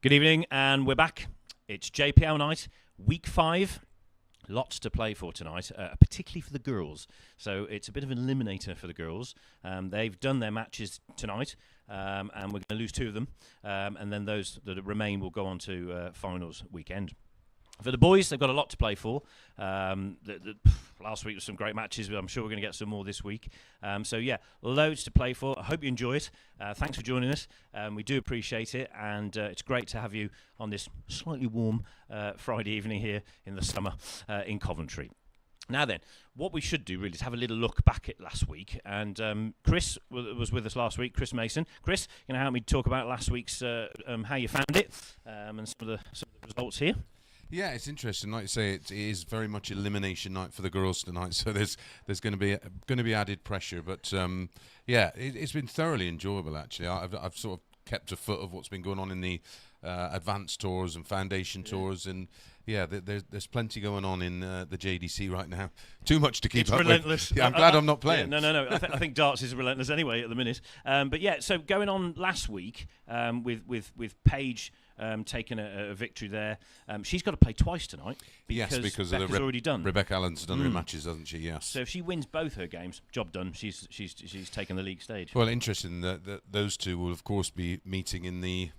Good evening, and we're back. It's JPL night, week 5. Lots to play for tonight, particularly for the girls. So it's a bit of an eliminator for the girls. They've done their matches tonight, and we're going to lose 2 of them. And then those that remain will go on to finals weekend. For the boys, they've got a lot to play for. Last week was some great matches, but I'm sure we're going to get some more this week. So, yeah, loads to play for. I hope you enjoy it. Thanks for joining us. We do appreciate it, and it's great to have you on this slightly warm Friday evening here in the summer in Coventry. Now then, what we should do really is have a little look back at last week. And Chris was with us last week, Chris Mason. Chris, you know, help me talk about last week's, how you found it, and some of the results here. Yeah, it's interesting. Like you say, it is very much elimination night for the girls tonight. So there's going to be added pressure. But yeah, it's been thoroughly enjoyable actually. I've sort of kept a foot of what's been going on in the advanced tours and foundation tours, and yeah, there's plenty going on in the JDC right now. Too much to keep up relentless. with. Yeah, I'm glad I'm not playing. Yeah, no. I think darts is relentless anyway at the minute. But yeah, so going on last week with Paige taking a victory there. She's got to play twice tonight because Becca's already done. Rebecca Allen's done her matches, hasn't she? Yes. So if she wins both her games, job done. She's taken the league stage. Well, interesting that those two will of course be meeting in the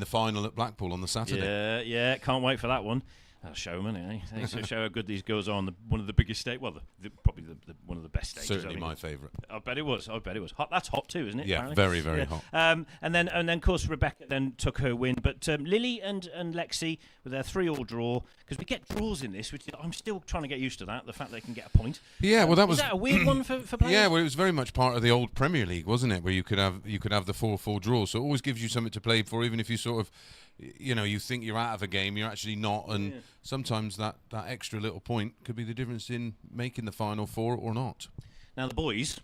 final at Blackpool on the Saturday. Yeah, can't wait for that one. That'll show them, eh? They show how good these girls are on one of the biggest stages. Well, probably one of the best stages. Certainly my favourite. I bet it was. Hot. That's hot too, isn't it? Yeah, apparently? very hot. And then of course Rebecca then took her win, but Lily and Lexi with their 3-all draw, because we get draws in this, which I'm still trying to get used to that. The fact they can get a point. Yeah, well that was that a weird one for players? Yeah, well it was very much part of the old Premier League, wasn't it? Where you could have the 4-4 draw, so it always gives you something to play for, even if you sort of, you know, you think you're out of a game, you're actually not, and sometimes that extra little point could be the difference in making the final 4 or not. Now the boys.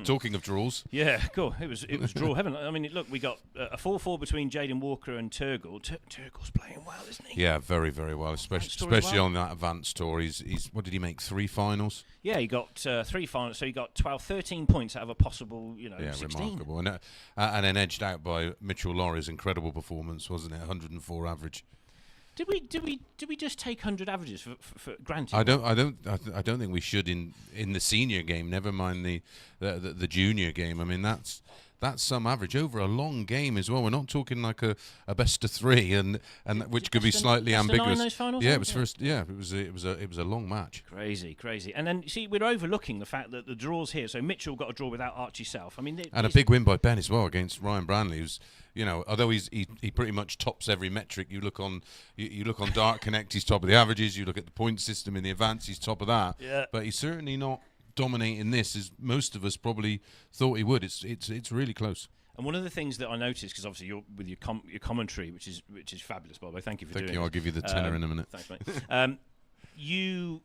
Talking of draws. Yeah, cool. It was draw heaven. I mean, look, we got a 4-4 between Jaden Walker and Turgle. Turgle's playing well, isn't he? Yeah, very well, especially on that advanced tour. He's what did he make? 3 finals? Yeah, he got 3 finals, so he got 13 points out of a possible, 16. Remarkable. And then edged out by Mitchell Laurie's incredible performance, wasn't it? 104 average. Did we just take 100 averages for granted? I don't think we should in the senior game. Never mind the junior game. I mean that's some average over a long game as well. We're not talking like a best of 3 and which could be slightly ambiguous. Those finals, yeah, it was first. Yeah, it was a long match. Crazy. And then see, we're overlooking the fact that the draws here. So Mitchell got a draw without Archie Self. I mean, and a big win by Ben as well against Ryan Branley, who's, although he pretty much tops every metric. You look on Dart Connect, he's top of the averages. You look at the point system in the advance, he's top of that. Yeah. But he's certainly not dominating this as most of us probably thought he would. It's really close. And one of the things that I noticed, because obviously you're with your commentary, which is fabulous, by the way. Thank you for doing it. I'll give you the tenner in a minute. Thanks, mate. You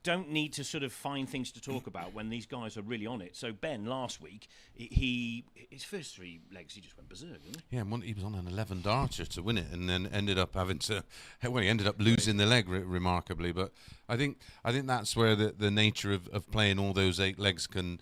don't need to sort of find things to talk about when these guys are really on it. So Ben, last week, his first 3 legs, he just went berserk, didn't he? Yeah, he was on an 11 darter to win it, and then ended up he ended up losing the leg remarkably. But I think that's where the nature of playing all those 8 legs can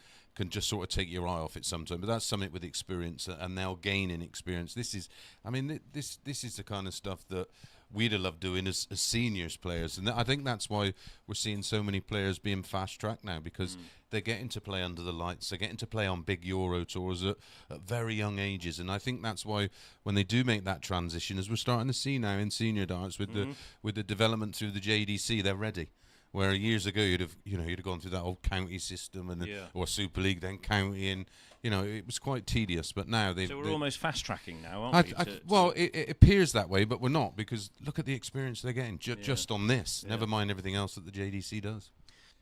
just sort of take your eye off it sometimes. But that's something with experience, and now gaining experience. This is the kind of stuff that we'd have loved doing as seniors players, and I think that's why we're seeing so many players being fast-tracked now, because they're getting to play under the lights, they're getting to play on big Euro tours at very young ages, and I think that's why when they do make that transition, as we're starting to see now in senior darts with the development through the JDC, they're ready. Where years ago you'd have gone through that old county system or Super League, then county, and it was quite tedious. But now we're almost fast tracking now, aren't we? Well, it appears that way, but we're not, because look at the experience they're getting just on this. Never mind everything else that the JDC does.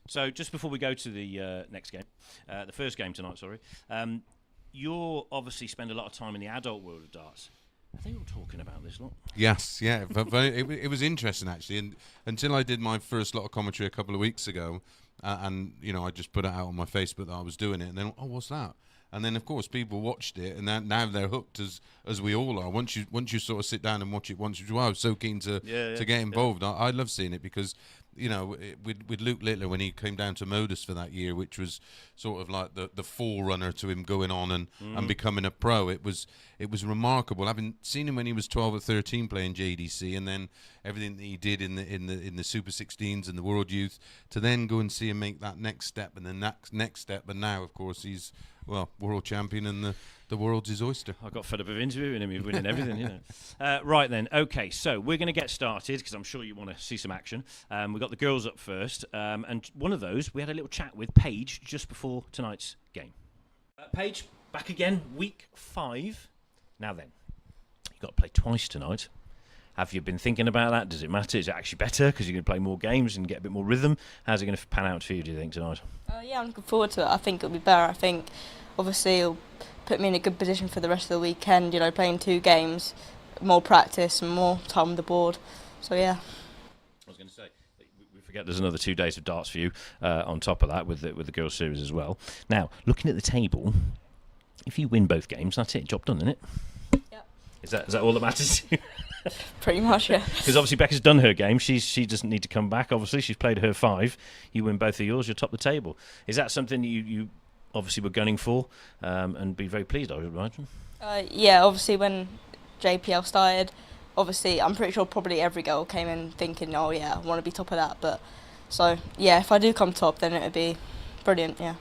So just before we go to the next game, the first game tonight, sorry, you're obviously spend a lot of time in the adult world of darts. Are they all talking about this lot? Yes, yeah. But it was interesting, actually. And until I did my first lot of commentary a couple of weeks ago, and I just put it out on my Facebook that I was doing it, and then, what's that? And then, of course, people watched it, and now they're hooked, as we all are. Once you sort of sit down and watch it once, I was so keen to get involved. Yeah. I love seeing it, because with Luke Littler, when he came down to Modus for that year, which was sort of like the forerunner to him going on and becoming a pro, it was remarkable. Having seen him when he was 12 or 13 playing JDC, and then everything that he did in the Super 16s and the World Youth, to then go and see him make that next step and the next step, and now, of course, he's world champion, and the world's his oyster. I got fed up of interviewing him. He's winning everything, Right then, okay, so we're going to get started, because I'm sure you want to see some action. We've got the girls up first, and one of those, we had a little chat with Paige just before tonight's game. Paige, back again, week 5. Now then, you've got to play twice tonight. Have you been thinking about that? Does it matter? Is it actually better because you're going to play more games and get a bit more rhythm? How's it going to pan out for you, do you think, tonight? Yeah, I'm looking forward to it. I think it'll be better. I think, obviously, it'll put me in a good position for the rest of the weekend, playing 2 games, more practice and more time on the board. So, yeah. I was going to say, we forget there's another 2 days of darts for you on top of that with the girls' series as well. Now, looking at the table, if you win both games, that's it. Job done, isn't it? Yeah. Is that all that matters? Pretty much, yeah. Because obviously Becca's done her game. She doesn't need to come back. Obviously, she's played her 5. You win both of yours, you're top of the table. Is that something you obviously were gunning for and be very pleased, I would imagine? Yeah, obviously when JPL started, obviously I'm pretty sure probably every girl came in thinking, oh yeah, I want to be top of that. But so yeah, if I do come top, then it would be brilliant. Yeah.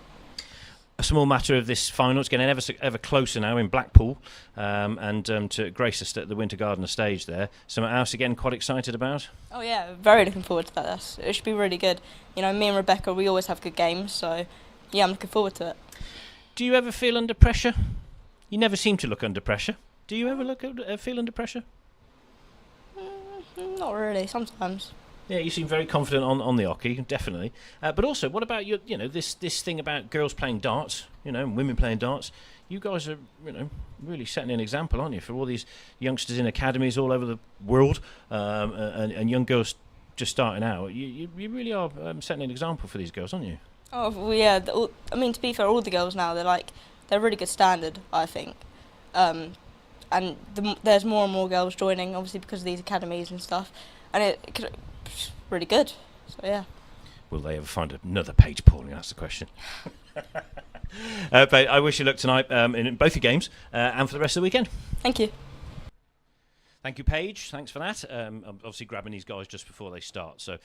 A small matter of this final. It's getting ever closer now in Blackpool, and to grace the Winter Gardener stage there. Something else you're getting quite excited about? Oh yeah, very looking forward to that. It should be really good. Me and Rebecca, we always have good games, so yeah, I'm looking forward to it. Do you ever feel under pressure? You never seem to look under pressure. Do you ever feel under pressure? Not really. Sometimes. Yeah, you seem very confident on the hockey, definitely. But also, what about your, this thing about girls playing darts, and women playing darts? You guys are, really setting an example, aren't you, for all these youngsters in academies all over the world, and young girls just starting out. You really are setting an example for these girls, aren't you? Oh well, yeah. To be fair, all the girls now they're really good standard, I think. And there's more and more girls joining, obviously because of these academies and stuff, and it's really good. So yeah. Will they ever find another Paige Pauling? That's the question. But I wish you luck tonight in both your games and for the rest of the weekend. Thank you. Thank you, Paige. Thanks for that. Obviously, grabbing these guys just before they start. So,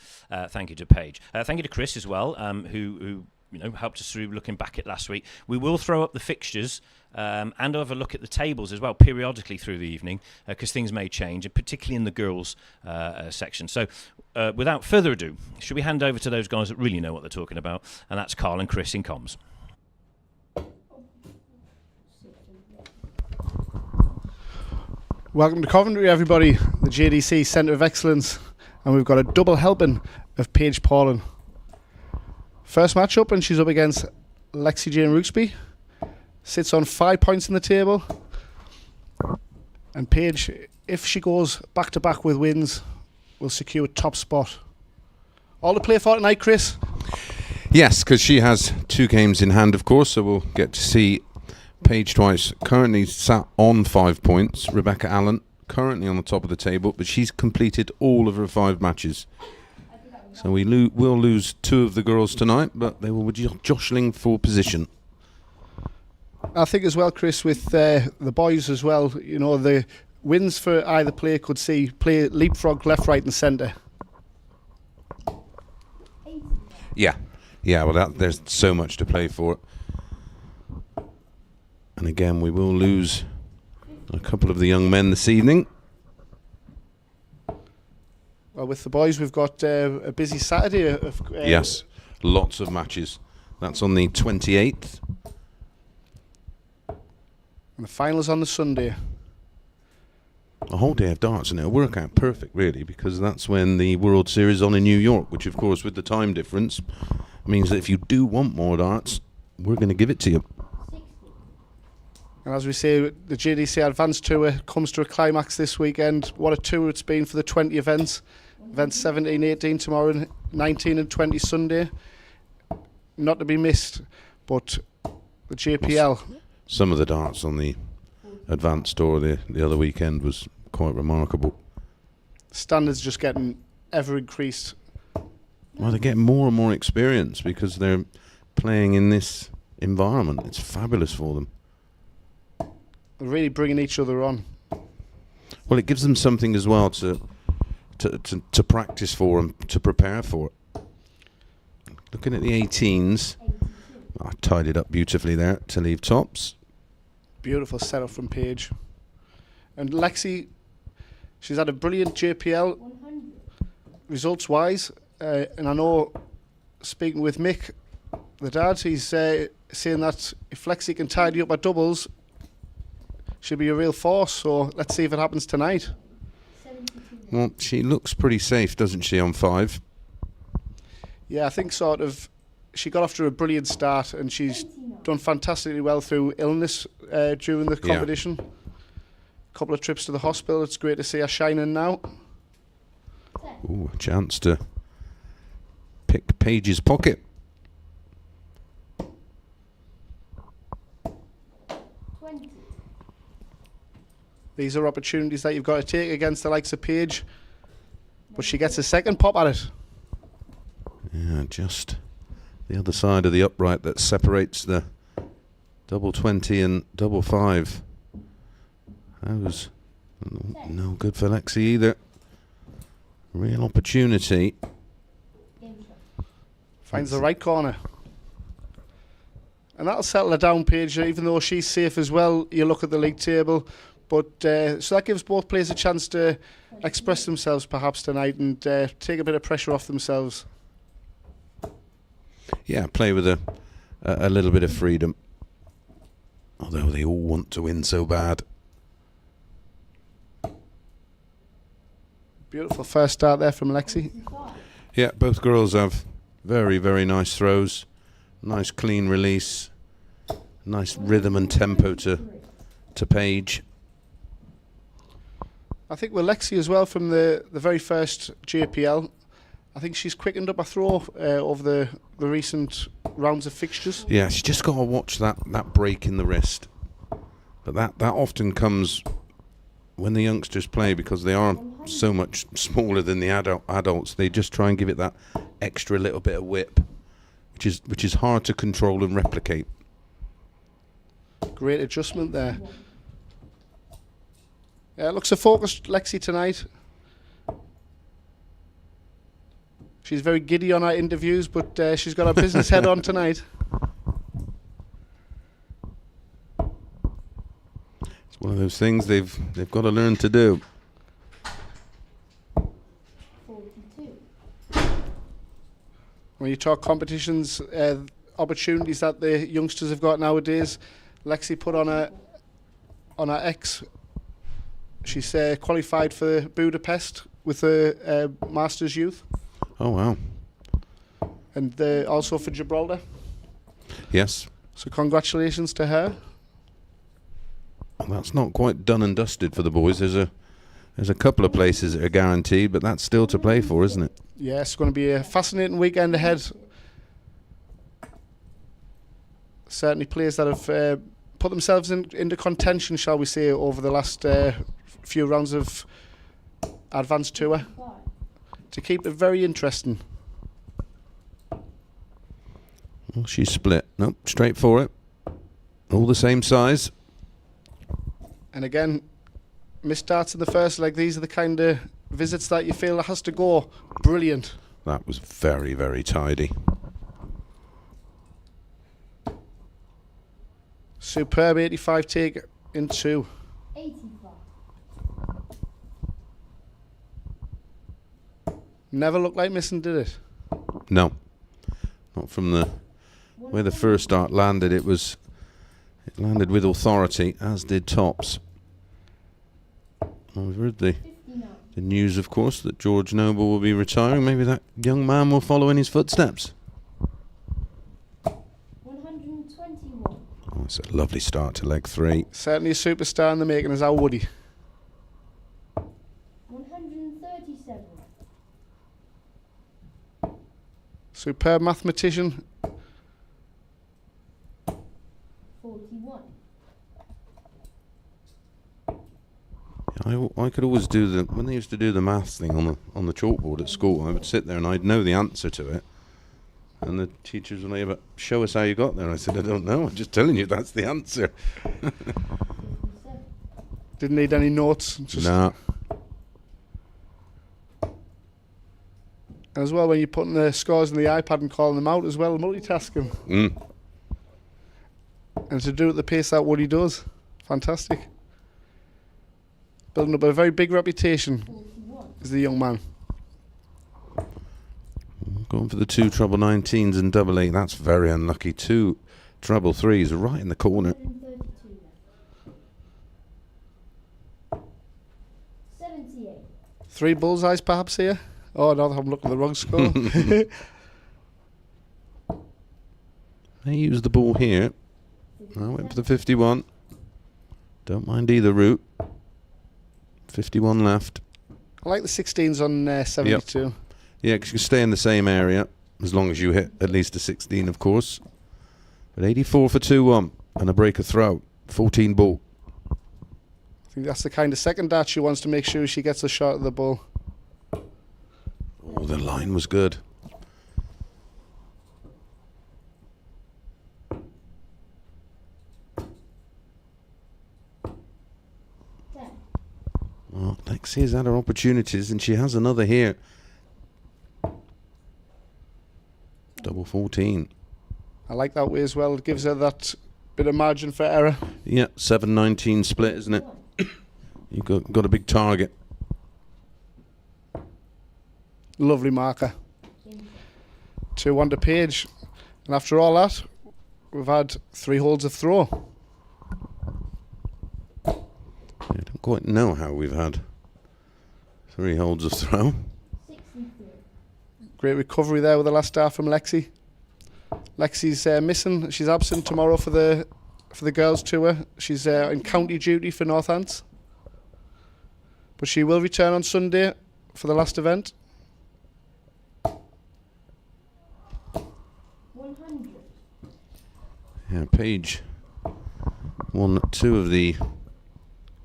thank you to Paige. Thank you to Chris as well, who helped us through looking back at last week. We will throw up the fixtures and have a look at the tables as well periodically through the evening because things may change, and particularly in the girls section. So, without further ado, should we hand over to those guys that really know what they're talking about? And that's Carl and Chris in comms. Welcome to Coventry, everybody, the JDC Centre of Excellence, and we've got a double helping of Paige Pauling. First match up, and she's up against Lexi Jane Rooksby. Sits on 5 points in the table, and Paige, if she goes back to back with wins, will secure top spot. All to play for tonight, Chris. Yes, because she has 2 games in hand, of course, so we'll get to see Paige twice. Currently sat on 5 points. Rebecca Allen currently on the top of the table, but she's completed all of her 5 matches. So we will lose 2 of the girls tonight, but they will be jostling for position. I think as well, Chris, with the boys as well, you know, the wins for either player could see play leapfrog left, right and centre. Yeah. Yeah, well, there's so much to play for. And again, we will lose a couple of the young men this evening. Well, with the boys, we've got a busy Saturday. Yes, lots of matches. That's on the 28th. And the finals on the Sunday. A whole day of darts, and it'll work out perfect, really, because that's when the World Series is on in New York, which, of course, with the time difference, means that if you do want more darts, we're going to give it to you. And as we say, the JDC Advanced Tour comes to a climax this weekend. What a tour it's been for the 20 events. Events 17, 18 tomorrow, 19 and 20 Sunday. Not to be missed, but the JPL. Some of the darts on the Advanced Tour the other weekend was quite remarkable. Standards just getting ever increased. Well, they're getting more and more experience because they're playing in this environment. It's fabulous for them. They're really bringing each other on. Well, it gives them something as well to practice for and to prepare for. Looking at the 18s, I tied it up beautifully there to leave tops. Beautiful setup from Paige. And Lexi, she's had a brilliant JPL results-wise. And I know, speaking with Mick, the dad, he's saying that if Lexi can tidy up her doubles, she'll be a real force. So let's see if it happens tonight. Well, she looks pretty safe, doesn't she, on 5? Yeah, I think sort of she got off to a brilliant start and she's done fantastically well through illness during the competition. A couple of trips to the hospital. It's great to see her shining now. Ooh, a chance to pick Paige's pocket. These are opportunities that you've got to take against the likes of Paige. But she gets a second pop at it. Yeah, just the other side of the upright that separates the double 20 and double 5. That was no good for Lexi either. Real opportunity. Finds the right corner. And that'll settle her down, Paige, even though she's safe as well. You look at the league table. But so that gives both players a chance to express themselves perhaps tonight and take a bit of pressure off themselves. Yeah, play with a little bit of freedom. Although they all want to win so bad. Beautiful first start there from Lexi. Yeah, both girls have very, very nice throws. Nice clean release. Nice rhythm and tempo to Paige. I think with Lexi as well from the very first JPL, I think she's quickened up her throw over the recent rounds of fixtures. Yeah, she's just got to watch that break in the wrist. But that often comes when the youngsters play because they are so much smaller than the adults. They just try and give it that extra little bit of whip, which is hard to control and replicate. Great adjustment there. Yeah, looks a focused Lexi tonight. She's very giddy on her interviews, but she's got her business head on tonight. It's one of those things they've got to learn to do. When you talk competitions, opportunities that the youngsters have got nowadays, Lexi put on her X. She's qualified for Budapest with the Masters Youth. Oh, wow. And also for Gibraltar. Yes. So congratulations to her. Well, that's not quite done and dusted for the boys. There's a couple of places that are guaranteed, but that's still to play for, isn't it? Yeah, it's going to be a fascinating weekend ahead. Certainly players that have put themselves into contention, shall we say, over the last few rounds of Advanced Tour to keep it very interesting. Well, she's split. Nope, straight for it. All the same size. And again, missed darts in the first leg. These are the kind of visits that you feel has to go brilliant. That was very, very tidy. Superb 85 take in 2. 85. Never looked like missing, did it? No, not from the where the first dart landed. It landed with authority, as did tops. Well, we've heard the news, of course, that George Noble will be retiring. Maybe that young man will follow in his footsteps. 121. Oh, it's a lovely start to leg 3. Certainly a superstar in the making is our Woody. 137. Superb mathematician. 41. I could always do when they used to do the maths thing on the chalkboard at school. I would sit there and I'd know the answer to it, and the teachers would like, "But show us how you got there." I said, "I don't know. I'm just telling you that's the answer." 57. Didn't need any notes. Just Nah. As well, when you're putting the scores in the iPad and calling them out as well, multitasking. And to do it at the pace that Woody does, fantastic. Building up a very big reputation 41. as the young man. Going for the 2 treble 19s and double 8. That's very unlucky. 2 treble 3s right in the corner. 132 left. 78. 3 bullseyes perhaps here. Oh no, I'm looking at the wrong score. They use the ball here. I went for the 51. Don't mind either route. 51 left. I like the 16s on 72. Yeah, because you can stay in the same area as long as you hit at least a 16, of course. But 84 for 2-1 and a break of throw. 14 ball. I think that's the kind of second dart she wants to make sure she gets a shot at the ball. Oh, the line was good. Well, Lexi has had her opportunities, and she has another here. Double 14. I like that way as well. It gives her that bit of margin for error. Yeah, 7-19 split, isn't it? You've got a big target. Lovely marker. 2-1 to Page. And after all that, we've had 3 holes of throw. I don't quite know how we've had 3 holes of throw. 63. Great recovery there with the last dart from Lexi. Lexi's missing. She's absent tomorrow for the girls' tour. She's in county duty for Northants. But she will return on Sunday for the last event. 100. Yeah, Paige won 2 of the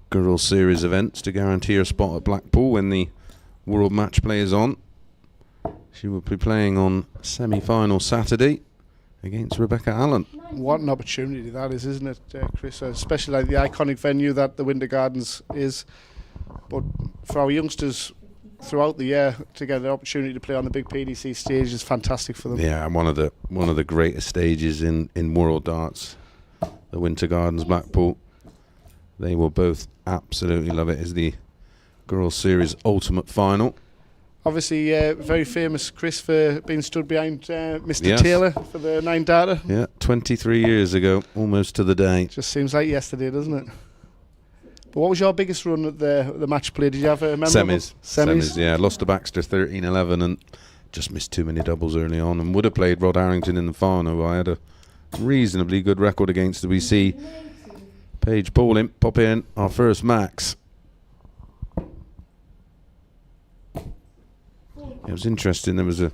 girls' series events to guarantee her spot at Blackpool when the World Match Play is on. She will be playing on semi-final Saturday against Rebecca Allen. What an opportunity that is, isn't it, Chris? Especially like the iconic venue that the Winter Gardens is. But for our youngsters throughout the year to get the opportunity to play on the big PDC stage is fantastic for them. Yeah, one of the greatest stages in world darts, the Winter Gardens Blackpool. They will both absolutely love it. It's the girls' series ultimate final. Obviously, very famous, Chris, for being stood behind Mr. Yes. Taylor for the 9 darter. Yeah, 23 years ago, almost to the day. Just seems like yesterday, doesn't it? But what was your biggest run at the match play? Did you have a memorable? Semis, yeah. Lost to Baxter 13-11 and just missed too many doubles early on, and would have played Rod Harrington in the final. I had a reasonably good record against the WC. Paige Pauling, pop in our first max. It was interesting. There was I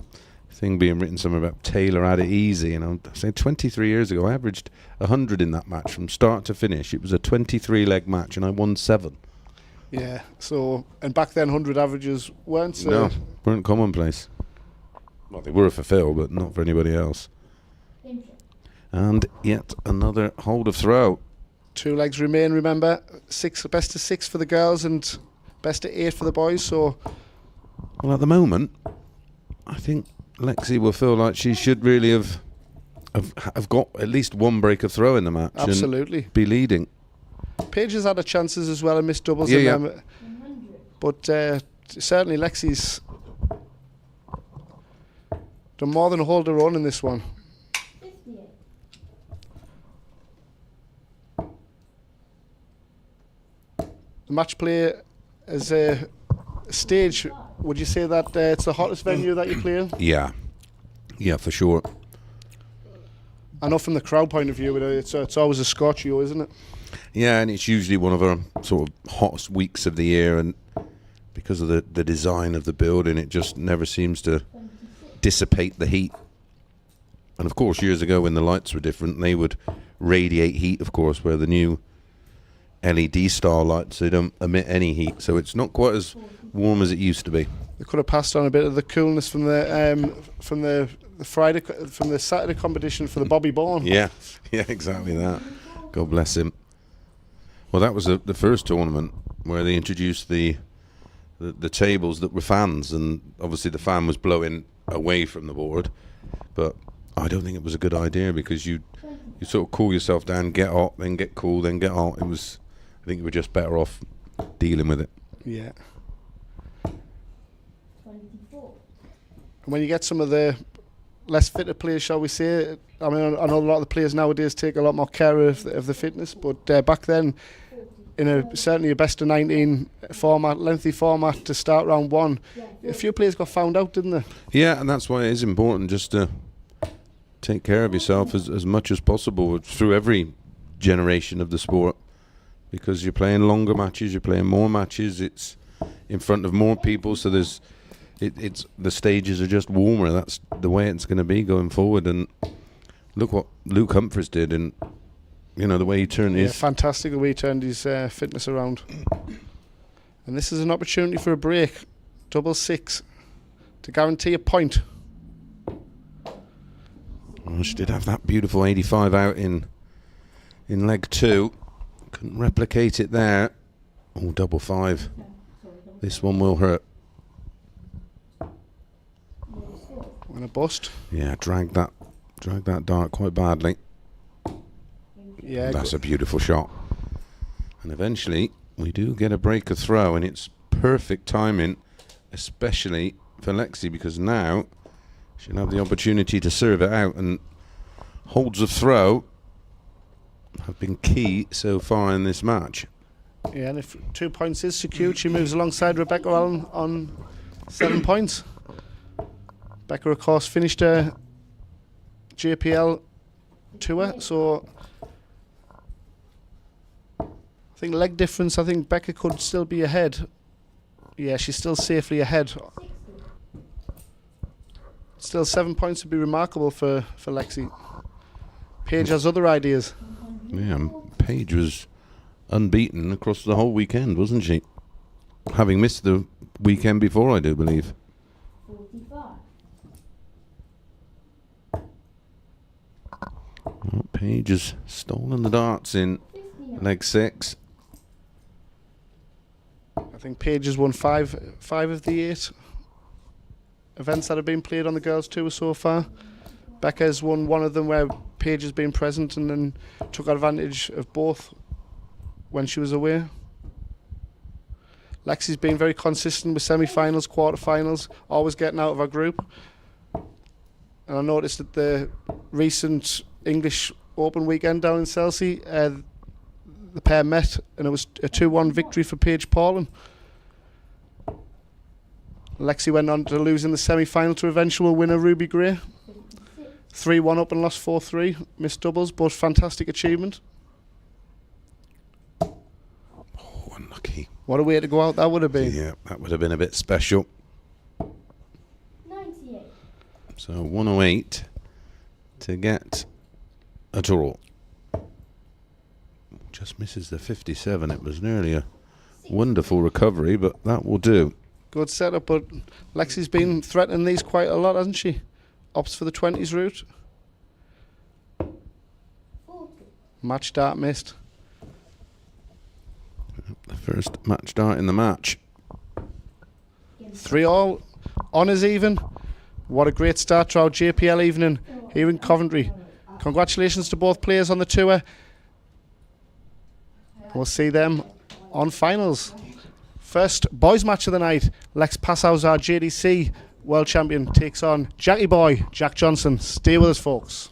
thing being written somewhere about Taylor had it easy, and I'm saying 23 years ago I averaged 100 in that match from start to finish. It was a 23-leg match, and I won 7. Yeah. So, and back then 100 averages weren't. Weren't commonplace. Well, they were for Phil, but not for anybody else. Game shot. And yet another hold of throw. 2 legs remain. Remember, best of 6 for the girls and best of 8 for the boys. So, Well, at the moment, I think Lexi will feel like she should really have got at least one break of throw in the match. absolutely. And be leading. Paige has had her chances as well and missed doubles. Yeah, in yeah. them, 100. but certainly Lexi's done more than hold her own in this one. 58. The match play as a stage, would you say that it's the hottest venue that you play in? Yeah. Yeah, for sure. I know from the crowd point of view, it's always a scorchio, isn't it? Yeah, and it's usually one of our sort of hottest weeks of the year, and because of the design of the building, it just never seems to 26. dissipate the heat. And of course, years ago when the lights were different, they would radiate heat, of course, where the new LED style lights, they don't emit any heat, so it's not quite as warm as it used to be. They could have passed on a bit of the coolness from the Saturday competition for the Bobby Bourne. Yeah, yeah, exactly that. God bless him. Well, that was the first tournament where they introduced the tables that were fans, and obviously the fan was blowing away from the board, but I don't think it was a good idea, because you sort of cool yourself down, get hot, then get cool, then get hot. I think you were just better off dealing with it. Yeah. 24. And when you get some of the less fitter players, shall we say, I mean, I know a lot of the players nowadays take a lot more care of the fitness, but back then, in certainly a best of 19 format, lengthy format to start round 1, a few players got found out, didn't they? Yeah, and that's why it is important just to take care of yourself as much as possible through every generation of the sport, because you're playing longer matches, you're playing more matches, it's in front of more people, so it's the stages are just warmer. That's the way it's going to be going forward. And look what Luke Humphries did, and the way he turned his fantastic the way he turned his fitness around. And this is an opportunity for a break, double 6, to guarantee a point. Well, she did have that beautiful 85 out in leg 2. Couldn't replicate it there. Oh, double 5. This one will hurt. And a bust. Yeah, dragged that dart quite badly. Yeah, That's a beautiful shot. And eventually we do get a break of throw, and it's perfect timing, especially for Lexi, because now she'll have the opportunity to serve it out, and holds of throw have been key so far in this match. Yeah, and if 2 points is secured, she moves alongside Rebecca Allen on 7 points. Becca, of course, finished her JPL tour, so I think leg difference, I think Becca could still be ahead. Yeah, she's still safely ahead. Still 7 points would be remarkable for Lexi. Paige has other ideas. Yeah, Paige was unbeaten across the whole weekend, wasn't she? Having missed the weekend before, I do believe. 45. Well, Paige has stolen the darts in 59. leg 6. I think Paige has won five of the 8 events that have been played on the girls' tour so far. Becca's won one of them where Paige has been present and then took advantage of both when she was away. Lexi's been very consistent with semi-finals, quarter-finals, always getting out of her group. And I noticed at the recent English Open weekend down in Chelsea, the pair met and it was a 2-1 victory for Paige Paulin. Lexi went on to lose in the semi-final to eventual winner Ruby Gray. 3-1 up and lost 4-3. Missed doubles, but fantastic achievement. Oh, unlucky. What a way to go out that would have been. Yeah, that would have been a bit special. 98. So 108 to get a draw. Just misses the 57. It was nearly a wonderful recovery, but that will do. Good setup, but Lexi's been threatening these quite a lot, hasn't she? Opts for the 20s route. 40. Match dart missed. The first match dart in the match. 3-all. Honours even. What a great start to our JPL evening here in Coventry. Congratulations to both players on the tour. We'll see them on finals. First boys match of the night. Lex Passau's our JDC world champion takes on Jackie Boy, Jack Johnson. Stay with us, folks.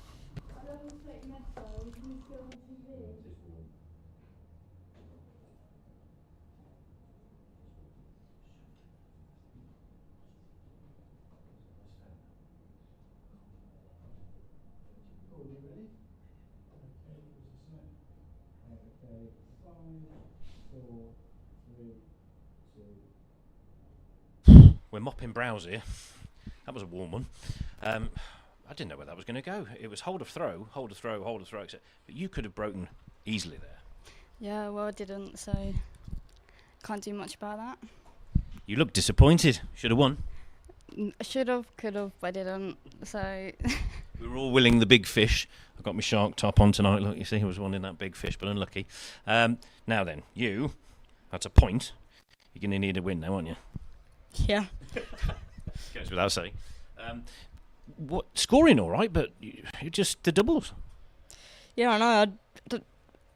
We're mopping brows here. That was a warm one. I didn't know where that was going to go. It was hold of throw, hold of throw, hold of throw, etc. But you could have broken easily there. Yeah, well, I didn't, so can't do much about that. You look disappointed. Should have won. Should have, could have, but I didn't. So We were all willing the big fish. I got my shark top on tonight. Look, you see, I was wanting that big fish, but unlucky. Now then, that's a point. You're going to need a win now, aren't you? Yeah. Goes without saying. What scoring all right, but you just the doubles. Yeah, I know.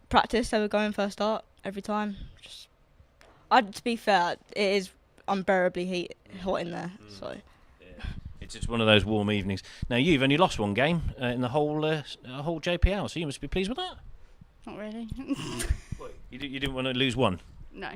Practice, they were going first start every time. To be fair, it is unbearably hot in there. So It's just one of those warm evenings. Now you've only lost one game in the whole JPL, so you must be pleased with that. not really. You didn't want to lose one. No.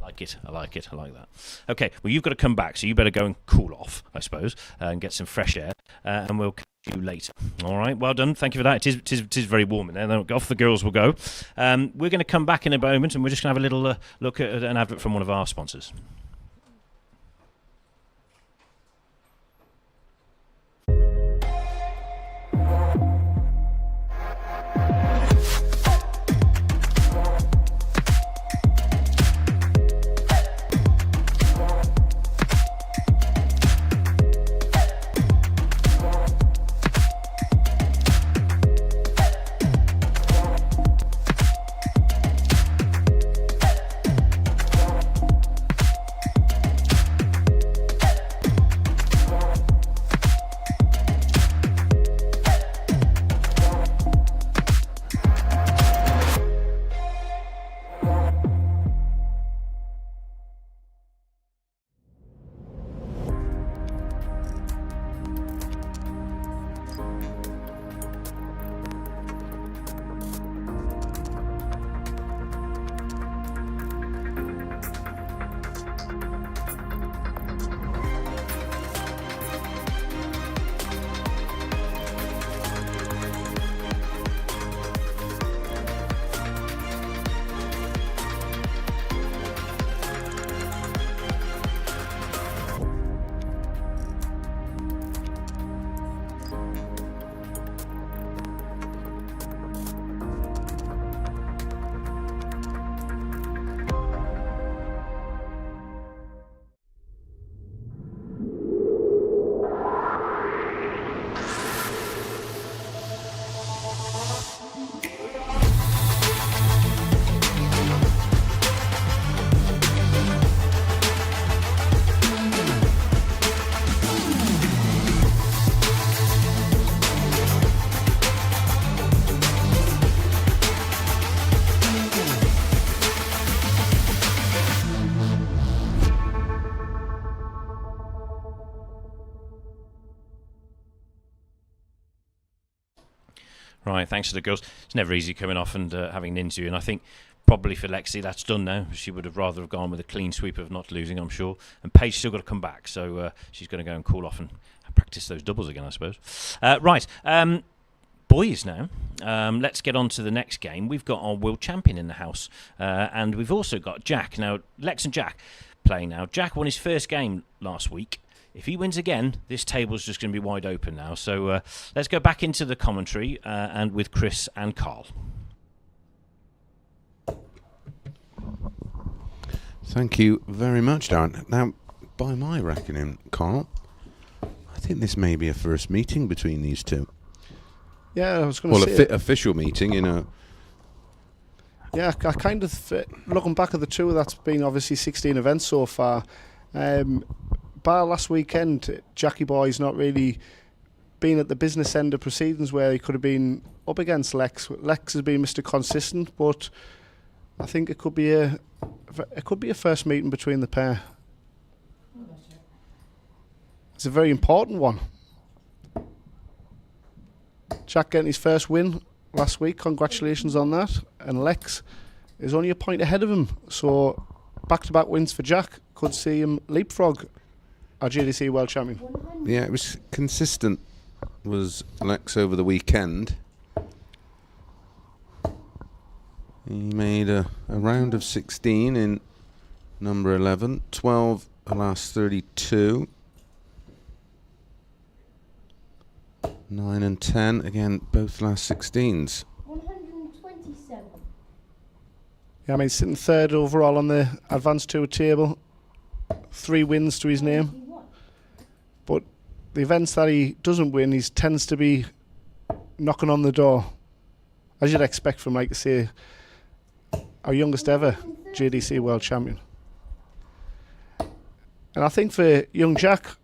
I like that. Okay, well, you've got to come back, so you better go and cool off, I suppose, and get some fresh air, and we'll catch you later. All right, well done. Thank you for that. It is very warm in there. Then off the girls will go. We're going to come back in a moment, and we're just going to have a little look at an advert from one of our sponsors. Right, thanks to the girls. It's never easy coming off and having an interview, and I think probably for Lexi that's done now. She would have rather have gone with a clean sweep of not losing, I'm sure. And Paige still got to come back, so she's going to go and cool off and practice those doubles again, I suppose. Right, boys now. Let's get on to the next game. We've got our world champion in the house, and we've also got Jack. Now, Lex and Jack playing now. Jack won his first game last week If he wins again, this table's just going to be wide open now. So let's go back into the commentary and with Chris and Carl. Thank you very much, Darren. Now, by my reckoning, Carl, I think this may be a first meeting between these two. Yeah, I was going to say. Official meeting, you know. Yeah, I kind of, looking back at the two, that's been obviously 16 events so far. Bar last weekend, Jackie Boy's not really been at the business end of proceedings where he could have been up against Lex. Lex has been Mr. Consistent, but I think it could be a first meeting between the pair. It's a very important one. Jack getting his first win last week, congratulations on that. And Lex is only a point ahead of him, so back-to-back wins for Jack could see him leapfrog our JDC World Champion. Yeah, it was consistent, was Lex over the weekend. He made a round of 16 in number 11, 12 the last 32. 9 and 10, again, both last 16s. 127. Yeah, I mean, sitting third overall on the Advanced Tour table. 3 wins to his name. 91. But the events that he doesn't win, he tends to be knocking on the door. As you'd expect from, like I say, our youngest ever JDC World Champion. And I think for young Jack,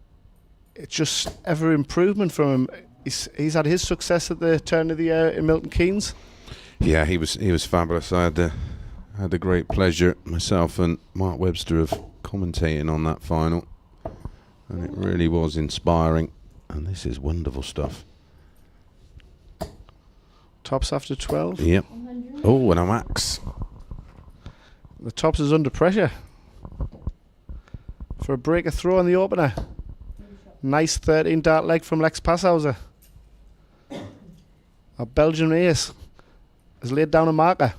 it's just ever improvement from him. He's had his success at the turn of the year in Milton Keynes. Yeah, he was fabulous. I had the great pleasure, myself and Mark Webster, of commentating on that final, and it really was inspiring. And this is wonderful stuff. Tops after 12. Yep. Oh, and a max. The tops is under pressure for a breaker throw on the opener. Nice 13 dart leg from Lex Passhauser. Our Belgian ace has laid down a marker.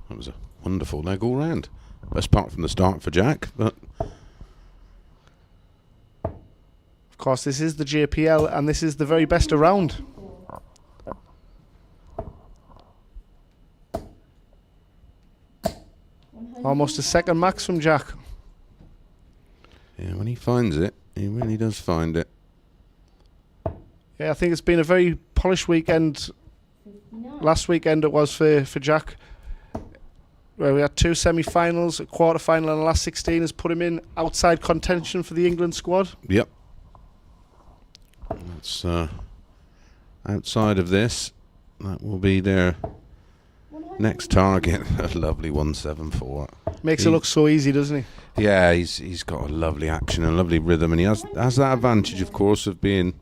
That was a wonderful leg all round. Best part from the start for Jack, but Of course, this is the JPL and this is the very best around. Almost a second max from Jack. yeah, when he finds it, he really does find it. Yeah, I think it's been a very polished weekend. 59. Last weekend it was for Jack, where we had 2 semi-finals, a quarter-final and the last 16 has put him in outside contention for the England squad. Yep. That's outside of this. That will be their next target. A lovely 174. Makes it look so easy, doesn't he? Yeah, he's got a lovely action and a lovely rhythm, and he has that advantage, of course, of being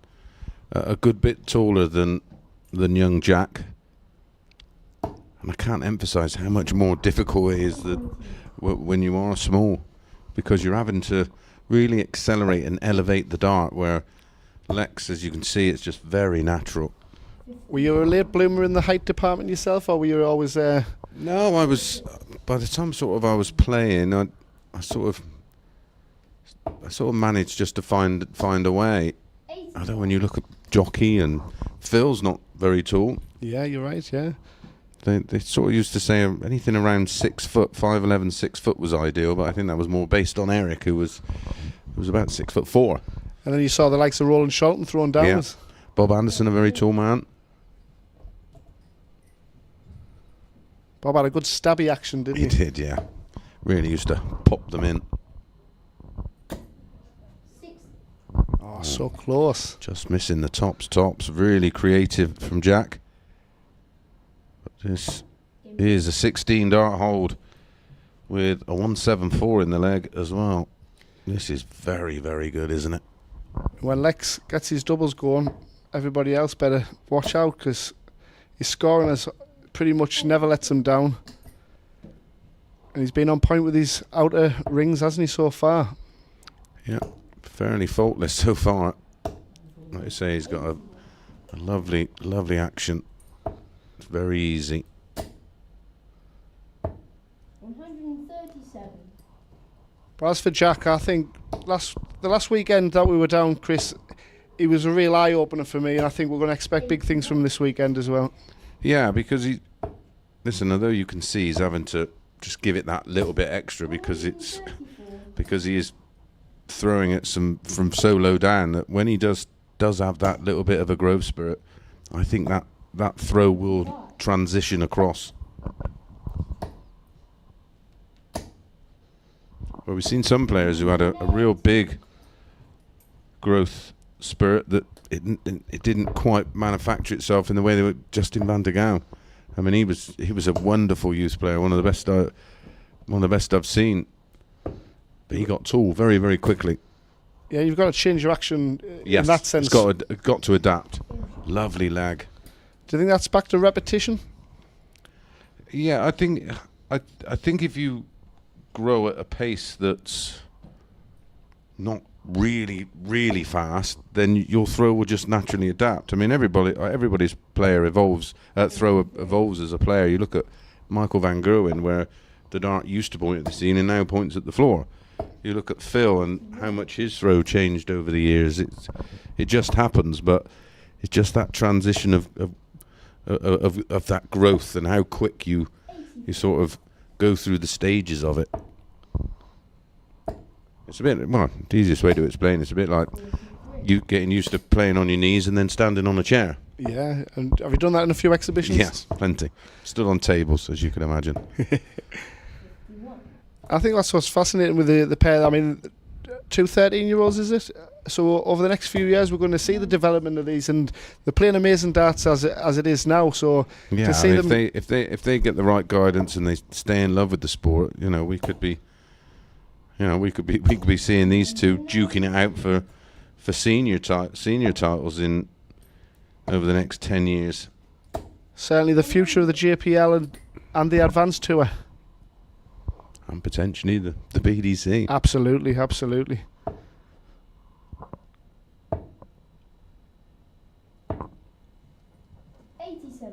a good bit taller than young Jack. And I can't emphasise how much more difficult it is that when you are small, because you're having to really accelerate and elevate the dart, where Lex, as you can see, it's just very natural. Were you a late bloomer in the height department yourself, or were you always there? No, I was. By the time I was playing, I sort of managed just to find a way. I don't know, when you look at Jockey and Phil's not very tall. Yeah, you're right, yeah. They sort of used to say anything around 6 foot, 5'11", 6 foot was ideal, but I think that was more based on Eric, who was about 6'4". And then you saw the likes of Roland Shelton throwing downwards. Yeah. Bob Anderson, a very tall man. Bob had a good stabby action, didn't he? He did, yeah. Really used to pop them in. 6. Oh, so close. Just missing the tops. Really creative from Jack. But this is a 16 dart hold with a 174 in the leg as well. This is very, very good, isn't it? When Lex gets his doubles going, everybody else better watch out, because his scoring has pretty much never lets him down. And he's been on point with his outer rings, hasn't he, so far? Yeah, fairly faultless so far. Like I say, he's got a lovely, lovely action. It's very easy. 137. But as for Jack, I think the last weekend that we were down, Chris, he was a real eye-opener for me, and I think we're going to expect big things from him this weekend as well. Yeah, because although you can see he's having to just give it that little bit extra because he is throwing it from so low down that when he does have that little bit of a growth spurt, I think that throw will transition across. Well, we've seen some players who had a real big growth spurt that it didn't quite manufacture itself in the way that Justin van der Gouw. I mean, he was a wonderful youth player, one of the best I've seen. But he got tall very, very quickly. Yeah, you've got to change your action yes, in that sense. It's got to adapt. Lovely lag. Do you think that's back to repetition? Yeah, I think if you grow at a pace that's not really, really fast, then your throw will just naturally adapt. I mean, everybody's throw evolves as a player. You look at Michael van Gerwen, where the dart used to point at the ceiling and now points at the floor. You look at Phil and how much his throw changed over the years. It just happens, but it's just that transition of that growth and how quick you sort of go through the stages of it. It's a bit, well, the easiest way to explain it's a bit like you getting used to playing on your knees and then standing on a chair. Yeah, and have you done that in a few exhibitions? Yes, plenty. Stood on tables, as you can imagine. I think that's what's fascinating with the pair. I mean, 2 13-year-olds, is it? So over the next few years, we're going to see the development of these, and they're playing amazing darts as it is now. So yeah, to see them, if they get the right guidance and they stay in love with the sport, we could be seeing these two duking it out for senior titles in over the next 10 years. Certainly the future of the JPL and the Advanced Tour. And potentially the BDC. Absolutely, absolutely.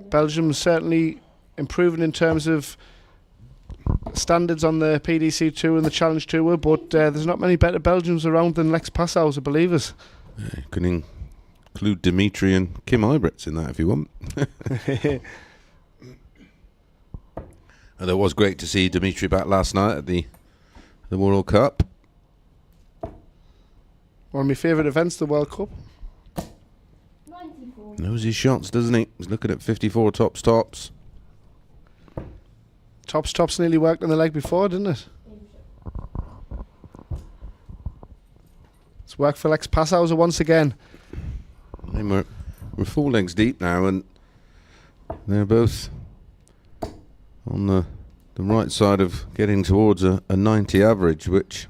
Belgium's certainly improving in terms of standards on the PDC Tour and the Challenge Tour, but there's not many better Belgians around than Lex Passau's, I believe us. You can include Dimitri and Kim Ibritz in that if you want. And it was great to see Dimitri back last night at the World Cup. One of my favourite events, the World Cup. Knows his shots, doesn't he? He's looking at 54 tops. Tops nearly worked on the leg before, didn't it? It's worked for Lex Passau's once again. And we're 4 legs deep now, and they're both on the right side of getting towards a 90 average, which,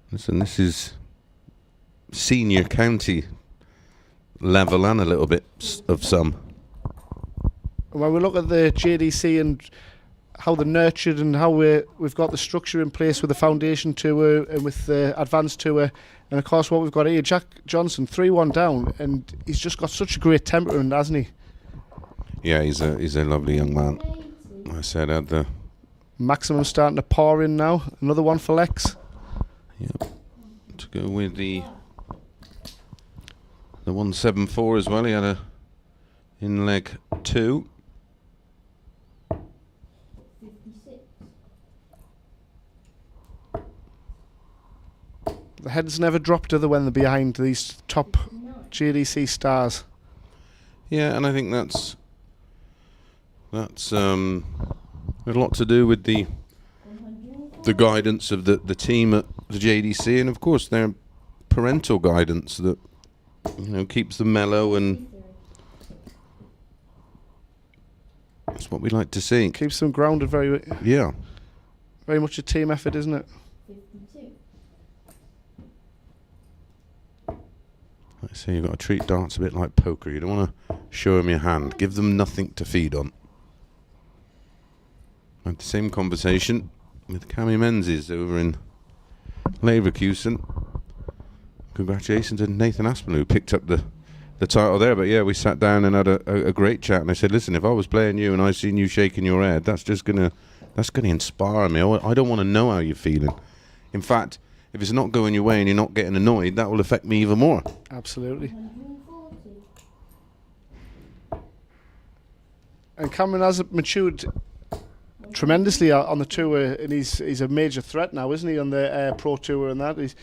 listen, this is senior county level and a little bit of some. When we look at the JDC and how they're nurtured and how we've got the structure in place with the Foundation Tour and with the Advanced Tour, and of course what we've got here, Jack Johnson, 3-1 down, and he's just got such a great temperament, hasn't he? Yeah, he's a lovely young man. I said at the maximum starting to pour in now. Another one for Lex. Yep. To go with the 174 as well. He had in leg 2. The head's never dropped other when they're behind these top JDC stars. Yeah, and I think that's a lot to do with the guidance of the team at the JDC, and of course their parental guidance that keeps them mellow, and that's what we like to see. Keeps them grounded very much a team effort, isn't it? Like I say, you've got to treat darts a bit like poker. You don't want to show them your hand. Give them nothing to feed on. I had the same conversation with Cami Menzies over in Leverkusen. Congratulations to Nathan Aspin, who picked up the title there. But yeah, we sat down and had a great chat. And I said, listen, if I was playing you and I seen you shaking your head, that's gonna inspire me. I don't want to know how you're feeling. In fact, if it's not going your way and you're not getting annoyed, that will affect me even more. Absolutely. 140. And Cameron has matured tremendously on the tour, and he's a major threat now, isn't he, on the Pro Tour and that?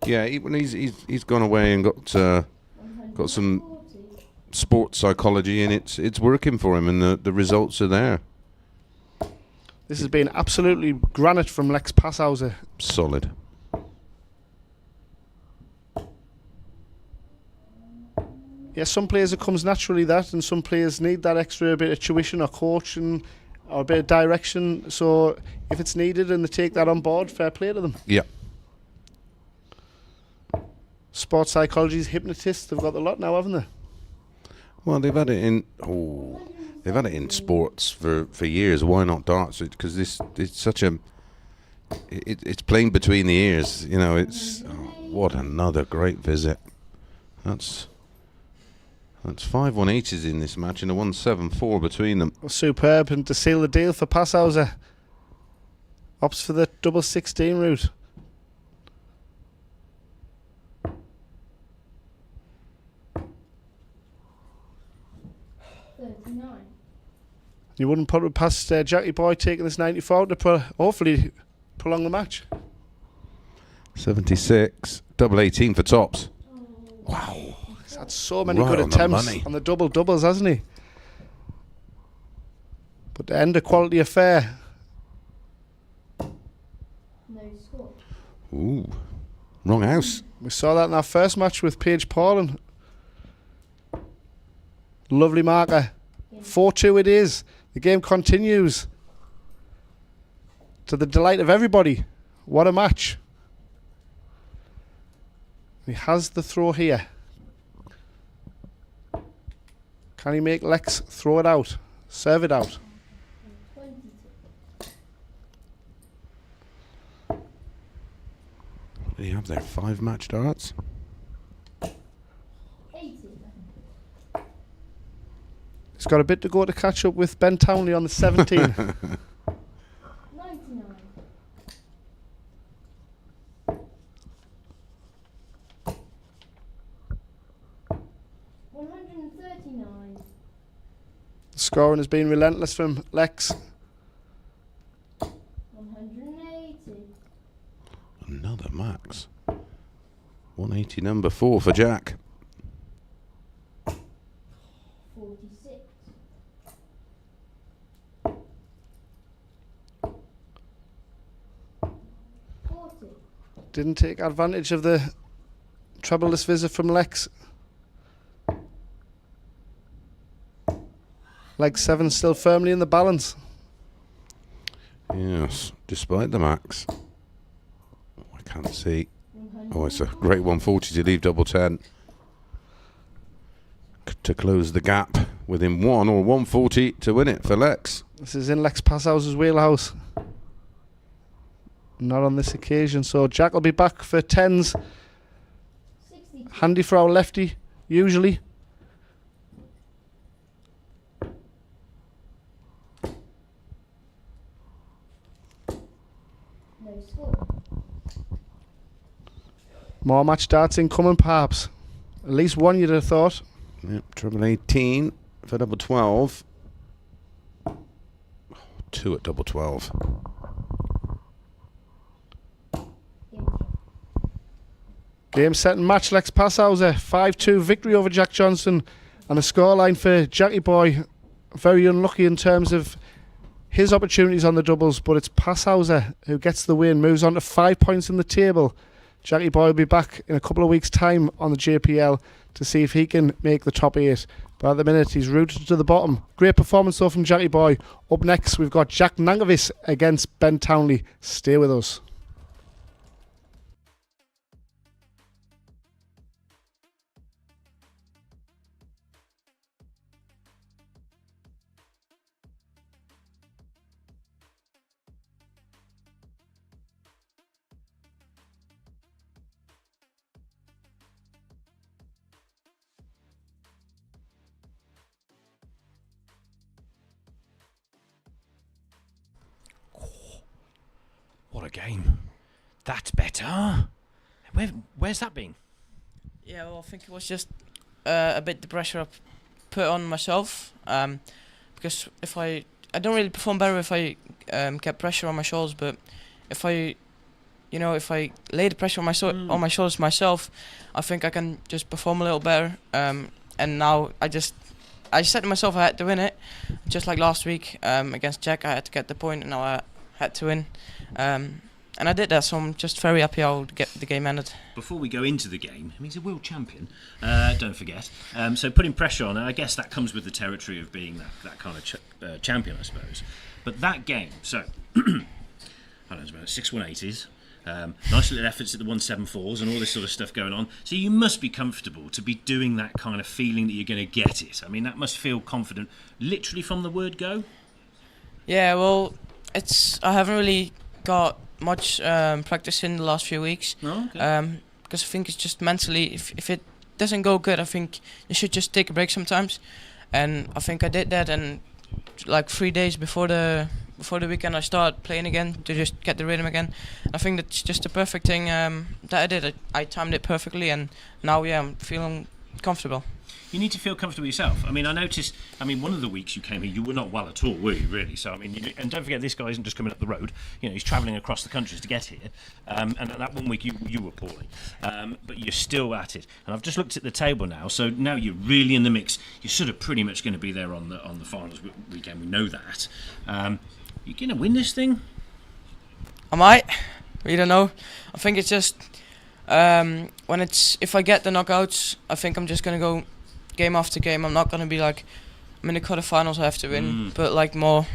Yeah, he's gone away and got some 140. sports psychology, and it's working for him, and the results are there. This has been absolutely granite from Lex Passhauser. Solid. Yeah, some players it comes naturally that, and some players need that extra bit of tuition or coaching or a bit of direction. So if it's needed and they take that on board, fair play to them. Yeah. Sports psychologists, hypnotists, they've got a lot now, haven't they? Well, they've had it in. Oh, they've had it in sports for years. Why not darts? Because it's such a. It's playing between the ears. You know, it's what another great visit. That's 5 180s in this match and a 174 between them. Superb, and to seal the deal for Passhauser, opts for the double 16 route. You wouldn't put it past Jackie Boy taking this 94 to hopefully prolong the match. 76, double 18 for tops. Wow. He's had so many Right good on the attempts money. on the double doubles, hasn't he? But to end a quality affair. No score. Ooh, wrong house. We saw that in our first match with Paige Paulin. Lovely marker. 4-2 it is. The game continues. To the delight of everybody. What a match. He has the throw here. Can he make Lex throw it out? Serve it out? 22. What do you have there? 5 match darts? 80. He's got a bit to go to catch up with Ben Townley on the 17. 99. 139. The scoring has been relentless from Lex. 180. Another max. 180 number 4 for Jack. 46. Didn't take advantage of the troubleless visit from Lex. Leg 7 still firmly in the balance. Yes, despite the max. I can't see. Oh, it's a great 140 to leave double 10. To close the gap within 1 or 140 to win it for Lex. This is in Lex Passhauser's wheelhouse. Not on this occasion, so Jack will be back for 10s. 62. Handy for our lefty, usually. No score. More match darts incoming, perhaps. At least one you'd have thought. Yep, treble 18 for double 12. 2 at double 12. Game set and match. Lex Passhauser 5-2 victory over Jack Johnson, and a scoreline for Jackie Boy. Very unlucky in terms of his opportunities on the doubles, but it's Passhauser who gets the win, moves on to 5 points in the table. Jackie Boy will be back in a couple of weeks' time on the JPL to see if he can make the top 8. But at the minute, he's rooted to the bottom. Great performance though from Jackie Boy. Up next, we've got Jack Nangovis against Ben Townley. Stay with us. What a game. That's better. Where's that been? Yeah, well, I think it was just a bit the pressure I put on myself. Because if I don't really perform better if I get pressure on my shoulders, but if I lay the pressure on my shoulders myself, I think I can just perform a little better. And now I set to myself I had to win it, just like last week against Jack. I had to get the point, and now I had to win. And I did that, so I'm just very happy how the game ended. Before we go into the game, I mean, he's a world champion, don't forget. So putting pressure on, I guess that comes with the territory of being that kind of champion, I suppose. But that game, so, I don't know, it's about 6-1-80s, nice little efforts at the 1-7-4s and all this sort of stuff going on. So you must be comfortable to be doing that kind of feeling that you're going to get it. I mean, that must feel confident, literally from the word go. Yeah, well, I haven't really got much practice in the last few weeks. Oh, okay. Because I think it's just mentally, if it doesn't go good, I think you should just take a break sometimes. And I think I did that, and like 3 days before the weekend I started playing again to just get the rhythm again. I think that's just the perfect thing that I did. I timed it perfectly, and now I'm feeling comfortable. You need to feel comfortable yourself. I mean, I noticed, one of the weeks you came here, you were not well at all, were you, really? So, and don't forget, this guy isn't just coming up the road. He's travelling across the countries to get here. And that one week you were poorly. But you're still at it. And I've just looked at the table now, so now you're really in the mix. You're sort of pretty much going to be there on the finals weekend. We know that. You're going to win this thing? I might. We don't know. I think it's just, if I get the knockouts, I think I'm just going to go game after game. I'm not going to be like, I'm in the quarterfinals, I have to win, but like more,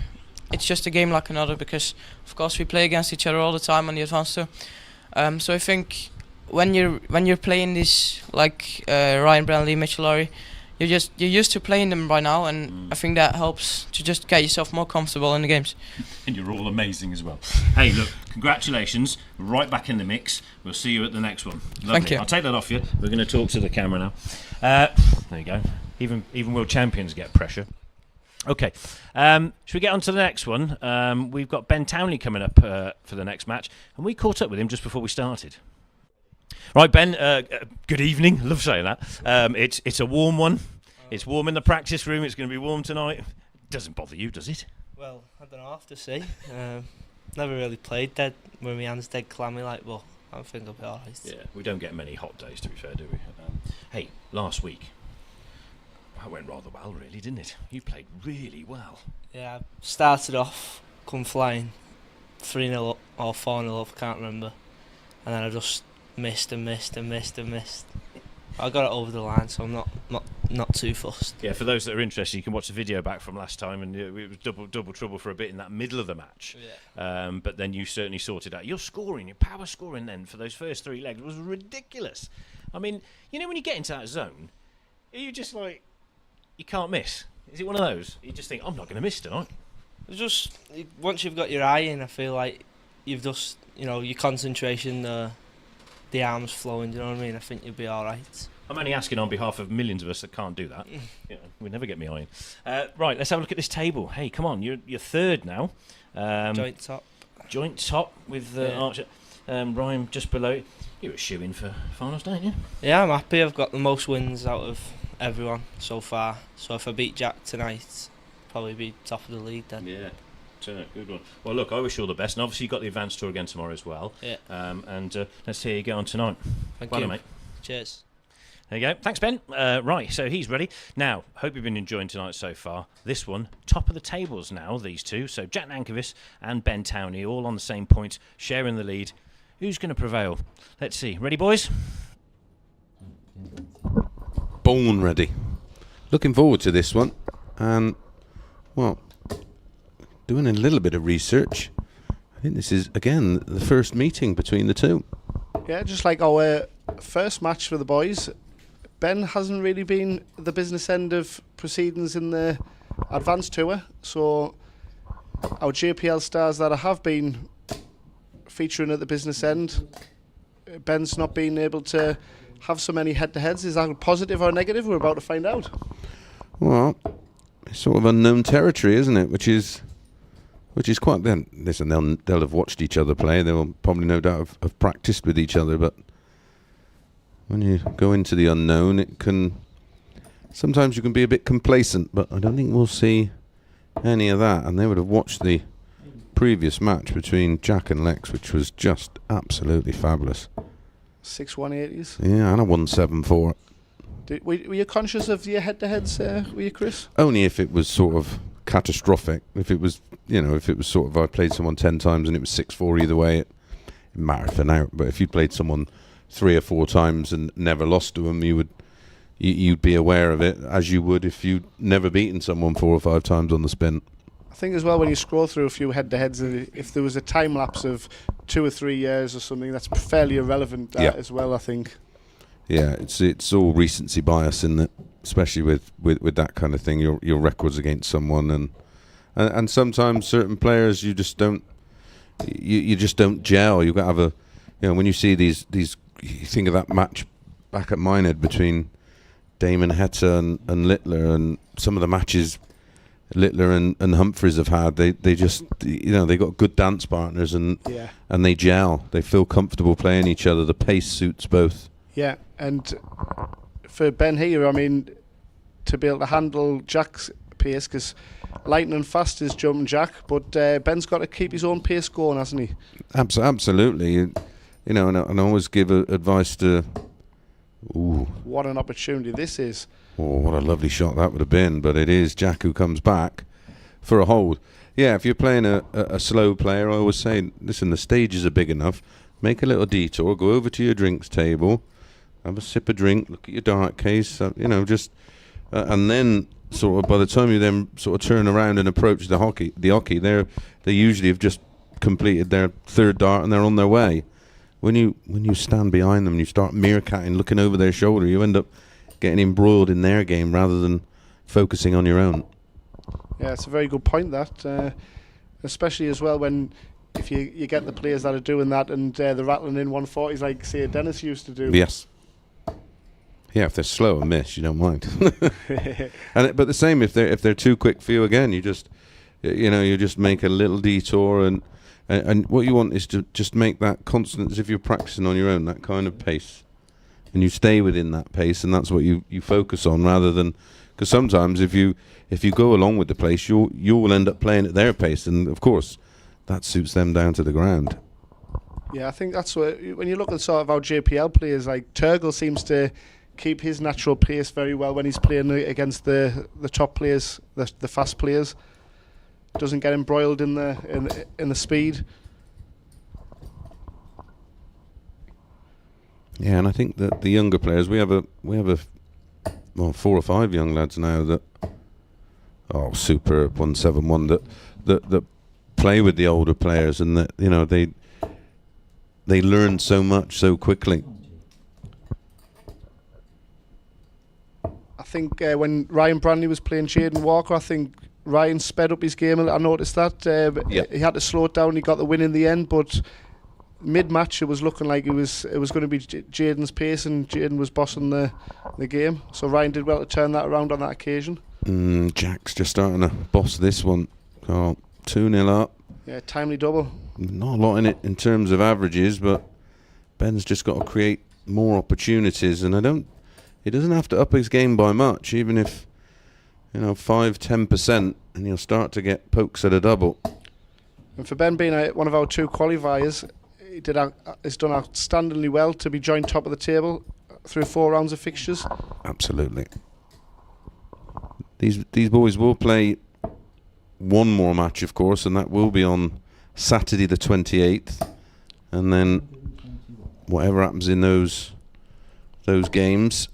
it's just a game like another, because of course we play against each other all the time on the advanced tour. So I think when you're playing these like Ryan Brantley, Mitchell Laurie, you're used to playing them by now, and I think that helps to just get yourself more comfortable in the games. And you're all amazing as well. Hey, look, congratulations, right back in the mix. We'll see you at the next one. Lovely. Thank you. I'll take that off you. We're going to talk to the camera now. There you go. Even world champions get pressure. Okay, should we get on to the next one? We've got Ben Townley coming up for the next match, and we caught up with him just before we started. Right, Ben, good evening. Love saying that. It's a warm one. It's warm in the practice room. It's going to be warm tonight. Doesn't bother you, does it? Well, I don't know, I have to see. Never really played dead when my hand's dead clammy, but I think I'll be alright. Yeah, we don't get many hot days, to be fair, do we? Hey, last week, that went rather well, really, didn't it? You played really well. Yeah, I started off, come flying, 3-0 up or 4-0 up, I can't remember. And then I just missed and missed and missed and missed. I got it over the line, so I'm not too fussed. Yeah, for those that are interested, you can watch the video back from last time, and it was double trouble for a bit in that middle of the match. Yeah. But then you certainly sorted out. Your power scoring then for those first 3 legs was ridiculous. I mean, when you get into that zone, are you just like, you can't miss? Is it one of those? You just think, I'm not going to miss tonight. It's just, once you've got your eye in, I feel like you've just, your concentration, the arms flowing, do you know what I mean? I think you'll be alright. I'm only asking on behalf of millions of us that can't do that. We never get me eye in. Right, let's have a look at this table. Hey, come on, you're third now. Joint top. Joint top with Archer. Ryan just below. You were shooing for finals, don't you? Yeah, I'm happy. I've got the most wins out of everyone so far. So if I beat Jack tonight, probably be top of the league then. Yeah. Good one. Well, look, I wish you all the best, and obviously you've got the advanced tour again tomorrow as well. Yeah. And let's see how you get on tonight. Thank well you. done, mate. Cheers. There you go. Thanks, Ben. Right, so he's ready. Now, hope you've been enjoying tonight so far. This one, top of the tables now, these two. So Jack Nankervis and Ben Townley all on the same point, sharing the lead. Who's going to prevail? Let's see. Ready, boys? Born ready. Looking forward to this one. And, well, doing a little bit of research, I think this is, again, the first meeting between the two. Yeah, just like our first match for the boys, Ben hasn't really been the business end of proceedings in the advanced tour, so our JPL stars that have been featuring at the business end, Ben's not been able to have so many head-to-heads. Is that positive or negative? We're about to find out. Well, it's sort of unknown territory, isn't it? Which is Which is quite. Then listen, they'll have watched each other play. They'll probably no doubt have practiced with each other. But when you go into the unknown, it can sometimes you can be a bit complacent. But I don't think we'll see any of that. And they would have watched the previous match between Jack and Lex, which was just absolutely fabulous. 6-180s. Yeah, and a 1-7-4. Were you conscious of your head-to-heads, were you, Chris? Only if it was sort of catastrophic. If it was, if it was sort of I played someone 10 times and it was 6-4 either way, it mattered for now. But if you played someone 3 or 4 times and never lost to them, you'd be aware of it, as you would if you'd never beaten someone 4 or 5 times on the spin. I think as well when you scroll through a few head-to-heads, if there was a time lapse of 2 or 3 years or something, that's fairly irrelevant as well, I think. Yeah, it's all recency bias in that, especially with that kind of thing. Your records against someone, and sometimes certain players you just don't gel. You've got to have a, when you see these you think of that match back at Minehead between Damon Heta and Littler, and some of the matches Littler and Humphreys have had. They just they got good dance partners and they gel. They feel comfortable playing each other. The pace suits both. Yeah, and for Ben here, I mean, to be able to handle Jack's pace, because lightning fast is jumping Jack, but Ben's got to keep his own pace going, hasn't he? Absolutely. And I always give advice to... Ooh. What an opportunity this is. Oh, what a lovely shot that would have been, but it is Jack who comes back for a hold. Yeah, if you're playing a slow player, I always say, listen, the stages are big enough, make a little detour, go over to your drinks table, have a sip of drink, look at your dart case, and then sort of by the time you then sort of turn around and approach the hockey, they usually have just completed their 3rd dart and they're on their way. When you stand behind them and you start meerkatting, looking over their shoulder, you end up getting embroiled in their game rather than focusing on your own. Yeah, it's a very good point, that, especially as well when if you get the players that are doing that and they're rattling in 140s like, say, Dennis used to do. Yes. Yeah, if they're slow and miss, you don't mind. But the same if they're too quick for you again, you just make a little detour and what you want is to just make that constant, as if you're practicing on your own, that kind of pace, and you stay within that pace, and that's what you focus on, rather than, because sometimes if you go along with the pace, you'll end up playing at their pace, and of course that suits them down to the ground. Yeah, I think that's what, when you look at sort of our JPL players, like Turgle seems to keep his natural pace very well when he's playing against the top players, the fast players. Doesn't get embroiled in the speed. Yeah, and I think that the younger players, we have 4 or 5 young lads now that superb 171 that play with the older players, and that they learn so much so quickly. I think when Ryan Branley was playing Jaden Walker, I think Ryan sped up his game a little. I noticed that. He had to slow it down. He got the win in the end, but mid-match it was looking like it was going to be Jaden's pace, and Jaden was bossing the game. So Ryan did well to turn that around on that occasion. Jack's just starting to boss this one. 2-0 up. Yeah, timely double. Not a lot in it in terms of averages, but Ben's just got to create more opportunities, and he doesn't have to up his game by much, even if 5-10%, and he'll start to get pokes at a double. And for Ben being one of our 2 qualifiers, he's done outstandingly well to be joined top of the table through 4 rounds of fixtures. Absolutely. These boys will play one more match, of course, and that will be on Saturday the 28th, and then whatever happens in those games.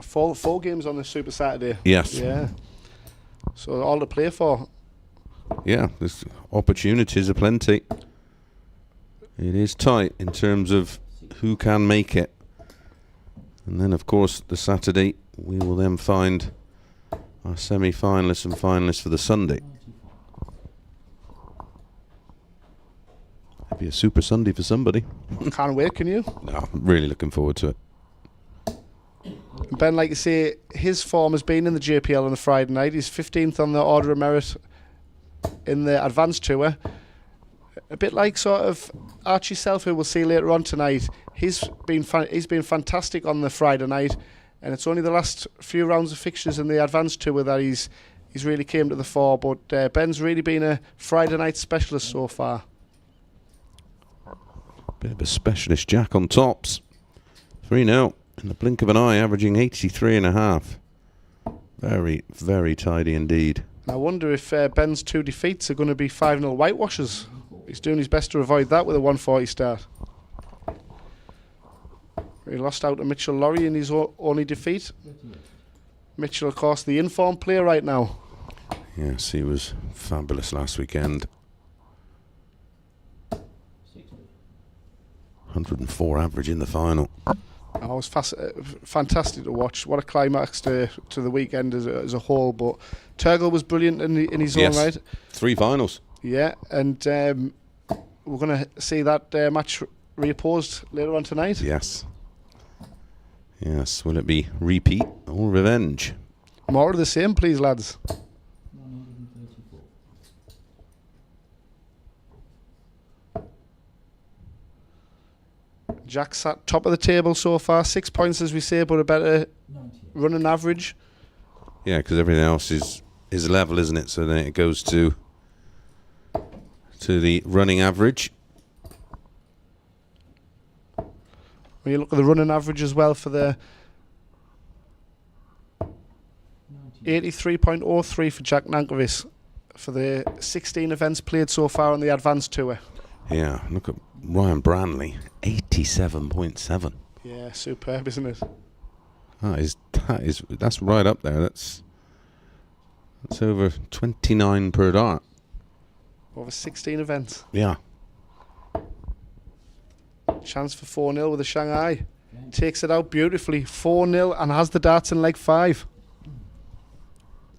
Four games on the Super Saturday. Yes. Yeah. So all to play for. Yeah, there's opportunities aplenty. It is tight in terms of who can make it. And then, of course, the Saturday, we will then find our semi-finalists and finalists for the Sunday. It'll be a super Sunday for somebody. Can't wait, can you? No, I'm really looking forward to it. Ben, like you say, his form has been in the JPL on the Friday night. He's 15th on the Order of Merit in the advanced tour. A bit like sort of Archie Self, who we'll see later on tonight. He's been fantastic on the Friday night, and it's only the last few rounds of fixtures in the advanced tour that he's really came to the fore. But Ben's really been a Friday night specialist so far. Bit of a specialist Jack on tops. 3-0 in the blink of an eye, averaging 83.5. Very, very tidy indeed. I wonder if Ben's 2 defeats are going to be 5-0 whitewashes. He's doing his best to avoid that with a 140 start. He lost out to Mitchell Laurie in his only defeat. Mitchell, of course, the informed player right now. Yes, he was fabulous last weekend. 104 average in the final. It was fantastic to watch. What a climax to the weekend as a whole. But Turgle was brilliant in his own right. 3 finals. Yeah, and we're going to see that match reopposed later on tonight. Yes. Yes, will it be repeat or revenge? More of the same, please, lads. Jack's at top of the table so far. 6 points, as we say, but a better running average. Yeah, because everything else is level, isn't it? So then it goes to the running average. When you look at the running average as well for the 83.03 for Jack Nankervis for the 16 events played so far on the advanced tour. Yeah, look at Ryan Branley, 87.7. Yeah, superb, isn't it? That's right up there. That's over 29 per dart. Over 16 events. Yeah. Chance for 4-0 with the Shanghai. Takes it out beautifully. 4-0 and has the darts in leg 5.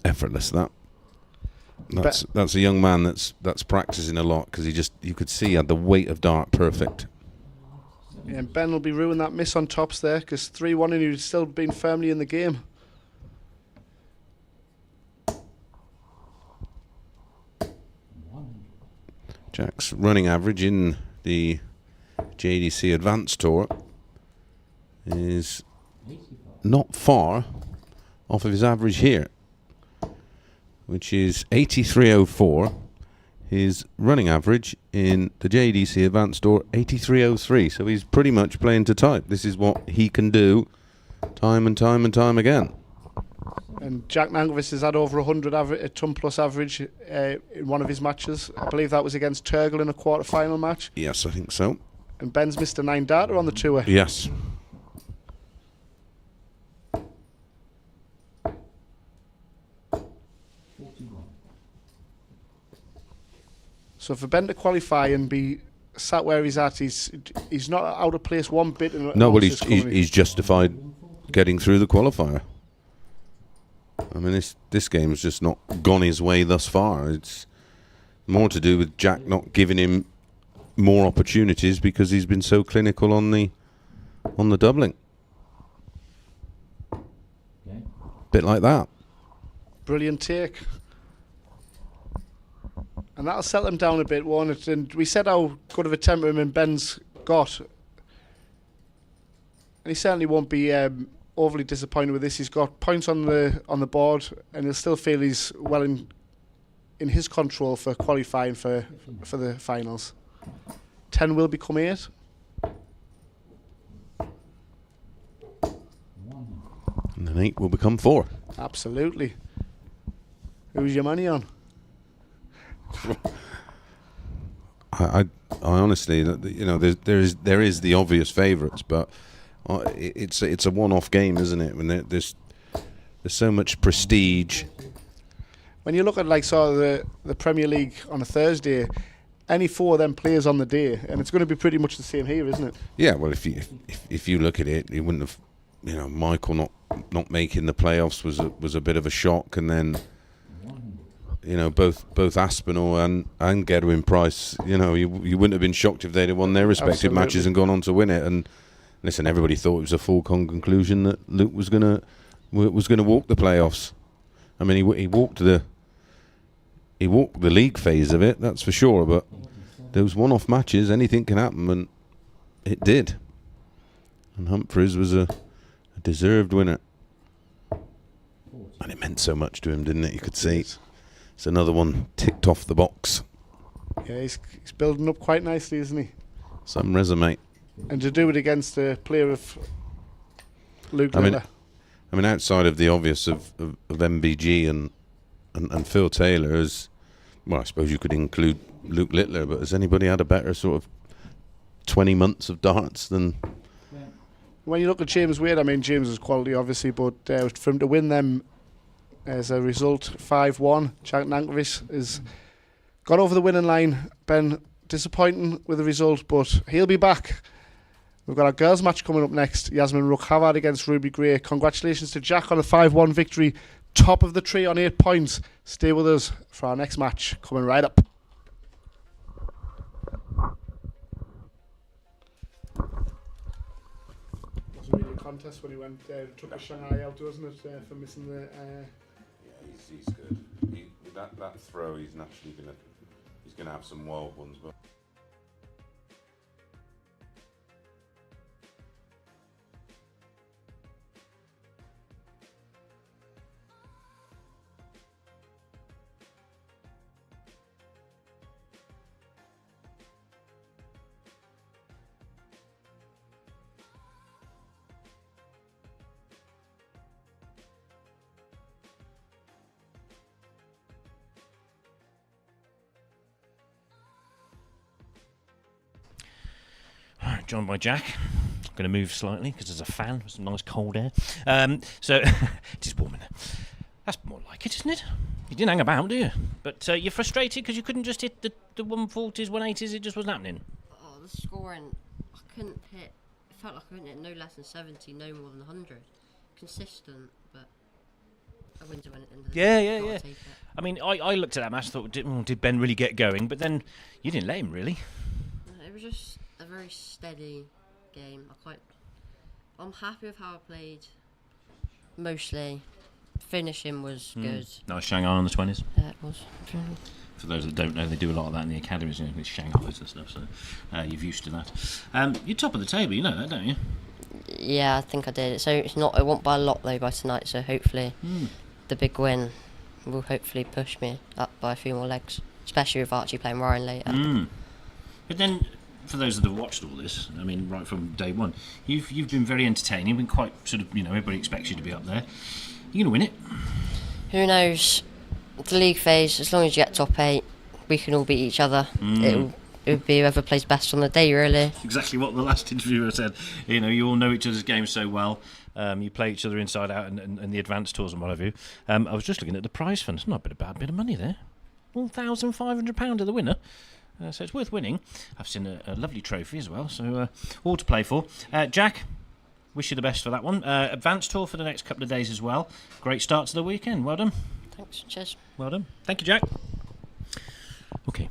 Effortless, that. That's a young man that's practicing a lot, because you could see he had the weight of dart perfect. Yeah, and Ben will be ruining that miss on tops there, because 3-1 and he'd still been firmly in the game. Jack's running average in the JDC Advanced Tour is not far off of his average here, which is 83.04. His running average in the JDC Advanced Tour, 83.03. So he's pretty much playing to type. This is what he can do time and time and time again. And Jack Nankervis has had over 100 a ton plus average in one of his matches. I believe that was against Turgle in a quarter-final match. Yes, I think so. And Ben's missed a 9 darter on the tour. Yes. So for Ben to qualify and be sat where he's at, he's not out of place one bit. No, but he's justified getting through the qualifier. I mean, this game's just not gone his way thus far. It's more to do with Jack not giving him more opportunities because he's been so clinical on the doubling. Bit like that. Brilliant take. And that'll settle him down a bit, won't it? And we said how good of a temperament Ben's got. And he certainly won't be overly disappointed with this. He's got points on the board, and he'll still feel he's well in his control for qualifying for the finals. 10 will become 8. And then 8 will become 4. Absolutely. Who's your money on? I honestly, you know, there is the obvious favourites, but it's a one-off game, isn't it? When there's so much prestige. When you look at like sort of the Premier League on a Thursday, any 4 of them players on the day, and it's going to be pretty much the same here, isn't it? Yeah, well, if you look at it, you wouldn't have, you know, Michael not making the playoffs was a bit of a shock, and then, you know, both Aspinall and Gedwin Price, you know, you wouldn't have been shocked if they'd have won their respective matches and gone on to win it. And listen, everybody thought it was a foregone conclusion that Luke was gonna walk the playoffs. I mean, he walked he walked the league phase of it, that's for sure. But those one-off matches, anything can happen, and it did. And Humphreys was a deserved winner. And it meant so much to him, didn't it? You could see. It's another one ticked off the box. Yeah, he's building up quite nicely, isn't he? Some resume. And to do it against a player of Luke I Littler. mean, outside of the obvious of MBG and Phil Taylor, well, I suppose you could include Luke Littler, but has anybody had a better sort of 20 months of darts than... When you look at James Wade, I mean, James is quality, obviously, but for him to win them as a result, 5-1, Jack Nankovic has got over the winning line. Ben, disappointing with the result, but he'll be back. We've got our girls' match coming up next. Yasmin Rook-Havard against Ruby Gray. Congratulations to Jack on a 5-1 victory. Top of the tree on 8 points. Stay with us for our next match, coming right up. Wasn't really a contest when he went took a Shanghai out, wasn't it, for missing the... Yeah, he's good. That throw, he's naturally gonna have some wild ones, but... Joined by Jack. I'm going to move slightly because there's a fan with some nice cold air. So it is warm in there. That's more like it, isn't it? You didn't hang about, do you? But you're frustrated because you couldn't just hit the 140s, 180s. It just wasn't happening. Oh, the scoring, I couldn't hit. It felt like I couldn't hit no less than 70, no more than 100. Consistent, but I wouldn't do anything. Yeah. I mean, I looked at that match and thought, did Ben really get going? But then you didn't let him, really. No, it was just a very steady game. I'm happy with how I played. Mostly, finishing was good. Nice Shanghai on the 20s. Yeah, it was. For those that don't know, they do a lot of that in the academies, with Shanghai's and stuff, so you're used to that. You're top of the table, you know that, don't you? Yeah, I think I did. So it won't by a lot though by tonight. So hopefully, the big win will hopefully push me up by a few more legs, especially with Archie playing Ryan later. But then, for those that have watched all this, I mean, right from day one, you've been very entertaining, been quite sort of, everybody expects you to be up there. You're going to win it. Who knows? The league phase, as long as you get top 8, we can all beat each other. It would be whoever plays best on the day, really. Exactly what the last interviewer said. You all know each other's games so well. You play each other inside out and the advanced tours and what have you. I was just looking at the prize fund. It's not a bad bit of money there. £1,500 to the winner. So it's worth winning. I've seen a lovely trophy as well, so all to play for. Jack, wish you the best for that one. Advanced tour for the next couple of days as well. Great start to the weekend. Well done. Thanks. Cheers. Well done. Thank you, Jack. Okay.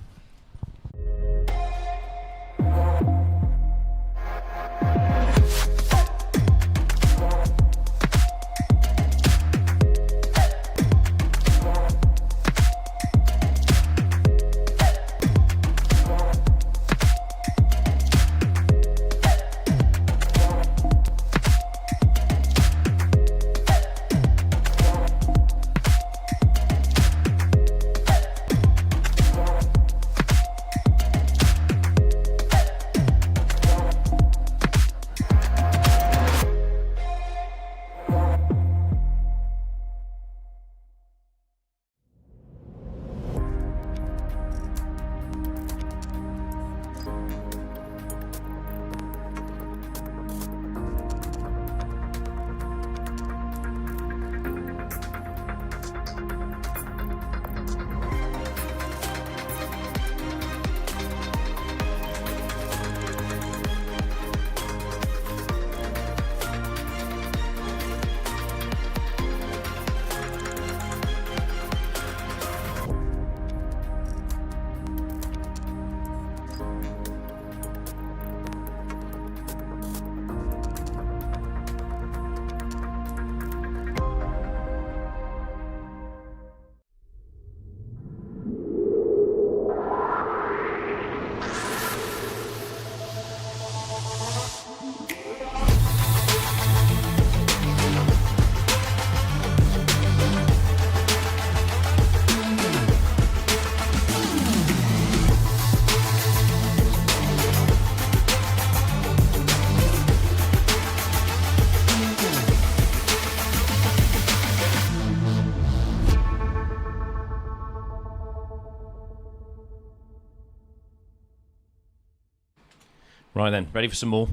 Right then, ready for some more?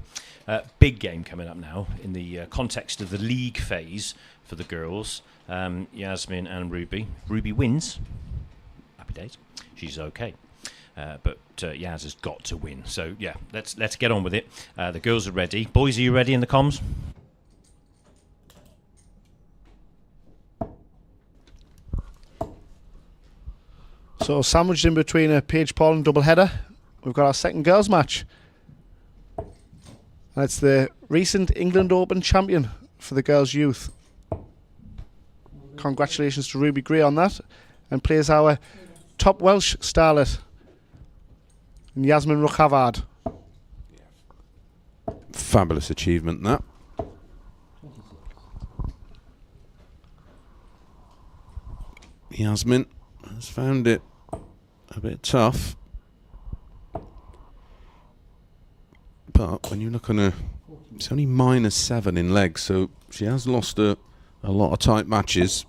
Big game coming up now in the context of the league phase for the girls. Yasmin and Ruby. Ruby wins. Happy days. She's okay. But Yaz has got to win. So, yeah, let's get on with it. The girls are ready. Boys, are you ready in the comms? So sandwiched in between a Paige Paul and double header, we've got our second girls match. And it's the recent England Open champion for the girls' youth. Congratulations to Ruby Gray on that. And plays our top Welsh starlet, Yasmin Ruchavard. Fabulous achievement, that. Yasmin has found it a bit tough. But when you look on her, it's only -7 in legs, so she has lost a lot of tight matches.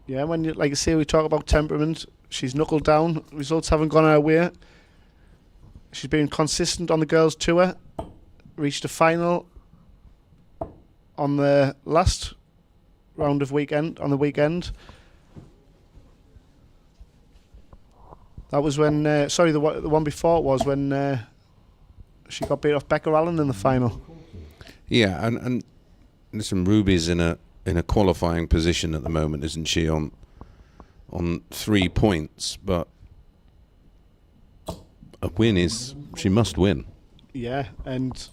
Yeah, when you, like I say, we talk about temperament, she's knuckled down. Results haven't gone her way. She's been consistent on the girls' tour. Reached a final on the last round of weekend. On the weekend, that was when. The one before it was when she got beat off Becca Allen in the final. Yeah, and listen, Ruby's in a qualifying position at the moment, isn't she? On 3 points, but a win is, she must win. Yeah, and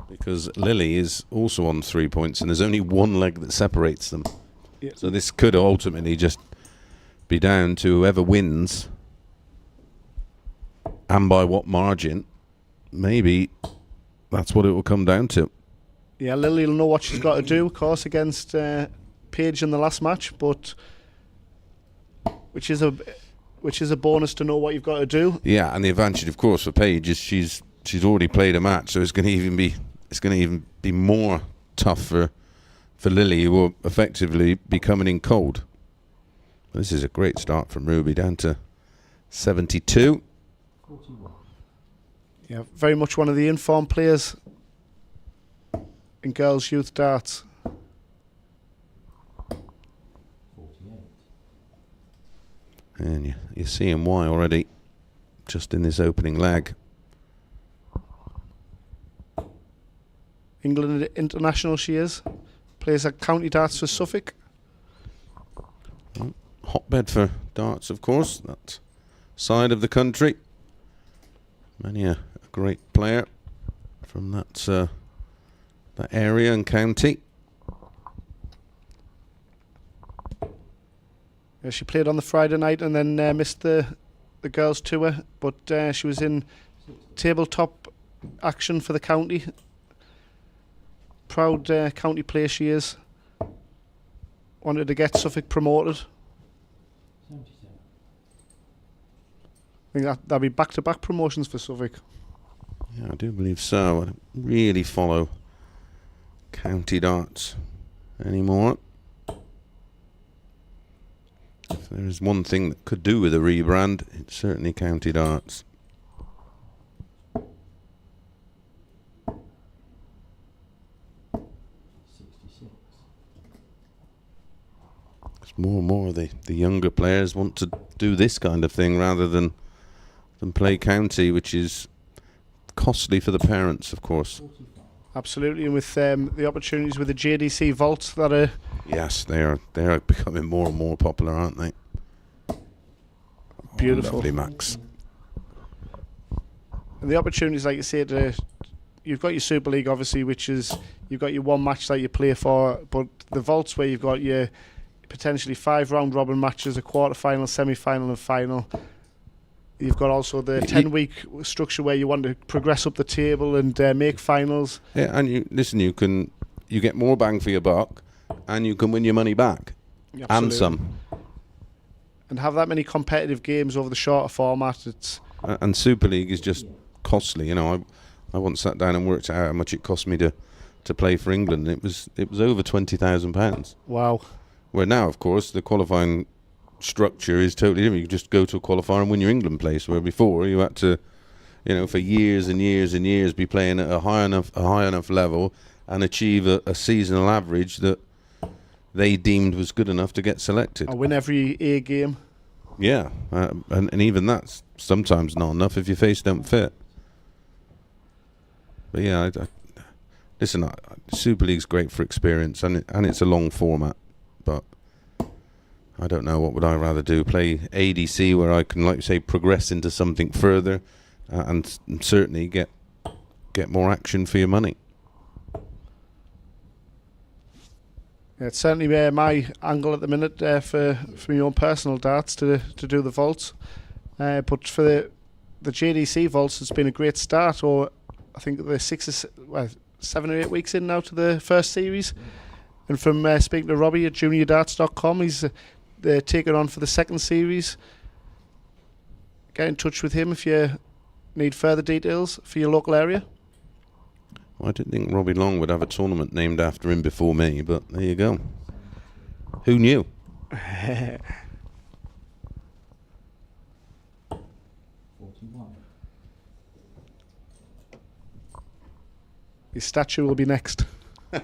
because Lily is also on 3 points, and there's only one leg that separates them. Yeah. So this could ultimately just be down to whoever wins, and by what margin. Maybe that's what it will come down to. Yeah, Lily will know what she's got to do, of course, against Paige in the last match, but which is a bonus to know what you've got to do. Yeah, and the advantage, of course, for Paige is she's already played a match, so it's going to even be more tough for Lily, who will effectively be coming in cold. This is a great start from Ruby, down to 72. 41. Yeah, very much one of the informed players in girls' youth darts. 48. And you're seeing why already, just in this opening leg. England international she is. Plays at county darts for Suffolk. Hotbed for darts, of course, that side of the country. Many a great player from that area and county. Yeah, she played on the Friday night and then missed the girls' tour, but she was in tabletop action for the county. Proud county player she is. Wanted to get Suffolk promoted. 77. I think that'll be back-to-back promotions for Suffolk. Yeah, I do believe so. I don't really follow county darts anymore. If there is one thing that could do with a rebrand, it's certainly county darts. More and more of the younger players want to do this kind of thing rather than play county, which is costly for the parents, of course. Absolutely, and with the opportunities with the JDC vaults that are... Yes, they are becoming more and more popular, aren't they? Beautiful. Oh, lovely, Max. And the opportunities, like you said, you've got your Super League, obviously, which is you've got your one match that you play for, but the vaults where you've got your potentially 5 round robin matches, a quarter final, semi-final and final. You've got also the 10-week structure where you want to progress up the table and make finals. Yeah, and you get more bang for your buck, and you can win your money back. Absolutely. And some. And have that many competitive games over the shorter format. And Super League is just costly. You know, I once sat down and worked out how much it cost me to play for England. It was over £20,000. Wow. Where now, of course, the qualifying structure is totally different. You just go to a qualifier and win your England place, where before you had to for years and years and years, be playing at a high enough level and achieve a seasonal average that they deemed was good enough to get selected. I win every A game. Yeah, and even that's sometimes not enough if your face don't fit. But yeah, listen, Super League's great for experience, and it's a long format, but I don't know, what would I rather do? Play ADC where I can, like you say, progress into something further, and certainly get more action for your money. Yeah, it's certainly my angle at the minute for my own personal darts to do the vaults. But for the JDC vaults, it's been a great start. Or I think they're 7 or 8 weeks in now to the first series. And from speaking to Robbie at juniordarts.com, he's they're taking on for the second series. Get in touch with him if you need further details for your local area. Well, I didn't think Robbie Long would have a tournament named after him before me, but there you go. Who knew? 41. His statue will be next. 10.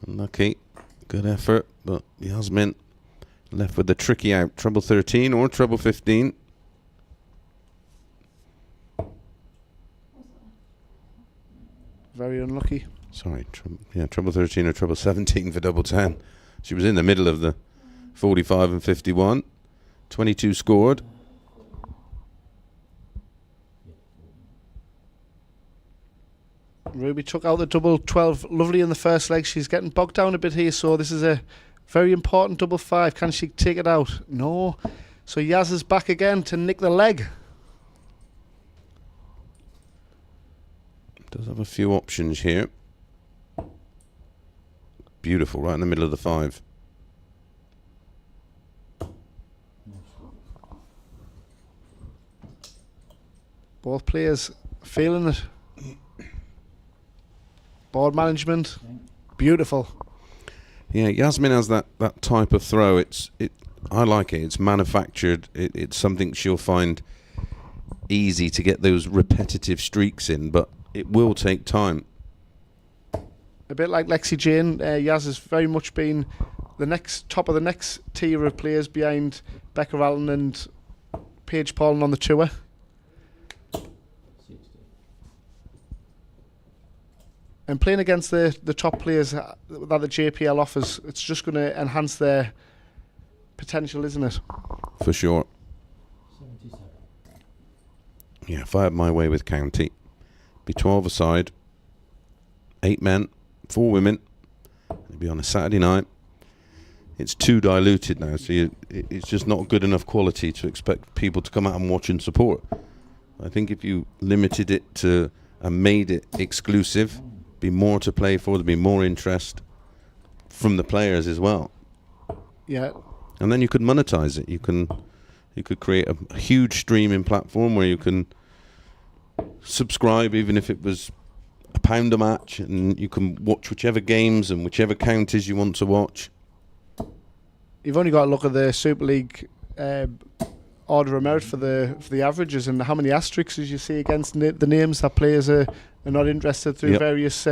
Unlucky. Good effort, but Yasmin left with the tricky out. Trouble 13 or trouble 15. Very unlucky. Sorry, trouble 13 or trouble 17 for double 10. She was in the middle of the 45 and 51. 22 scored. Ruby took out the double 12 lovely in the first leg. She's getting bogged down a bit here, so this is a very important double 5. Can she take it out? No. So Yaz is back again to nick the leg. Does have a few options here. Beautiful, right in the middle of the 5. Both players feeling it. Board management, beautiful. Yeah, Yasmin has that type of throw. I like it. It's manufactured. It's something she'll find easy to get those repetitive streaks in, but it will take time. A bit like Lexi Jane, Yaz has very much been the top of the next tier of players behind Becca Allen and Paige Paulin on the tour. 60. And playing against the top players that the JPL offers, it's just going to enhance their potential, isn't it? For sure. 77. Yeah, if I had my way with County, be 12 aside, 8 men, 4 women. It'd be on a Saturday night. It's too diluted now, so it's just not good enough quality to expect people to come out and watch and support. I think if you limited it to and made it exclusive, be more to play for, there'd be more interest from the players as well. Yeah. And then you could monetize it. You could create a huge streaming platform where you can subscribe, even if it was £1 a match, and you can watch whichever games and whichever counties you want to watch. You've only got to look at the Super League order of merit for the averages and how many asterisks you see against the names that players are not interested through various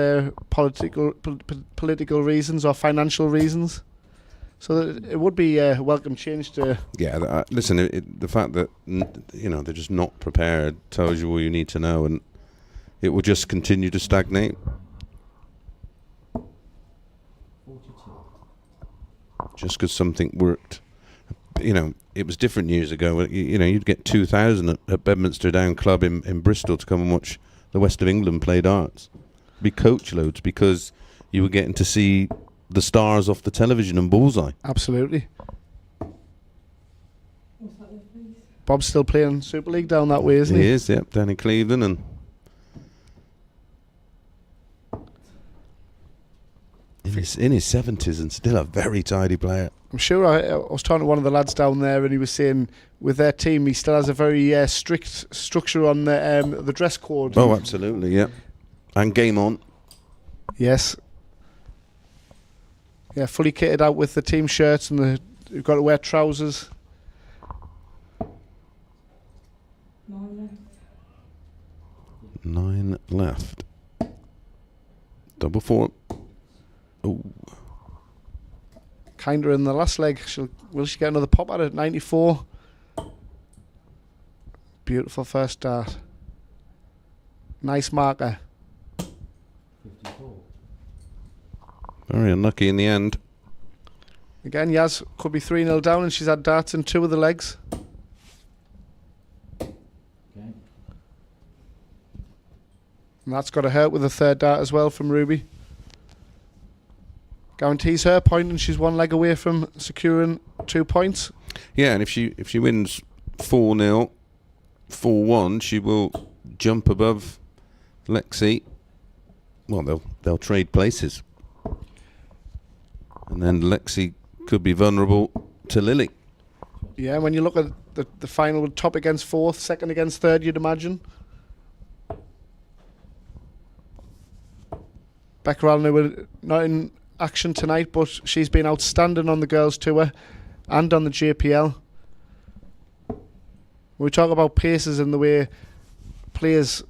political reasons or financial reasons. So that it would be a welcome change to... Yeah, listen, the fact that they're just not prepared tells you all you need to know, and it will just continue to stagnate. 42. Just because something worked. It was different years ago. You'd get 2,000 at Bedminster Down Club in Bristol to come and watch the West of England play darts. It'd be coach loads because you were getting to see the stars off the television and Bullseye. Absolutely. Bob's still playing Super League down that way, isn't he? He is, yep, down in Cleveland. And in his 70s and still a very tidy player. I'm sure I was talking to one of the lads down there, and he was saying with their team he still has a very strict structure on the dress code. Oh, absolutely, yeah. And game on. Yes. Yeah, fully kitted out with the team shirts, and you've got to wear trousers. 9 left. 9 left. Double 4. Oh, Kinder in the last leg. Will she get another pop at it? 94. Beautiful first start. Nice marker. 54. very unlucky in the end. Again, Yaz could be 3-0 down, and she's had darts in 2 of the legs. Okay. And that's got to hurt with a third dart as well from Ruby. Guarantees her point, and she's 1 leg away from securing 2 points. Yeah, and if she wins 4-0, 4-1, she will jump above Lexi. Well, they'll trade places, and then Lexi could be vulnerable to Lily. Yeah, when you look at the final, top against fourth, second against third, you'd imagine. Becca Allen, who were not in action tonight, but she's been outstanding on the girls' tour and on the JPL. We talk about paces and the way players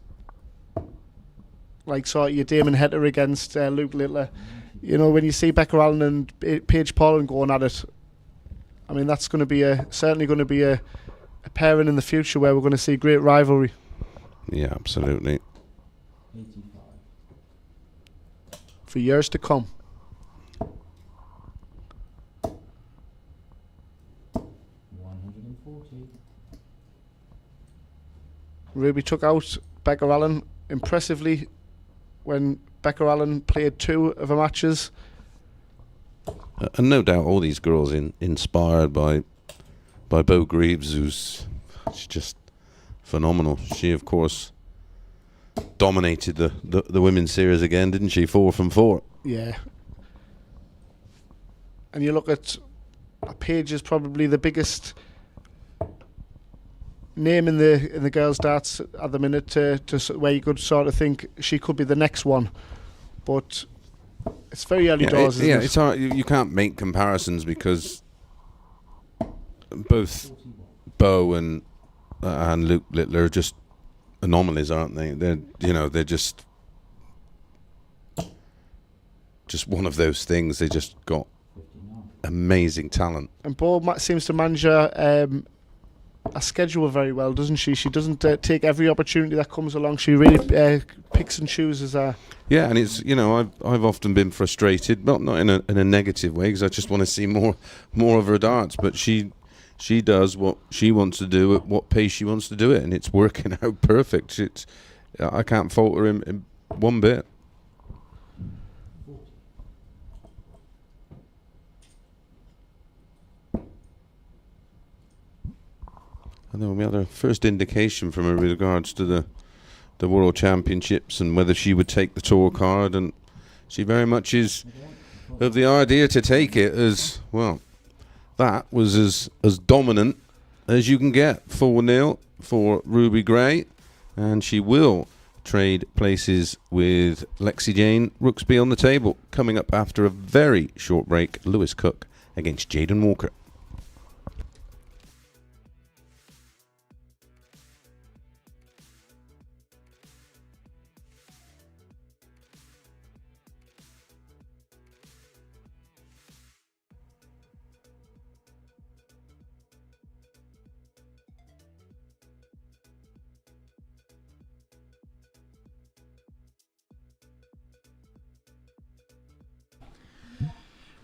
like sort of your Damon Hetter against Luke Littler. You know, when you see Becca Allen and Paige Paulin going at it, I mean, that's going to be certainly going to be a pairing in the future where we're going to see great rivalry. Yeah, absolutely. 85. For years to come. 140. Ruby took out Becca Allen impressively when Becca Allen played 2 of her matches. And no doubt all these girls inspired by Bo Greaves, she's just phenomenal. She, of course, dominated the women's series again, didn't she? 4 from 4. Yeah. And you look at Paige is probably the biggest name in the girls' darts at the minute to where you could sort of think she could be the next one, but it's very early doors. Isn't it? It's hard. You can't make comparisons because both Bo and Luke Littler are just anomalies, aren't they? They're just one of those things. They just got 59. amazing talent. And Bo seems to manage a schedule very well, doesn't she? She doesn't take every opportunity that comes along. She really picks and chooses. Yeah, and it's I've often been frustrated, not in a negative way, because I just want to see more of her darts. But she does what she wants to do at what pace she wants to do it, and it's working out perfect. I can't fault her in one bit. 40. And then we had our first indication from her with regards to the World Championships and whether she would take the tour card, and she very much is of the idea to take it as well. That was as dominant as you can get. 4-0 for Ruby Gray, and she will trade places with Lexi Jane Rooksby on the table. Coming up after a very short break, Lewis Cook against Jaden Walker.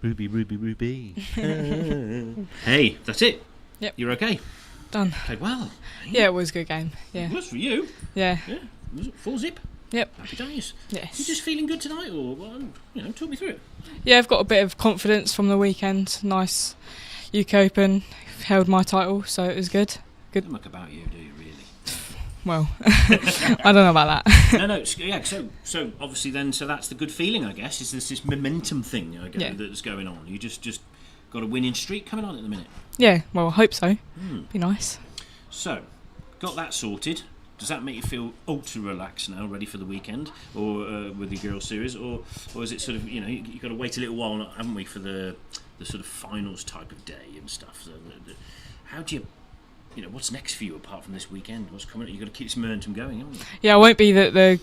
Ruby. Hey, that's it. Yep. You're okay. Done. Played well. Yeah, it was a good game. Yeah. It was for you. Yeah. Yeah. Was it 4 zip? Yep. Happy days. Yes. You just feeling good tonight, or talk me through it. Yeah, I've got a bit of confidence from the weekend. Nice UK Open. Held my title, so it was good. Good. Don't muck about you, do you really? Well, I don't know about that. No. Yeah. So obviously then, so that's the good feeling, I guess. Is this momentum thing that's going on? You just got a winning streak coming on at the minute. Yeah. Well, I hope so. Be nice. So, got that sorted. Does that make you feel ultra relaxed now, ready for the weekend, or with the girls series, or is it sort of you got to wait a little while, haven't we, for the sort of finals type of day and stuff? So how do you what's next for you apart from this weekend? What's coming? You've got to keep some momentum going, haven't you? Yeah, I won't be the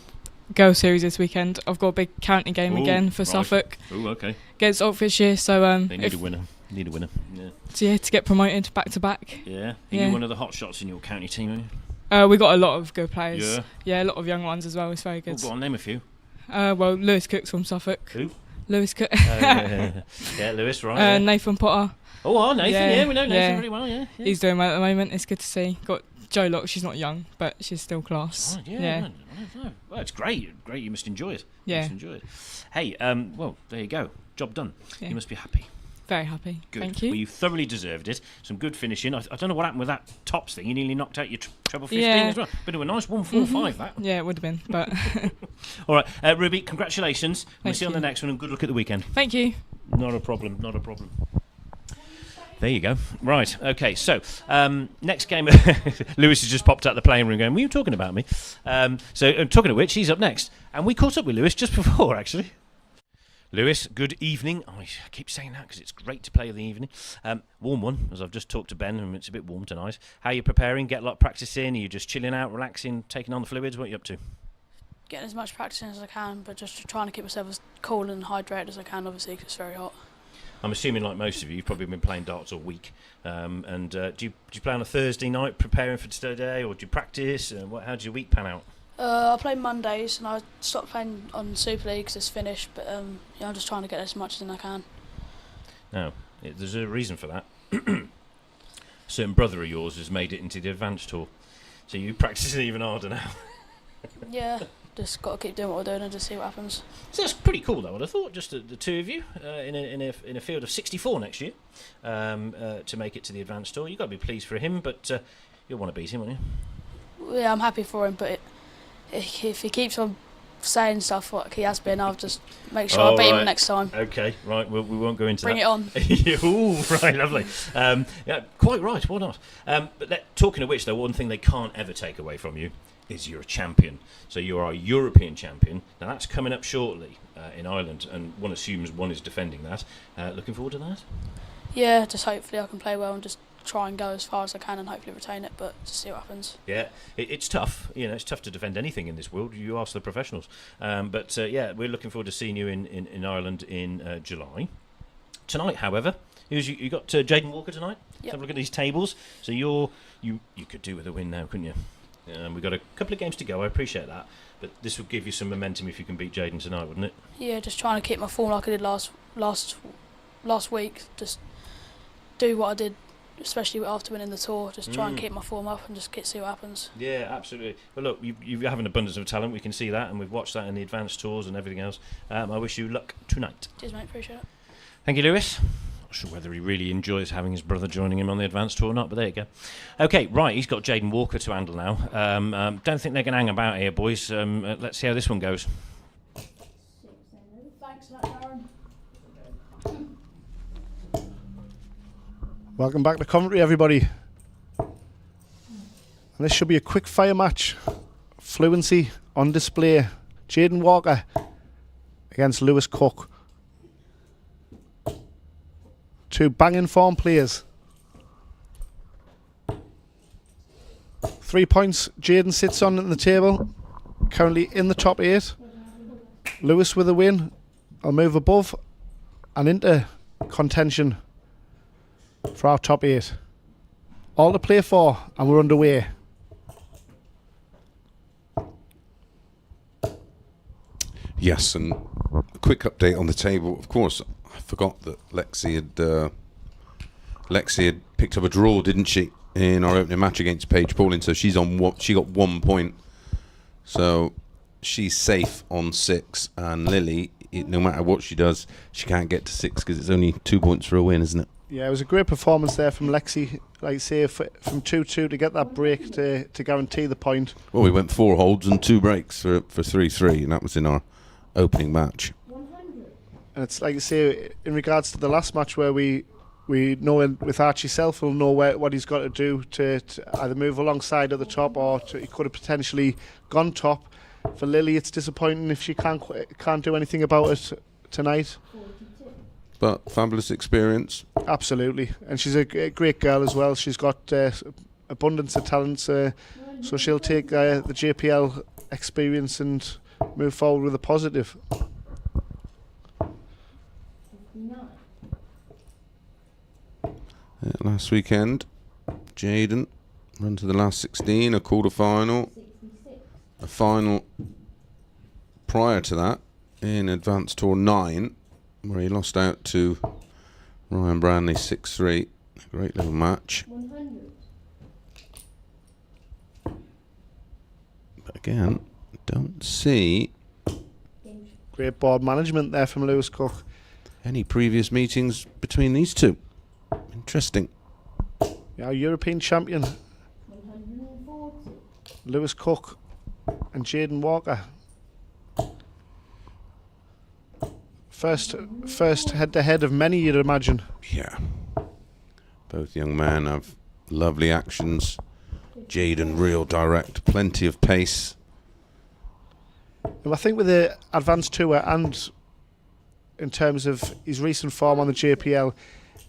girl series this weekend. I've got a big county game Ooh, again for right. Suffolk Oh, okay. against Oxfordshire. So They need a winner. Need a winner. Yeah. So yeah, to get promoted back to back. Yeah. Are Yeah. you one of the hot shots in your county team? Are you? We got a lot of good players. Yeah. Yeah, a lot of young ones as well. It's very Oh, good. go on, name a few. Well, Lewis Cook's from Suffolk. Who? Lewis Cook. Yeah, Lewis, right? Yeah. Nathan Potter. Oh, Nathan. Yeah, we know Nathan yeah. very well. Yeah. He's doing well at the moment. It's good to see. Got Jo Locke. She's not young, but she's still class. Right, yeah. No. Well, it's great. Great. You must enjoy it. You Yeah. must enjoy it. Hey, well, there you go. Job done. Yeah. You must be happy. Very happy. Good. Thank you. Well, you thoroughly deserved it. Some good finishing. I don't know what happened with that tops thing. You nearly knocked out your treble 15 Yeah. as well. Bit of a nice 145 that. Yeah, it would have been, but All right, Ruby, congratulations. We'll Thank see you on the you. next one, and good luck at the weekend. thank you. Not a problem. Not a problem. There you go. Right. Okay. So next game, Lewis has just popped out the playing room going, "Were you talking about me?" Talking of which, he's up next, and we caught up with Lewis just before, actually. Lewis, good evening. I keep saying that because it's great to play in the evening. Warm one, as I've just talked to Ben, and it's a bit warm tonight. How are you preparing? Get a lot of practice in? Are you just chilling out, relaxing, taking on the fluids? What are you up to? Getting as much practice in as I can, but just trying to keep myself as cool and hydrated as I can, obviously, because it's very hot. I'm assuming, like most of you, you've probably been playing darts all week. Do you play on a Thursday night preparing for today, or do you practice? How does your week pan out? I play Mondays, and I stopped playing on Super League because it's finished, but I'm just trying to get as much as I can. Now, there's a reason for that. A certain brother of yours has made it into the advanced tour, so you practice even harder now. Yeah, just got to keep doing what we're doing and just see what happens. So that's pretty cool, though. I'd have thought just the two of you in a field of 64 next year to make it to the advanced tour. You've got to be pleased for him, but you'll want to beat him, won't you? Yeah, I'm happy for him, but if he keeps on saying stuff like he has been, I'll just make sure I beat him next time. Okay, right. We won't go into Bring that. it on. Ooh, right, lovely. Yeah, quite right. Why not? But talking of which, though, one thing they can't ever take away from you is you're a champion. So you are a European champion. Now that's coming up shortly in Ireland, and one assumes one is defending that. Looking forward to that? Yeah, just hopefully I can play well and just try and go as far as I can and hopefully retain it, but just see what happens. Yeah, it's tough. It's tough to defend anything in this world. You ask the professionals. Yeah, we're looking forward to seeing you in Ireland in July. Tonight, however, you got Jaden Walker tonight. Yep. Have a look at these tables. So you could do with a win now, couldn't you? We've got a couple of games to go. I appreciate that, but this will give you some momentum if you can beat Jaden tonight, wouldn't it? Yeah, just trying to keep my form like I did last week. Just do what I did, especially after winning the tour. Just try and keep my form up and just see what happens. Yeah, absolutely. Well, look, you have an abundance of talent. We can see that, and we've watched that in the advanced tours and everything else. I wish you luck tonight. Cheers, mate. Appreciate it. Thank you, Lewis. Not sure whether he really enjoys having his brother joining him on the advanced tour or not, but there you go. Okay, right, he's got Jaden Walker to handle now. Don't think they can hang about here, boys. Let's see how this one goes. Thanks for that, Darren. Welcome back to Coventry, everybody. And this should be a quick fire match. Fluency on display. Jaden Walker against Lewis Cook. Two banging form players. 3 points Jaden sits on the table. Currently in the top 8. Lewis with a win. I'll move above and into contention for our top 8. All to play for, and we're underway. Yes, and a quick update on the table. Of course, I forgot that Lexi had picked up a draw, didn't she, in our opening match against Paige Pauling? So she got 1 point. So she's safe on 6, and Lily, no matter what she does, she can't get to 6 because it's only 2 points for a win, isn't it? Yeah, it was a great performance there from Lexi. Like I say, from 2-2 to get that break to guarantee the point. Well, we went 4 holds and 2 breaks for 3-3, and that was in our opening match. And it's like I say, in regards to the last match where we know with Archie Self, we'll know what he's got to do to either move alongside at the top, or he could have potentially gone top. For Lily, it's disappointing if she can't do anything about it tonight. But fabulous experience. Absolutely, and she's a great girl as well. She's got abundance of talent. So she'll take the JPL experience and move forward with a positive. Last weekend, Jaden run to the last 16, a quarter-final, a final prior to that in Advanced Tour 9, where he lost out to Ryan Branley 6-3. A great little match. But again, don't see Great board management there from Lewis Cook. any previous meetings between these two. Interesting. Our European champion, Lewis Cook and Jaden Walker. First head-to-head of many, you'd imagine. Yeah. Both young men have lovely actions. Jaden real direct, plenty of pace. And I think with the Advanced Tour and in terms of his recent form on the JPL,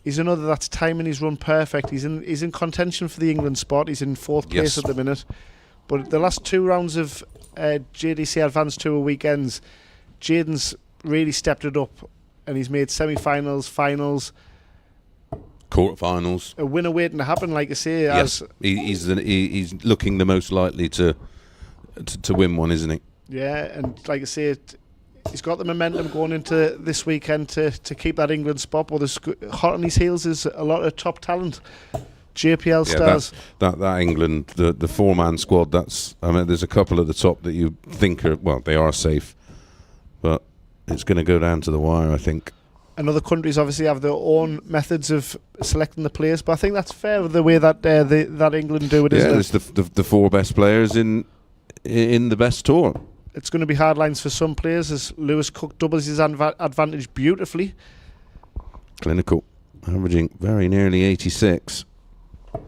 he's another that's timing his run perfect. He's in contention for the England spot. He's in 4th place at the minute. But the last 2 rounds of JDC Advanced Tour weekends, Jaden's really stepped it up, and he's made semi-finals, finals, quarterfinals. A winner waiting to happen, like I say. Yes, he's looking the most likely to win one, isn't he? Yeah, and like I say, he's got the momentum going into this weekend to keep that England spot. But hot on his heels is a lot of top talent, JPL stars. That England, the 4-man squad. There's a couple at the top that you think they are safe, but it's going to go down to the wire, I think. And other countries obviously have their own methods of selecting the players, but I think that's fair the way that that England do it. Yeah, isn't it? There's the 4 best players in the best tour. It's going to be hard lines for some players as Lewis Cook doubles his advantage beautifully. Clinical, averaging very nearly 86.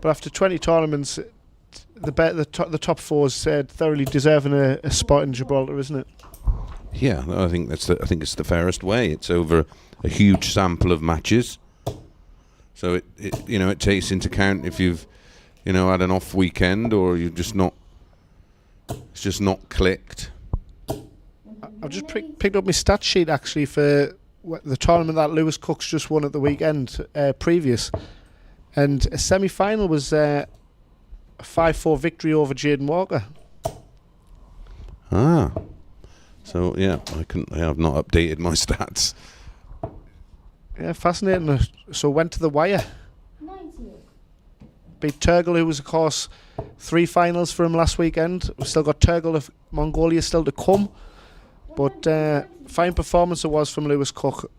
But after 20 tournaments, the top 4 is thoroughly deserving a spot in Gibraltar, isn't it? Yeah, I think it's the fairest way. It's over a huge sample of matches, so it takes into account if you've had an off weekend or it's just not clicked. I've just picked up my stat sheet actually for the tournament that Lewis Cook's just won at the weekend previous, and a semi-final was a 5-4 victory over Jaden Walker. So yeah, I have not updated my stats. Yeah, fascinating. So went to the wire. Beat Turgle, who was of course 3 finals for him last weekend. We've still got Turgle of Mongolia still to come. But fine performance it was from Lewis Cook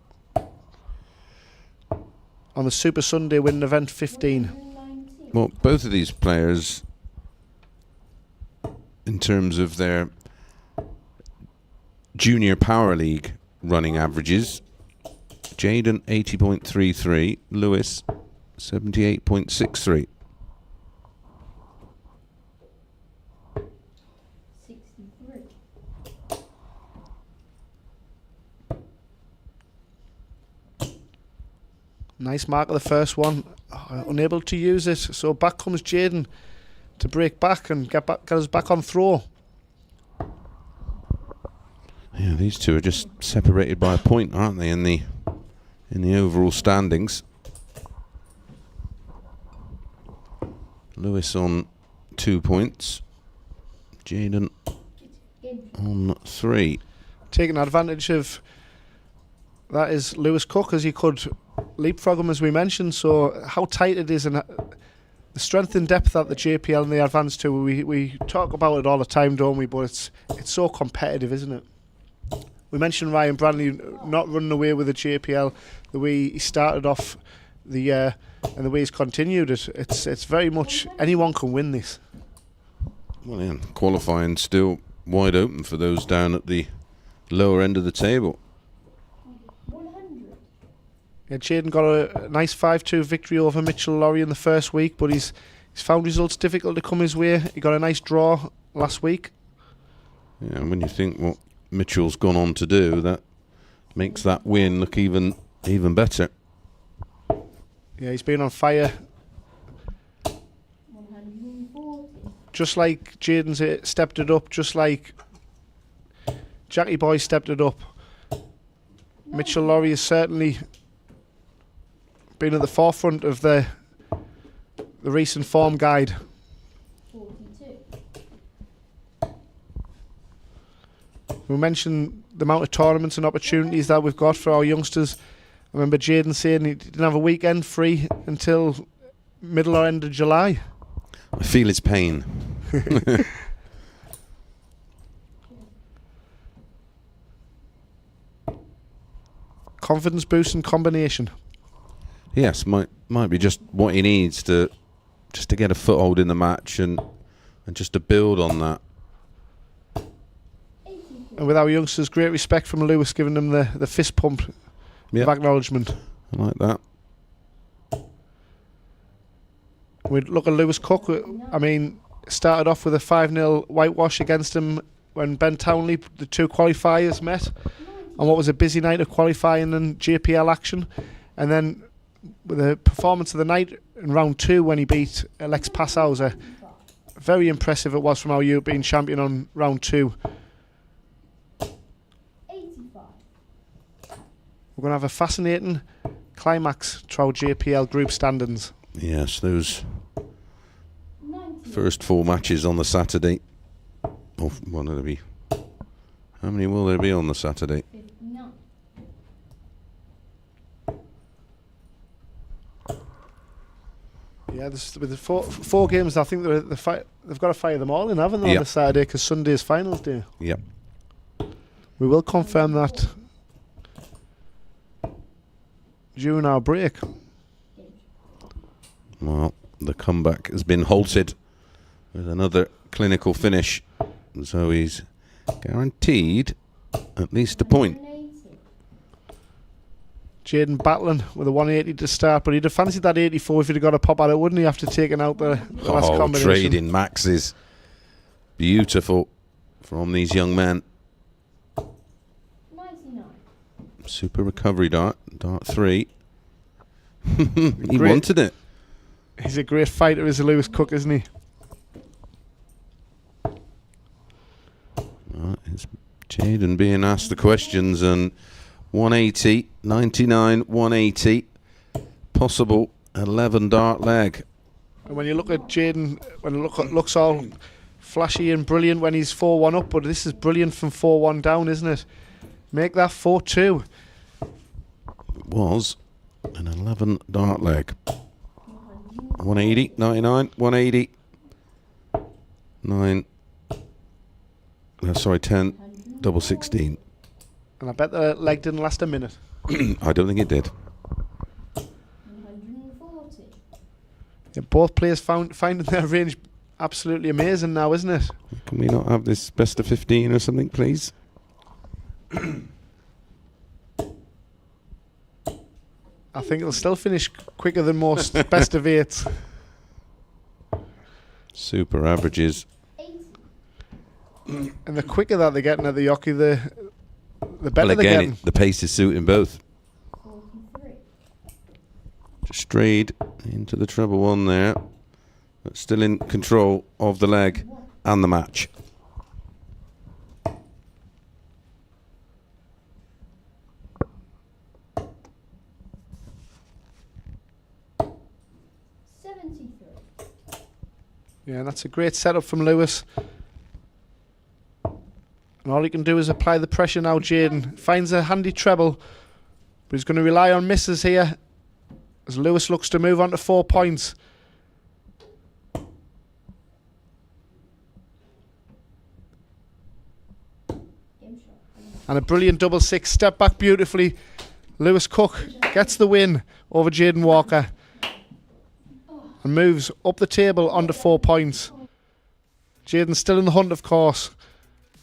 on the Super Sunday winning event 15. Well, both of these players, in terms of their Junior Power League running averages, Jaden 80.33, Lewis 78.63. Nice mark of the first one, unable to use it. So back comes Jaden to break back and get us back on throw. Yeah, these two are just separated by a point, aren't they, in the overall standings? Lewis on 2 points, Jaden on 3. Taking advantage of that is Lewis Cook, as he could leapfrog him, as we mentioned. So how tight it is and the strength and depth at the JPL and the Advanced Tour, we talk about it all the time, don't we? But it's so competitive, isn't it? We mentioned Ryan Branley not running away with the JPL, the way he started off the year and the way he's continued it. It's very much anyone can win this. Well, yeah, qualifying still wide open for those down at the lower end of the table. Yeah, Jaden got a nice 5-2 victory over Mitchell Laurie in the first week, but he's found results difficult to come his way. He got a nice draw last week. Yeah, and when you think what Mitchell's gone on to do, that makes that win look even better. Yeah, he's been on fire. just like Jaden's stepped it up, just like Jackie Boy stepped it up. Mitchell Laurie has certainly been at the forefront of the recent form guide. We mentioned the amount of tournaments and opportunities that we've got for our youngsters. I remember Jaden saying he didn't have a weekend free until middle or end of July. I feel his pain. Confidence boosting combination. Yes, might be just what he needs to get a foothold in the match and just to build on that. And with our youngsters, great respect from Lewis, giving them the fist pump of acknowledgement. I like that. We look at Lewis Cook. I mean, started off with a 5-0 whitewash against him when Ben Townley, the two qualifiers, met on what was a busy night of qualifying and JPL action. And then with the performance of the night in round 2 when he beat Alex Passauser. Very impressive it was from our European champion on round 2. We're going to have a fascinating climax to our JPL group standings. Yes, those first 4 matches on the Saturday. Oh, what will there be? How many will there be on the Saturday? Yeah, with the four games, I think they've got to fire them all in, haven't they, on the Saturday, because Sunday's finals day. Yep. We will confirm that during our break. Well, the comeback has been halted with another clinical finish, so he's guaranteed at least a point. Jaden battling with a 180 to start, but he'd have fancied that 84 if he'd have got a pop at it, wouldn't he, after taking out the last combination? Trading maxes. Beautiful from these young men. 99. Super recovery dart 3. He wanted it. He's a great fighter, is Lewis Cook, isn't he? It's Jaden being asked the questions, and 180, 99, 180, possible 11 dart leg. And when you look at Jaden, when it looks all flashy and brilliant when he's 4-1 up, but this is brilliant from 4-1 down, isn't it? Make that 4-2. It was an 11 dart leg. 180, 99, 180, 10, double 16. And I bet the leg didn't last a minute. I don't think it did. 140. Yeah, both players finding their range absolutely amazing now, isn't it? Can we not have this best of 15 or something, please? I think it'll still finish quicker than most best of 8s. Super averages. 80. And the quicker that they're getting at the Yoki, the better Well, they're again, getting. the pace is suiting both. 43. Just strayed into the treble 1 there, but still in control of the leg and the match. Yeah, and that's a great setup from Lewis. And all he can do is apply the pressure now. Jaden finds a handy treble, but he's going to rely on misses here as Lewis looks to move on to 4 points. And a brilliant double 6, step back beautifully. Lewis Cook gets the win over Jaden Walker and moves up the table onto 4 points. Jaden's still in the hunt, of course.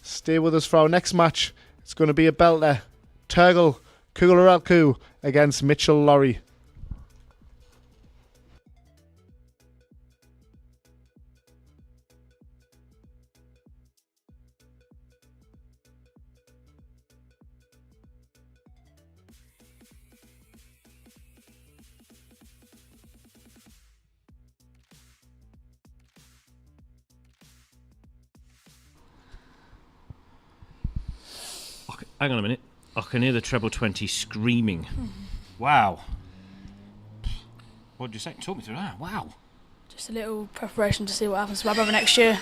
Stay with us for our next match. It's going to be a belter. Turgle Kugalaralku against Mitchell Laurie. hang on a minute. I can hear the treble 20 screaming. Wow. What did you say? Talk me through that. Wow. Just a little preparation to see what happens to my brother next year.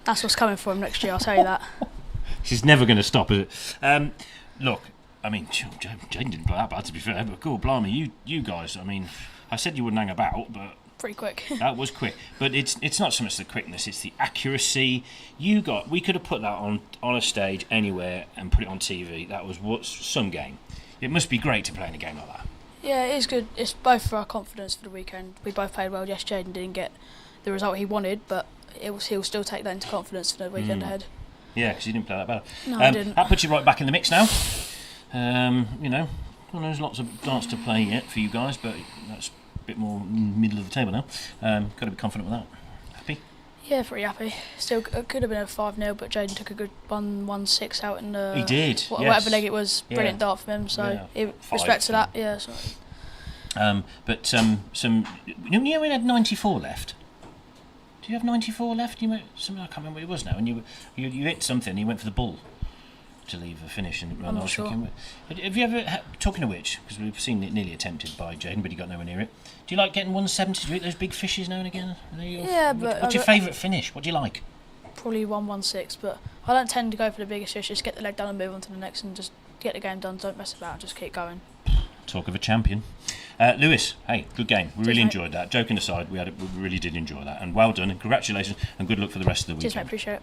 That's what's coming for him next year, I'll tell you that. She's never going to stop, is it? Look, I mean, Jaden didn't play that bad, to be fair, but cool, blimey, you guys, I mean, I said you wouldn't hang about, but... Pretty quick. That was quick. But it's not so much the quickness, it's the accuracy. We could have put that on a stage anywhere and put it on TV. That was some game. It must be great to play in a game like that. Yeah, it is good. It's both for our confidence for the weekend. We both played well. Yes, Jaden didn't get the result he wanted, but he'll still take that into confidence for the weekend ahead. Yeah, because he didn't play that bad. No, he didn't. That puts you right back in the mix now. Well, there's lots of darts to play yet for you guys, but that's a bit more middle of the table now. Got to be confident with that. Happy? Yeah, pretty happy. Still, it could have been a 5-0, but Jaden took a good 1-1-6 out in the... He did, whatever leg it was. Yeah. Brilliant dart from him, so respect to that. Yeah, sorry. You only had 94 left. Do you have 94 left? I can't remember what it was now. And you hit something and you went for the bull to leave a finish. And I'm not sure. Have you ever, talking of which, because we've seen it nearly attempted by Jaden, but he got nowhere near it. Do you like getting 170? Do you eat those big fishes now and again? But... What's your favourite finish? What do you like? Probably 1-1-6, but I don't tend to go for the biggest fish. Just get the leg done and move on to the next and just get the game done. Don't mess about, just keep going. Talk of a champion. Lewis, hey, good game. We really mate. enjoyed that. Joking aside, we really did enjoy that. And well done, and congratulations, and good luck for the rest of the weekend. Cheers, mate. Appreciate it.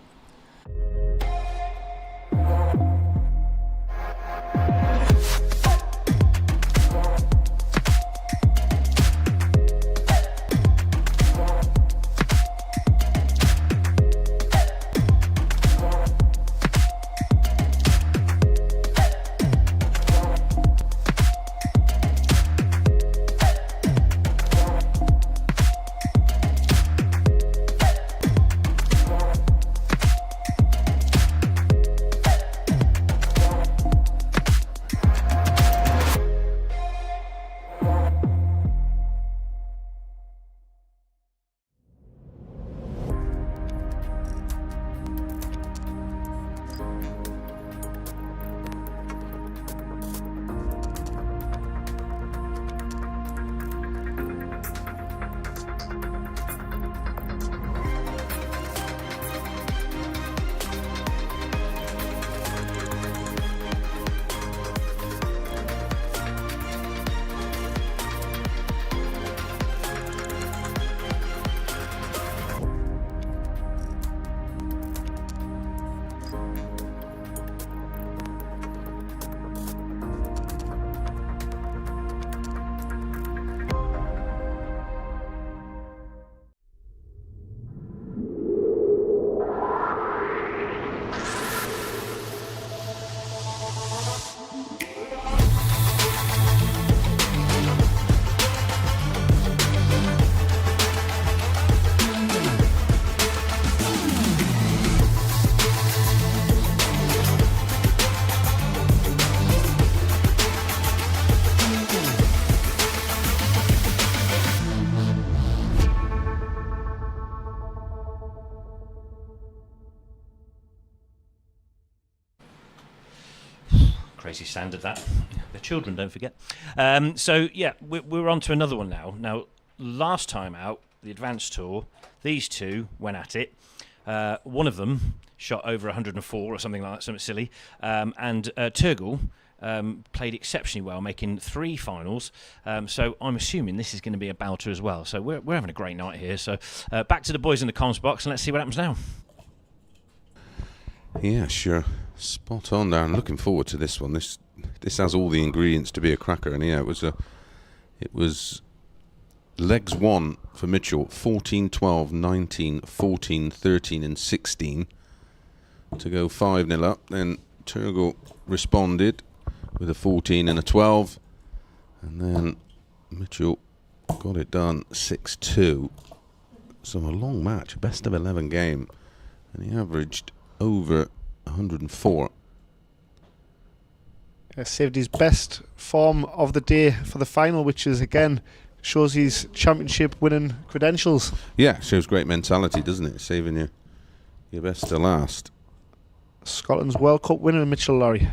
Crazy standard, that. The children, don't forget. So, yeah, we're on to another one now. Now, last time out, the Advanced Tour, these two went at it. One of them shot over 104 or something like that, something silly. And Turgle played exceptionally well, making 3 finals. So I'm assuming this is going to be a bouter as well. So we're having a great night here. So back to the boys in the comms box, and let's see what happens now. Yeah, sure. Spot on, Darren. Looking forward to this one. This has all the ingredients to be a cracker. And yeah, it was legs 1 for Mitchell, 14, 12, 19, 14, 13 and 16 to go 5-0 up. Then Turgle responded with a 14 and a 12. And then Mitchell got it done 6-2. So a long match, best of 11 game. And he averaged over 104. Saved his best form of the day for the final, which is again shows his championship winning credentials. Yeah, shows great mentality, doesn't it? Saving your best to last. Scotland's World Cup winner Mitchell Lorry.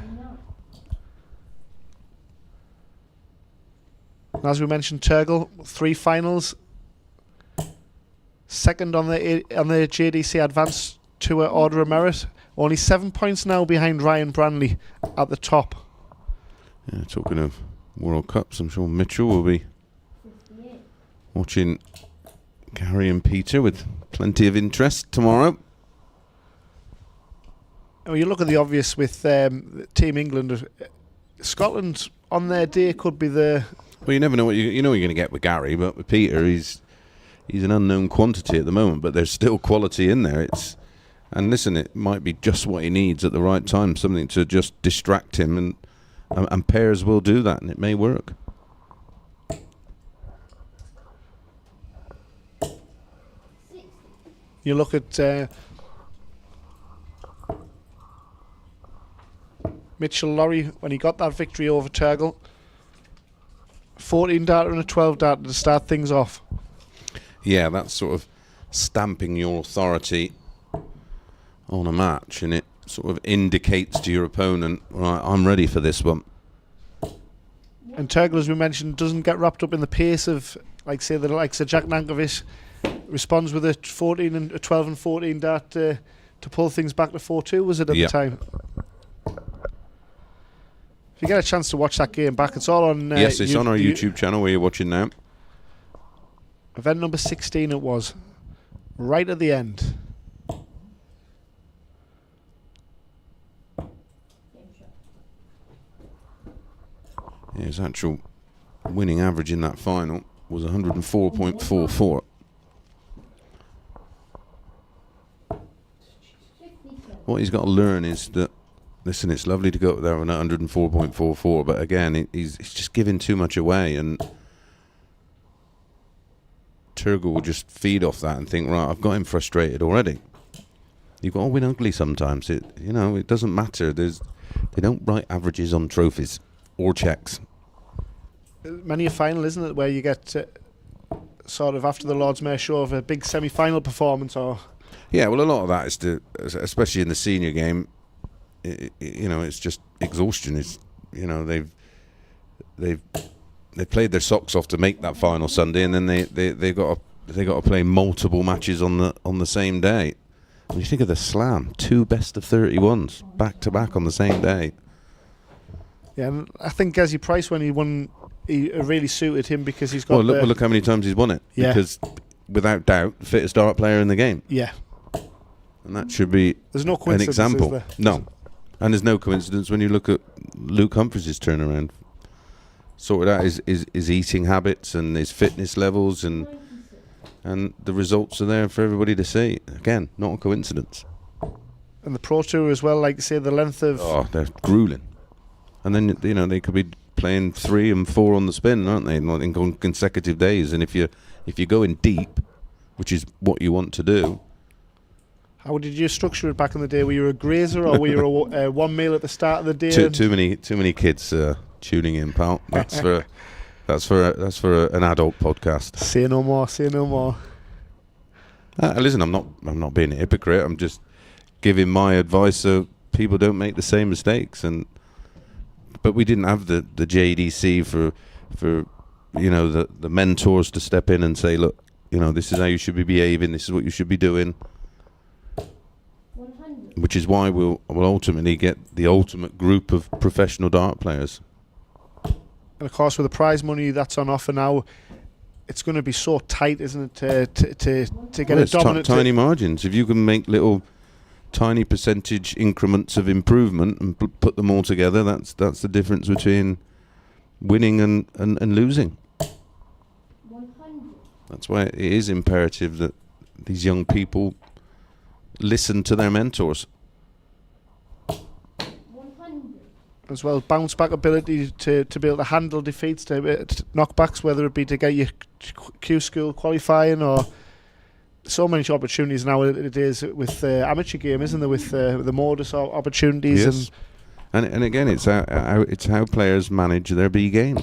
And as we mentioned, Turgle, 3 finals. Second on the JDC Advanced Tour Order of Merit. Only 7 points now behind Ryan Branley at the top. Yeah, talking of World Cups, I'm sure Mitchell will be watching Gary and Peter with plenty of interest tomorrow. When you look at the obvious with Team England, Scotland on their day could be the... Well, you never know what you know what you're going to get with Gary, but with Peter, he's an unknown quantity at the moment, but there's still quality in there. And listen, it might be just what he needs at the right time, something to just distract him, and pairs will do that, and it may work. You look at Mitchell Lorry when he got that victory over Turgle. 14 data and a 12 data to start things off. Yeah, that's sort of stamping your authority on a match, and it sort of indicates to your opponent, right, I'm ready for this one. And Turgle, as we mentioned, doesn't get wrapped up in the pace of, like, say, the likes of Jack Nankovic. Responds with a 12 and 14 dart to pull things back to 4-2, was it at the time? If you get a chance to watch that game back, it's all on... yes, it's on our YouTube channel where you're watching now. Event number 16 it was. Right at the end. Yeah, his actual winning average in that final was 104.44. What he's got to learn is that, listen, it's lovely to go up there on 104.44, but again, he's just giving too much away, and Turgle will just feed off that and think, right, I've got him frustrated already. You've got to win ugly sometimes. It doesn't matter. They don't write averages on trophies or checks. Many a final, isn't it, where you get sort of after the Lord's Mayor show of a big semi-final performance, or... Yeah, well, a lot of that is especially in the senior game. It's just exhaustion. They've played their socks off to make that final Sunday, and then they got to play multiple matches on the same day. When you think of the Slam, 2 best of 31s back to back on the same day. Yeah, and I think Gezi Price, when he won, he really suited him because he's got. Well, look how many times he's won it. Yeah. Because without doubt, the fittest dart player in the game. Yeah. And that should be There's no an coincidence, example. is there? No. And there's no coincidence when you look at Luke Humphries' turnaround. Sorted out his eating habits and his fitness levels, and the results are there for everybody to see. Again, not a coincidence. And the Pro Tour as well, like you say, the length of... Oh, they're grueling. And then, they could be playing 3 and 4 on the spin, aren't they, in consecutive days. And if you're going deep, which is what you want to do... How did you structure it back in the day? Were you a grazer, or were you a one meal at the start of the day? Too many kids tuning in, pal. That's for an adult podcast. Say no more. Say no more. Listen, I'm not being a hypocrite. I'm just giving my advice so people don't make the same mistakes. But we didn't have the JDC for the mentors to step in and say, look, this is how you should be behaving. This is what you should be doing. Which is why we'll ultimately get the ultimate group of professional dart players. And of course, with the prize money that's on offer now, it's going to be so tight, isn't it, to get a dominant... tiny margins. If you can make little tiny percentage increments of improvement and put them all together, that's the difference between winning and losing. 100. That's why it is imperative that these young people listen to their mentors. 100. As well, bounce back ability to be able to handle defeats, to knockbacks, whether it be to get your Q school qualifying, or so many opportunities nowadays with amateur game, isn't there? With the modus opportunities. Yes. And again, it's how players manage their B game.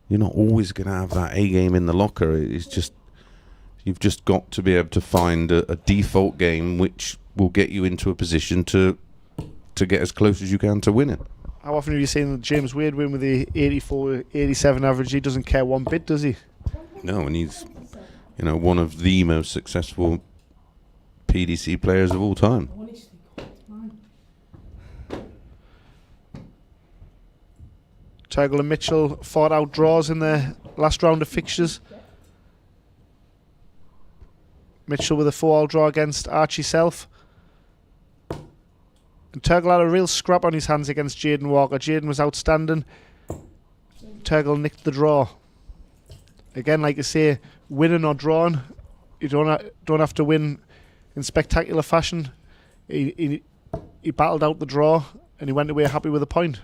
You're not always going to have that A game in the locker. It's just you've just got to be able to find a default game which will get you into a position to to get as close as you can to winning. How often have you seen James Wade win with the 84, 87 average? He doesn't care one bit, does he? No, and he's, one of the most successful PDC players of all time. Turgle and Mitchell fought out draws in the last round of fixtures. Mitchell with a 4-all draw against Archie Self. And Turgle had a real scrap on his hands against Jaden Walker. Jaden was outstanding. Turgle nicked the draw. Again, like I say, winning or drawing, you don't have to win in spectacular fashion. He battled out the draw and he went away happy with a point.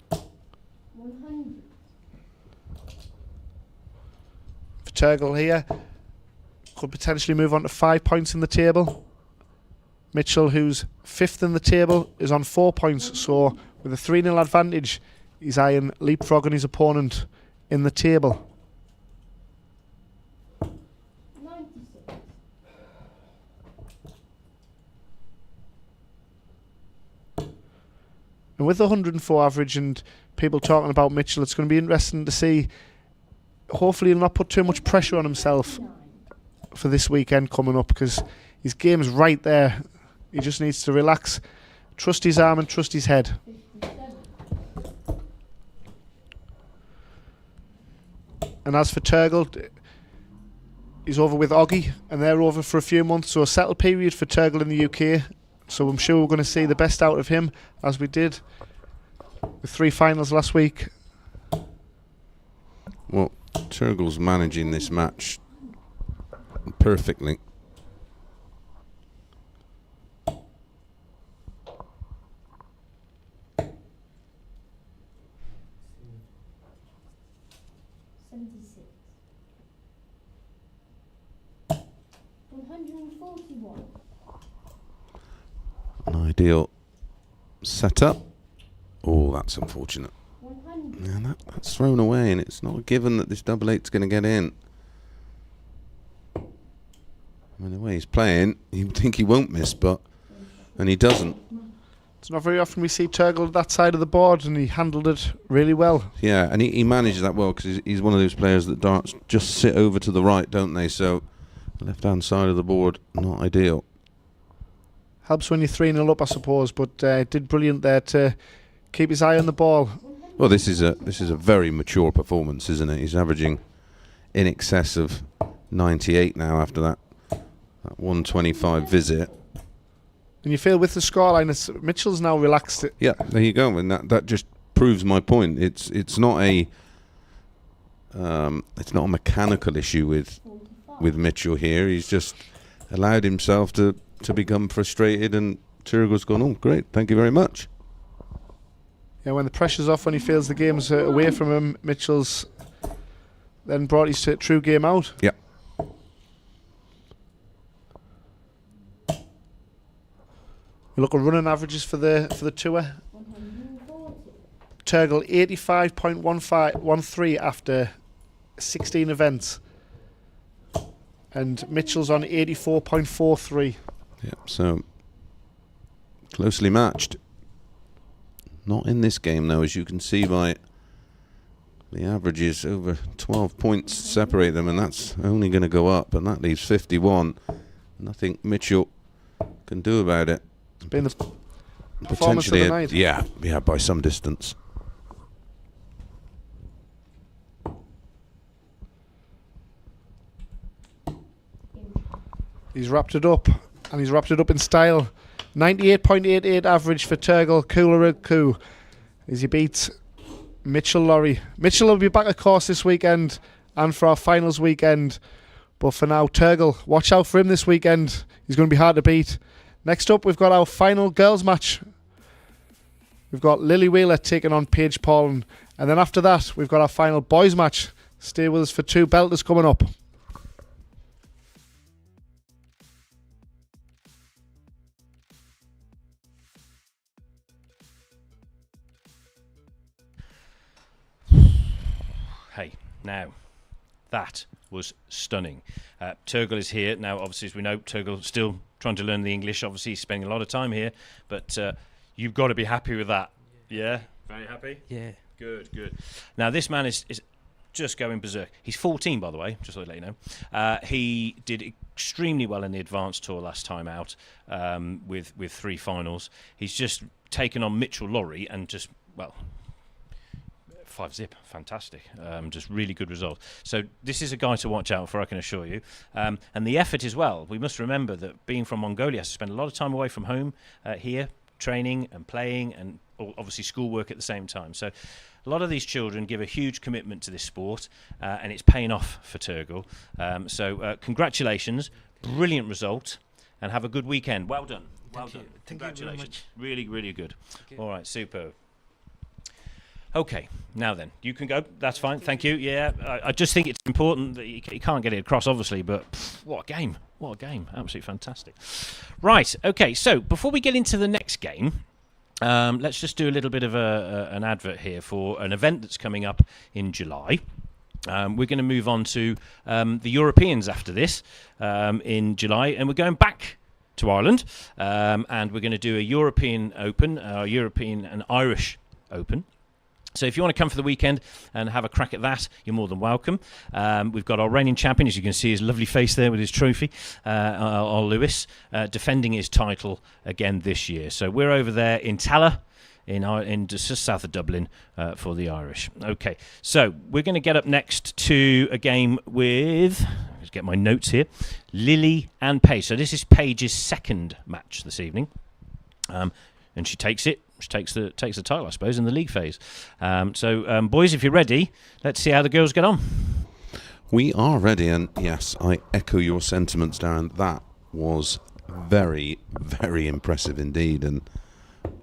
For Turgle here, could potentially move on to 5 points in the table. Mitchell, who's 5th in the table, is on 4 points, so with a 3-0 advantage, he's eyeing leapfrogging his opponent in the table. And with the 104 average and people talking about Mitchell, it's going to be interesting to see. Hopefully he'll not put too much pressure on himself for this weekend coming up, because his game's right there. He just needs to relax, trust his arm and trust his head. And as for Turgle, he's over with Oggy and they're over for a few months, so a settled period for Turgle in the UK. So I'm sure we're going to see the best out of him, as we did with 3 finals last week. Well, Turgle's managing this match perfectly. An ideal setup. Oh, that's unfortunate. Yeah, that's thrown away, and it's not a given that this double eight's going to get in. I mean, the way he's playing, you would think he won't miss, and he doesn't. It's not very often we see Turgle at that side of the board, and he handled it really well. Yeah, and he manages that well, because he's one of those players that darts just sit over to the right, don't they? So, left-hand side of the board, not ideal. Helps when you're 3-0 up, I suppose, but did brilliant there to keep his eye on the ball. Well, this is a very mature performance, isn't it? He's averaging in excess of 98 now after that 125 visit. And you feel with the scoreline, Mitchell's now relaxed. Yeah, there you go, and that just proves my point. It's not a mechanical issue with Mitchell here. He's just allowed himself to become frustrated, and Turgle's gone, oh, great, thank you very much. Yeah, when the pressure's off, when he feels the game's away from him, Mitchell's then brought his true game out. Yeah. We look at running averages for the tour. Turgle 85.13 after 16 events, and Mitchell's on 84.43. Yeah, so closely matched. Not in this game, though, as you can see by the averages. Over 12 points separate them, and that's only going to go up, and that leaves 51. Nothing Mitchell can do about it. It's been the performance of the night. Yeah, by some distance. He's wrapped it up, and he's wrapped it up in style. 98.88 average for Turgle Coolaroo as he beats Mitchell Lorry. Mitchell will be back, of course, this weekend and for our finals weekend. But for now, Turgle, watch out for him this weekend. He's going to be hard to beat. Next up, we've got our final girls match. We've got Lily Wheeler taking on Paige Paulin. And then after that, we've got our final boys match. Stay with us for 2 belters coming up. Hey, now, that was stunning. Turgle is here. Now, obviously, as we know, Turgle still trying to learn the English. Obviously, he's spending a lot of time here. But You've got to be happy with that. Yeah? Very happy? Yeah. Good, good. Now, this man is just going berserk. He's 14, by the way, just to let you know. He did extremely well in the advanced tour last time out with 3 finals. He's just taken on Mitchell Lorry and just, well, 5-zip, fantastic. Just really good result. So this is a guy to watch out for, I can assure you. And the effort as well. We must remember that being from Mongolia, has to spend a lot of time away from home here, training and playing and obviously schoolwork at the same time. So a lot of these children give a huge commitment to this sport and it's paying off for Turgle. So congratulations, brilliant result, and have a good weekend. Well done. Well done. Congratulations. Really, really good. All right, superb. Okay, now then, you can go. That's fine. Thank you. Yeah, I just think it's important that you can't get it across, obviously, but what a game. What a game. Absolutely fantastic. Right, okay, so before we get into the next game, let's just do a little bit of an advert here for an event that's coming up in July. We're going to move on to the Europeans after this in July, and we're going back to Ireland, and we're going to do a European Open, European and Irish Open. So if you want to come for the weekend and have a crack at that, you're more than welcome. We've got our reigning champion, as you can see his lovely face there with his trophy, our Lewis, defending his title again this year. So we're over there in Talla, in just south of Dublin, for the Irish. Okay, so we're going to get up next to a game with, let's get my notes here, Lily and Paige. So this is Paige's second match this evening, and she takes it. She takes the title, I suppose, in the league phase. So, boys, if you're ready, let's see how the girls get on. We are ready, and yes, I echo your sentiments, Darren. That was very, very impressive indeed, and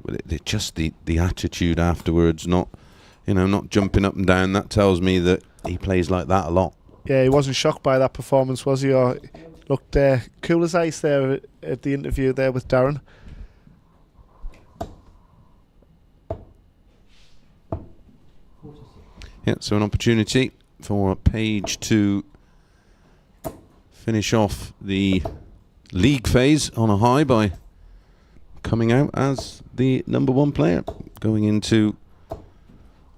it just the attitude afterwards, not jumping up and down. That tells me that he plays like that a lot. Yeah, he wasn't shocked by that performance, was he? Or looked cool as ice there at the interview there with Darren. Yeah, so an opportunity for Paige to finish off the league phase on a high by coming out as the number 1 player, going into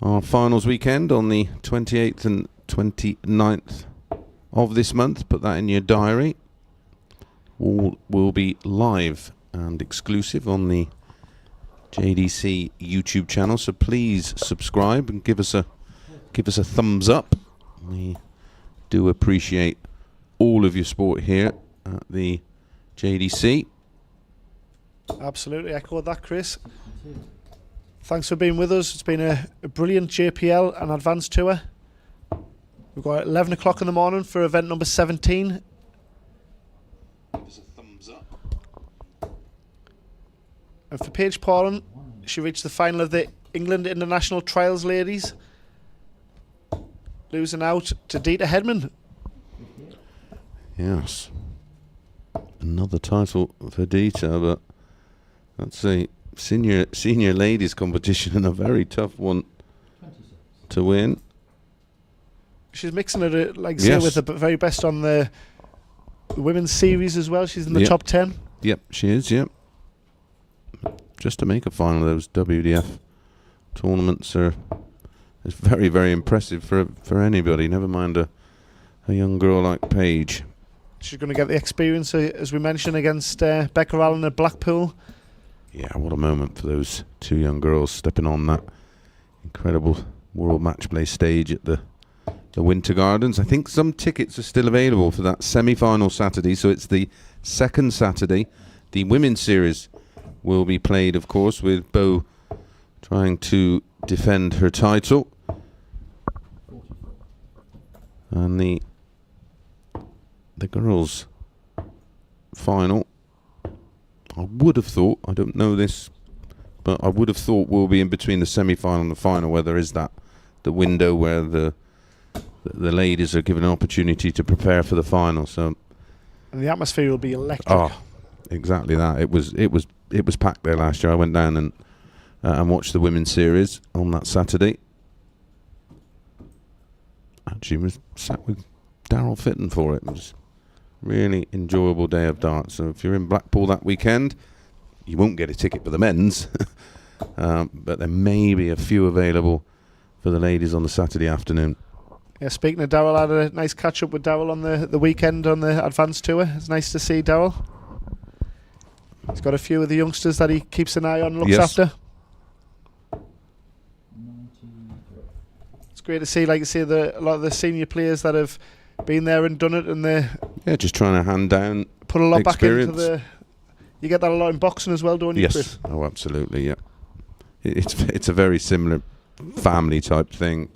our finals weekend on the 28th and 29th of this month. Put that in your diary. All will be live and exclusive on the JDC YouTube channel, so please subscribe and give us a thumbs up. We do appreciate all of your support here at the JDC. Absolutely, echo that, Chris. Thanks for being with us. It's been a brilliant JPL and advanced tour. We've got 11 o'clock in the morning for event number 17. Give us a thumbs up. And for Paige Paulen, she reached the final of the England International Trials Ladies, losing out to Dieter Hedman. Yes. Another title for Dieter, but that's a senior ladies competition and a very tough one to win. She's mixing it, like say, with the very best on the women's series as well. She's in the top 10. Yep, she is, yep. Just to make a final of those WDF tournaments is very, very impressive for anybody, never mind a young girl like Paige. She's going to get the experience, as we mentioned, against Becca Allen at Blackpool. Yeah, what a moment for those 2 young girls stepping on that incredible World Match Play stage at the Winter Gardens. I think some tickets are still available for that semi-final Saturday, so it's the second Saturday. The women's series will be played, of course, with Bo trying to defend her title. And the girls' final, I would have thought, I don't know this, but I would have thought will be in between the semi-final and the final, where there is the window where the ladies are given an opportunity to prepare for the final. So, and the atmosphere will be electric. Oh, exactly that. It was packed there last year. I went down and watched the women's series on that Saturday. Actually, was sat with Daryl Fitton for it. It was really enjoyable day of darts. So if you're in Blackpool that weekend, you won't get a ticket for the men's, but there may be a few available for the ladies on the Saturday afternoon. Yeah, speaking of Daryl, I had a nice catch up with Daryl on the weekend on the advanced tour. It's nice to see Daryl. He's got a few of the youngsters that he keeps an eye on and looks after. 93. It's great to see, like you say, a lot of the senior players that have been there and done it, and they Just trying to hand down put a lot experience. back into the. You get that a lot in boxing as well, don't you, Yes. Chris? Oh, absolutely. Yeah. It's a very similar family type thing.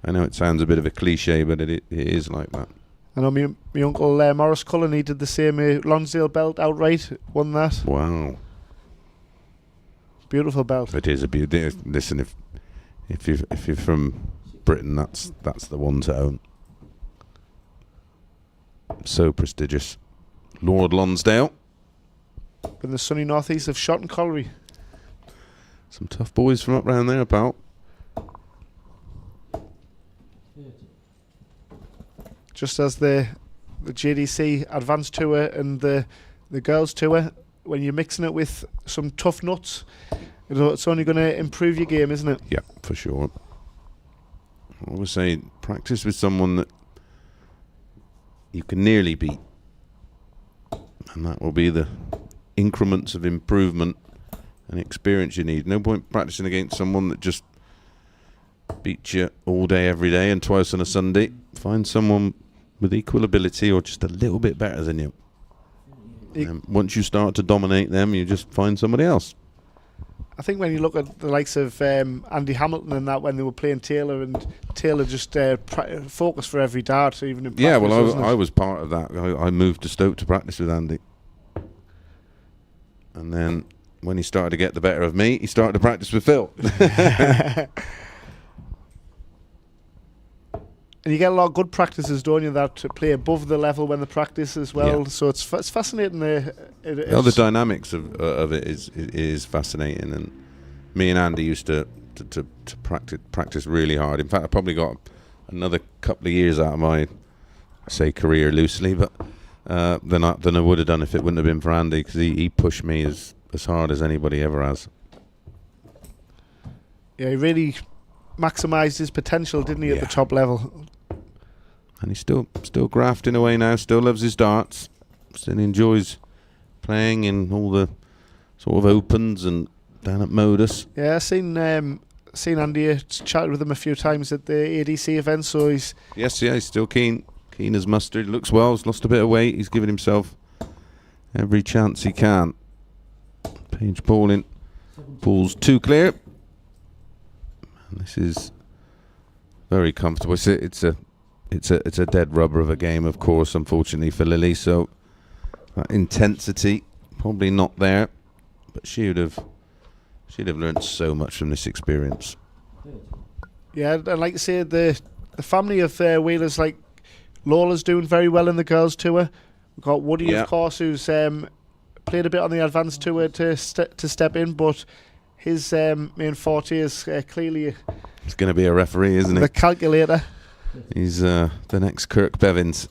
I know it sounds a bit of a cliche, but it is like that. I know my uncle Morris Cullen, he did the same. Lonsdale belt outright, won that. Wow. Beautiful belt. It is a beauty. Listen, if you're from Britain, that's the one to own. So prestigious. Lord Lonsdale. In the sunny northeast of Shot and Colliery. Some tough boys from up round there, pal. 30. Just as the JDC Advanced Tour and the Girls Tour, when you're mixing it with some tough nuts, it's only going to improve your game, isn't it? Yeah, for sure. I always say, practice with someone that you can nearly beat, and that will be the increments of improvement and experience you need. No point practicing against someone that just beats you all day, every day, and twice on a Sunday. Find someone with equal ability or just a little bit better than you. Once you start to dominate them, you just find somebody else. I think when you look at the likes of Andy Hamilton and that, when they were playing Taylor, and Taylor just focused for every dart, even in practice. Yeah, well, I was part of that. I moved to Stoke to practice with Andy. And then when he started to get the better of me, he started to practice with Phil. And you get a lot of good practices, don't you, that play above the level when they practice as well. Yeah. So it's fascinating. The dynamics of it is fascinating. And me and Andy used to practice really hard. In fact, I probably got another couple of years out of my, I say career loosely, but than I would have done if it wouldn't have been for Andy, because he pushed me as hard as anybody ever has. Yeah, he really maximised his potential, didn't he, at the top level? And he's still grafting away now, still loves his darts, still enjoys playing in all the sort of opens and down at Modus. Yeah, I've seen Andy, chatted with him a few times at the ADC event, so he's... Yes, he's still keen as mustard, looks well, he's lost a bit of weight, he's given himself every chance he can. Paige Pauling pulls 2 clear. And this is very comfortable. It's a dead rubber of a game, of course, unfortunately for Lily. So that intensity probably not there, but she'd have learnt so much from this experience. 30. Yeah, and like I say, the family of wheelers, like Lola's doing very well in the girls' tour. We've got Woody, of course, who's played a bit on the advanced tour to step in, but his main forte is clearly... He's going to be a referee, isn't he? The calculator. He's the next Kirk Bevins.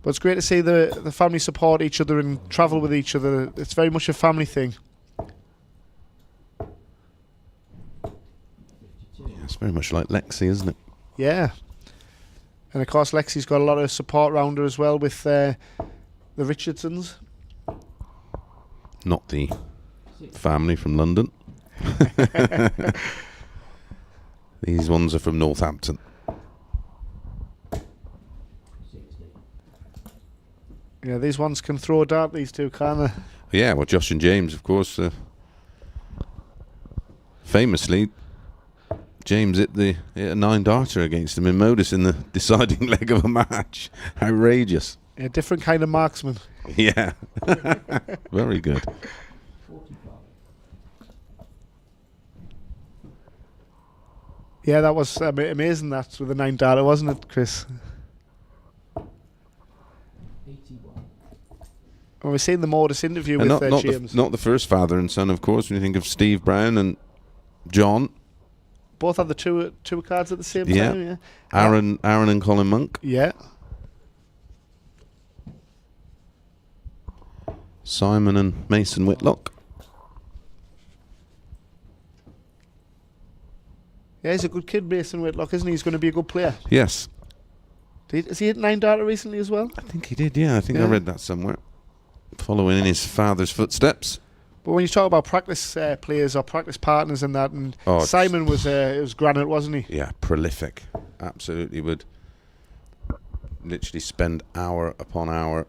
But it's great to see the family support each other and travel with each other. It's very much a family thing. Yeah, it's very much like Lexi, isn't it? Yeah. And of course Lexi's got a lot of support around her as well with the Richardsons. Not the family from London. These ones are from Northampton. 60. Yeah, these ones can throw a dart, these two, can't they? Yeah, well, Josh and James, of course. Famously, James hit a 9-darter against him in Modus in the deciding leg of a match. Outrageous. A different kind of marksman. Yeah. Very good. 45. Yeah, that was amazing, that, with the 9-darter, wasn't it, Chris? 81. Well, we've seen the Modus interview And with James. not the first father and son, of course, when you think of Steve Brown and John. Both had the two cards at the same time, yeah. Aaron and Colin Monk. Yeah. Simon and Mason Whitlock. Yeah, he's a good kid, Mason Whitlock, isn't he? He's going to be a good player. Yes. Has he hit 9 data recently as well? I think he did, yeah. I think I read that somewhere. Following in his father's footsteps. But when you talk about practice players or practice partners and that, and Oh, Simon was granite, wasn't he? Yeah, prolific. Absolutely would literally spend hour upon hour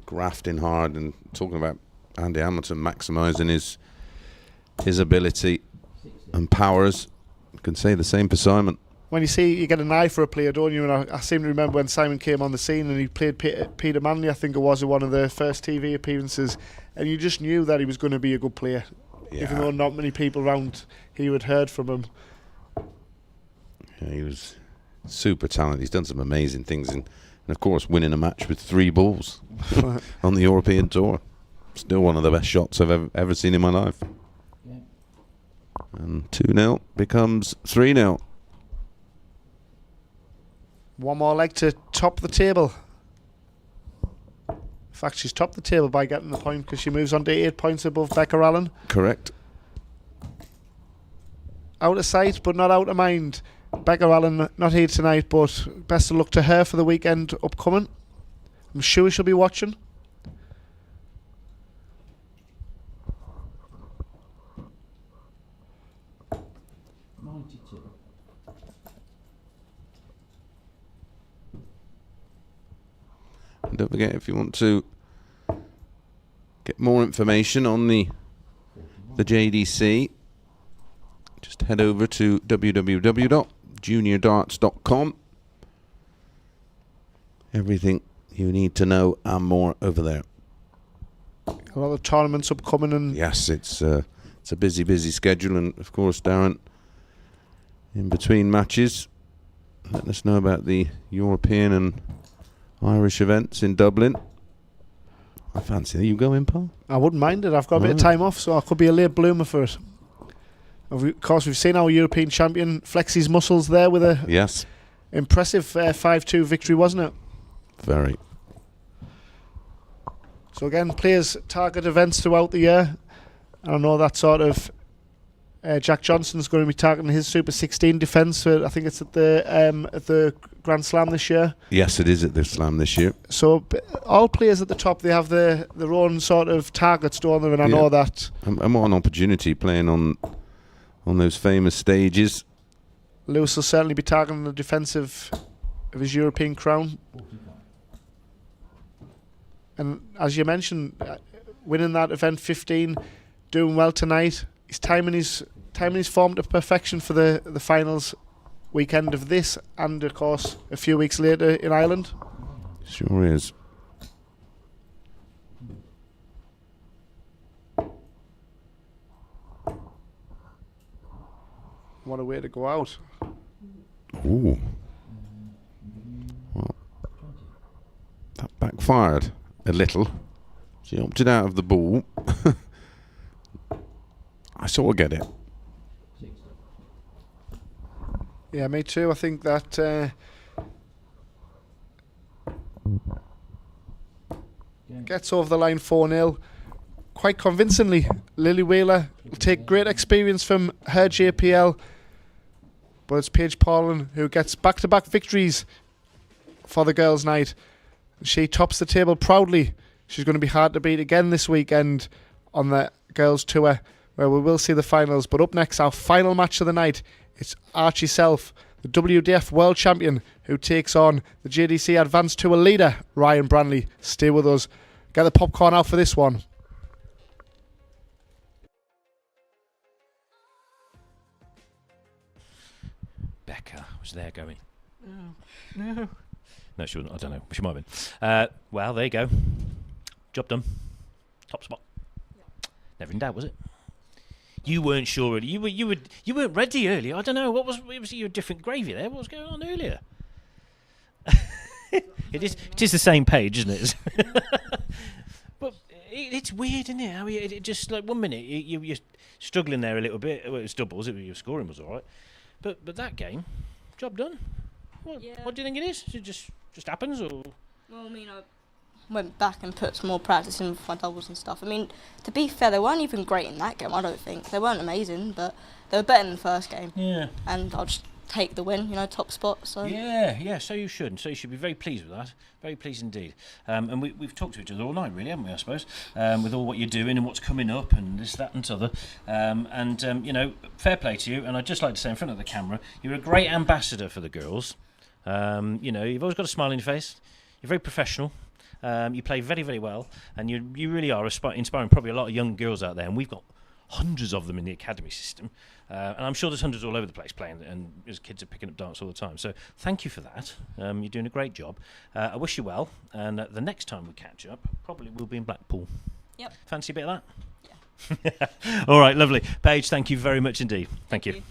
grafting hard and talking about Andy Hamilton maximising his ability and powers. I can say the same for Simon. When you get an eye for a player, don't you? And I seem to remember when Simon came on the scene and he played Peter Manley, I think it was, in one of the first TV appearances, and you just knew that he was going to be a good player, even though not many people around here had heard from him. Yeah, he was super talented. He's done some amazing things, and of course winning a match with 3 balls on the European Tour. Still one of the best shots I've ever seen in my life. Yeah. And 2-0 becomes 3-0. One more leg to top the table. In fact, she's topped the table by getting the point because she moves on to 8 points above Becca Allen. Correct. Out of sight, but not out of mind. Becca Allen not here tonight, but best of luck to her for the weekend upcoming. I'm sure she'll be watching. And don't forget, if you want to get more information on the JDC, just head over to www.juniordarts.com. Everything you need to know and more over there. A lot of tournaments upcoming, and yes, it's a busy schedule, and of course, Darren, in between matches, let us know about the European and Irish events in Dublin. I fancy that. You going, Paul? I wouldn't mind it. I've got a bit of time off, so I could be a late bloomer for it. Of course, we've seen our European champion flex his muscles there with a impressive 5-2 victory, wasn't it? Very. So again, players target events throughout the year. And I know that sort of Jack Johnson's going to be targeting his Super 16 defence. I think it's at the Grand Slam this year. Yes, it is at the Slam this year. So all players at the top, they have their own sort of targets, don't they? And I know that. And what an opportunity playing on those famous stages. Lewis will certainly be targeting the defence of his European crown. And as you mentioned, winning that event 15, doing well tonight. He's timing his form to perfection for the finals weekend of this, and of course a few weeks later in Ireland. Sure is. What a way to go out. Ooh. Well, that backfired a little. She opted out of the ball. I sort of get it. Yeah, me too. I think that gets over the line 4-0 quite convincingly. Lily Wheeler will take great experience from her JPL, but it's Paige Paulin who gets back-to-back victories for the girls' night. She tops the table proudly. She's going to be hard to beat again this weekend on the girls' tour, where we will see the finals. But up next, our final match of the night, it's Archie Self, the WDF World Champion, who takes on the JDC Advanced Tour leader, Ryan Branley. Stay with us. Get the popcorn out for this one. Becca was there going, no. No, she wasn't. I don't know. She might have been. Well, there you go. Job done. Top spot. Never in doubt, was it? You weren't sure earlier. You weren't ready earlier. I don't know. Was you a different gravy there? What was going on earlier? It is the same page, isn't it? But it's weird, isn't it? How it just like 1 minute you're struggling there a little bit. Well, it was doubles. Your scoring was all right, but that game, job done. What do you think it is? It just happens, or? Well, I mean, went back and put some more practice in with my doubles and stuff. I mean, to be fair, they weren't even great in that game, I don't think. They weren't amazing, but they were better than the first game. Yeah. And I'll just take the win, top spot. So Yeah, so you should. So you should be very pleased with that. Very pleased indeed. And we've talked to each other all night, really, haven't we, I suppose, with all what you're doing and what's coming up and this, that and t'other. Fair play to you. And I'd just like to say in front of the camera, you're a great ambassador for the girls. You've always got a smile on your face. You're very professional. You play very, very well. And you really are inspiring probably a lot of young girls out there. And we've got hundreds of them in the academy system. And I'm sure there's hundreds all over the place playing, and as kids are picking up darts all the time. So thank you for that. You're doing a great job. I wish you well. And the next time we catch up, probably we'll be in Blackpool. Yep. Fancy a bit of that? Yeah. All right, lovely. Paige, thank you very much indeed. Thank you.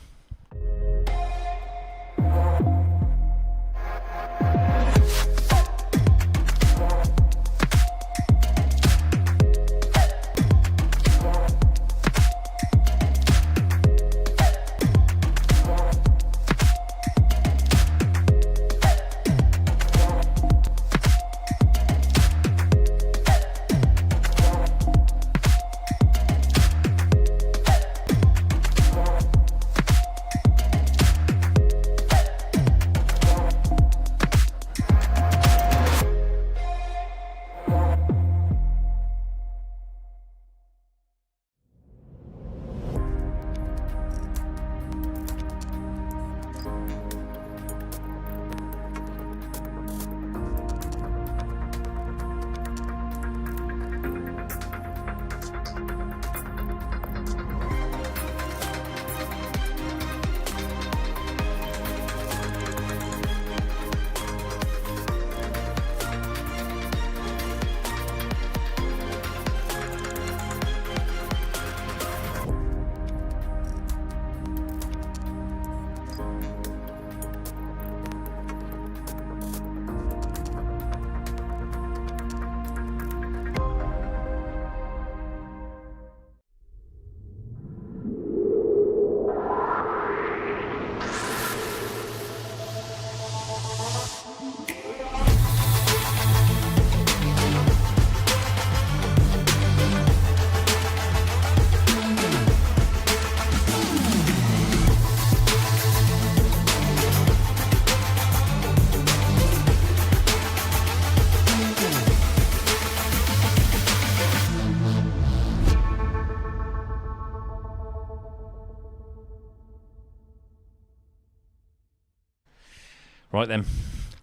Right then,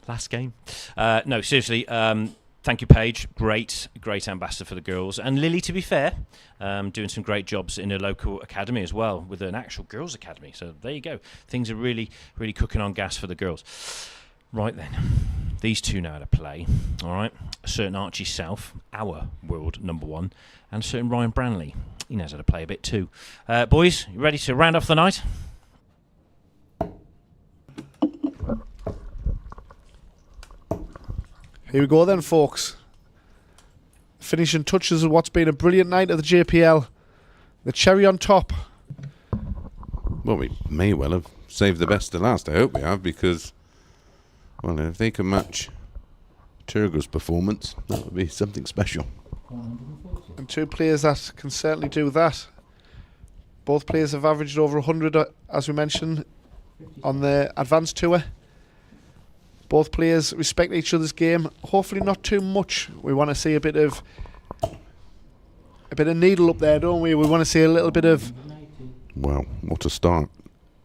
last game. No, seriously, thank you, Paige. Great ambassador for the girls. And Lily, to be fair, doing some great jobs in a local academy as well, with an actual girls' academy. So there you go. Things are really, really cooking on gas for the girls. Right then, these two know how to play. All right, a certain Archie South, our world #1, and a certain Ryan Branley. He knows how to play a bit too. Boys, you ready to round off the night? Here we go then, folks. Finishing touches of what's been a brilliant night at the JPL. The cherry on top. Well, we may well have saved the best to last. I hope we have, because, well, if they can match Turgo's performance, that would be something special. And two players that can certainly do that. Both players have averaged over 100, as we mentioned, on the advanced tour. Both players respect each other's game. Hopefully not too much. We want to see a bit of needle up there, don't we? We want to see a little bit of... Well, what a start.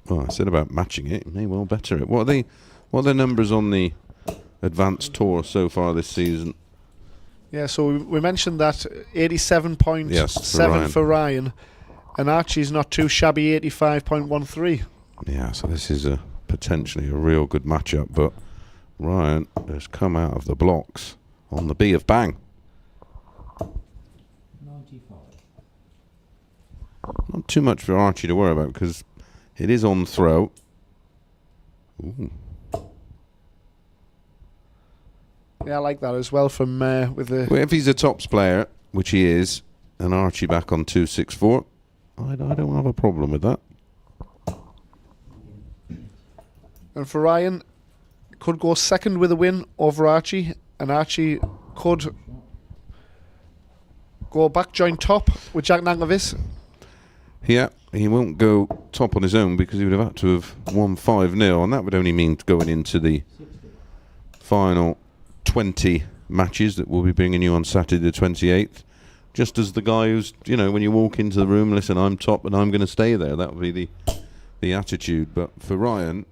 Well, I said about matching it. May well better it. What are the numbers on the advanced tour so far this season? Yeah, so we mentioned that 87.7 for Ryan. And Archie's not too shabby, 85.13. Yeah, so this is potentially a real good matchup, but Ryan has come out of the blocks on the B of bang. 95. Not too much for Archie to worry about, because it is on throw. Ooh. Yeah, I like that as well from with the... Well, if he's a tops player, which he is, and Archie back on 264, I don't have a problem with that. And for Ryan, could go second with a win over Archie, and Archie could go back, join top with Jack Nankervis. Yeah, he won't go top on his own because he would have had to have won 5-0, and that would only mean going into the final 20 matches that we'll be bringing you on Saturday the 28th. Just as the guy who's, when you walk into the room, listen, I'm top and I'm going to stay there. That would be the attitude. But for Ryan,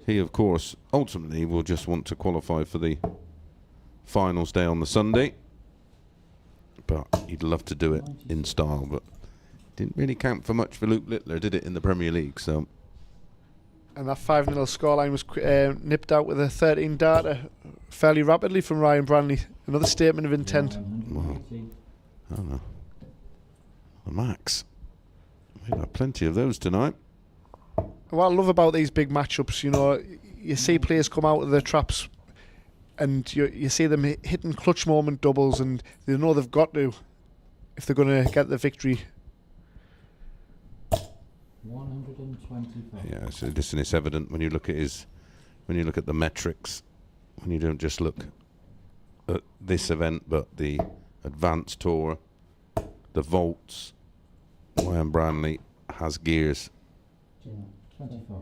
he, of course, ultimately will just want to qualify for the finals day on the Sunday. But he'd love to do it in style, but didn't really count for much for Luke Littler, did it, in the Premier League? So, and that 5-0 scoreline was nipped out with a 13 darter fairly rapidly from Ryan Branley. Another statement of intent. Well, I don't know. The Max. We've had plenty of those tonight. What I love about these big matchups, you see players come out of their traps and you see them hitting clutch moment doubles, and they know they've got to if they're going to get the victory. 125. Yeah, so listen, it's evident when you look at the metrics, when you don't just look at this event, but the advanced tour, the vaults. Ryan Branley has gears. 25.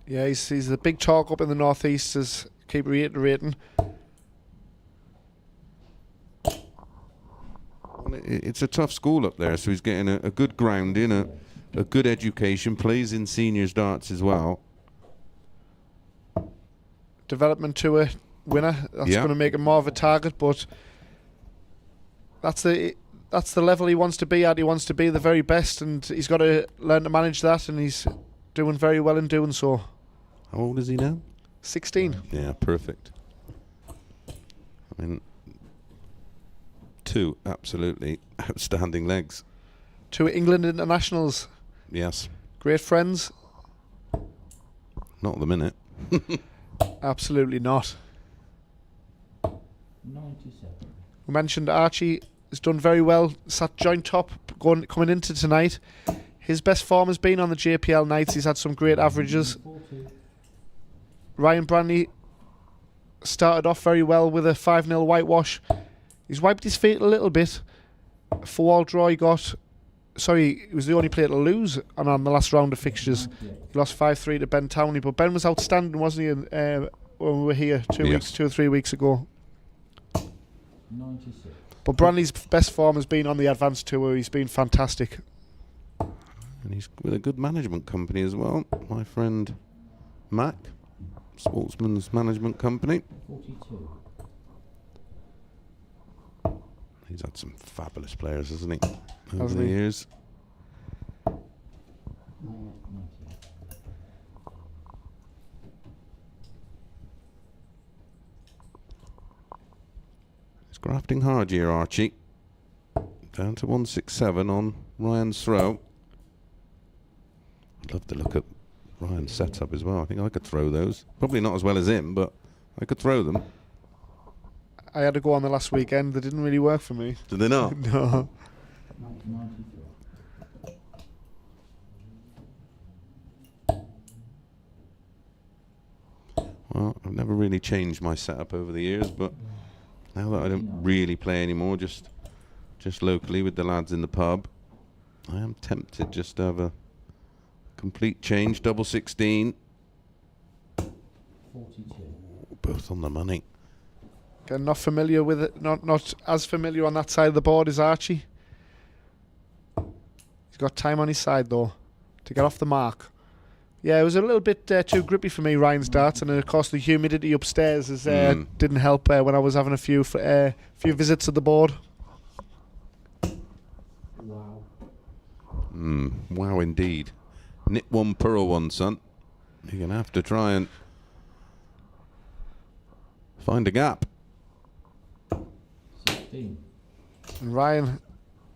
Yeah, he's the big talk up in the northeast, as keep reiterating. Well, it's a tough school up there, so he's getting a good grounding, a good education, plays in seniors darts as well. Development tour winner. That's going to make him more of a target, but that's the level he wants to be at. He wants to be the very best, and he's got to learn to manage that, and he's doing very well in doing so. How old is he now? 16. Yeah, perfect. I mean, 2 absolutely outstanding legs. 2 England internationals. Yes. Great friends. Not at the minute. Absolutely not. 97. We mentioned Archie has done very well. Sat joint top coming into tonight. His best form has been on the JPL nights. He's had some great averages. 40. Ryan Branley started off very well with a 5-0 whitewash. He's wiped his feet a little bit. 4-all draw he got. Sorry, he was the only player to lose on the last round of fixtures. He lost 5-3 to Ben Townley, but Ben was outstanding, wasn't he, when we were here 2 or 3 weeks ago. 96. But Branley's best form has been on the advanced tour. He's been fantastic. And he's with a good management company as well. My friend Mac, Sportsman's Management Company. 42. He's had some fabulous players, hasn't he, over Hasn't the he? years. 98. He's grafting hard here, Archie. Down to 167 on Ryan's throw. I'd love to look at Ryan's setup as well. I think I could throw those. Probably not as well as him, but I could throw them. I had to go on the last weekend. They didn't really work for me. Did they not? No. 93. Well, I've never really changed my setup over the years, but now that I don't really play anymore, just locally with the lads in the pub, I am tempted just to have a complete change. Double 16. 42. Both on the money. Again, not familiar with it. Not as familiar on that side of the board as Archie. He's got time on his side though to get off the mark. Yeah, it was a little bit too grippy for me, Ryan's darts, and of course the humidity upstairs didn't help when I was having a few visits to the board. Wow. Wow, indeed. Nip one, pearl one, son. You're going to have to try and find a gap. 16. And Ryan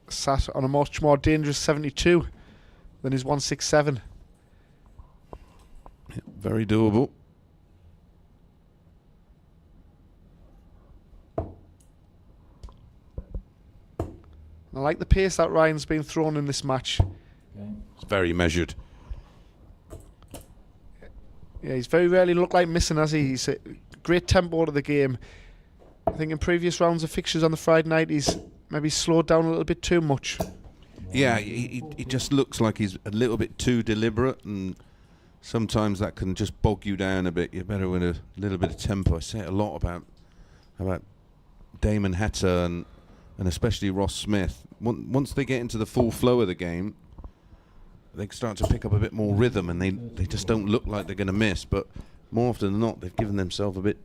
sat on a much more dangerous 72 than his 167. Yeah, very doable. I like the pace that Ryan's been thrown in this match. Okay. It's very measured. Yeah, he's very rarely looked like missing, has he? He's a great tempo to the game. I think in previous rounds of fixtures on the Friday night, he's maybe slowed down a little bit too much. Yeah, he just looks like he's a little bit too deliberate, and sometimes that can just bog you down a bit. You're better with a little bit of tempo. I say it a lot about Damon Heta and especially Ross Smith. Once they get into the full flow of the game, they start to pick up a bit more rhythm, and they just don't look like they're going to miss. But more often than not, they've given themselves a bit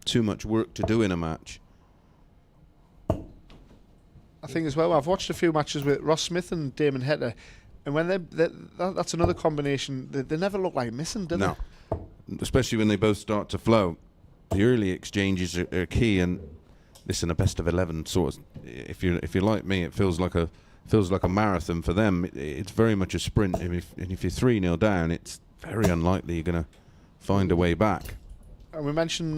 too much work to do in a match. I think as well, I've watched a few matches with Ross Smith and Damon Heta, and when that's another combination, they never look like missing, do they? No, especially when they both start to flow. The early exchanges are key, and listen, a best of 11 sort of. If you're like me, it feels like a marathon for them. It's very much a sprint. And if you're 3-0 down, it's very unlikely you're going to find a way back. And we mentioned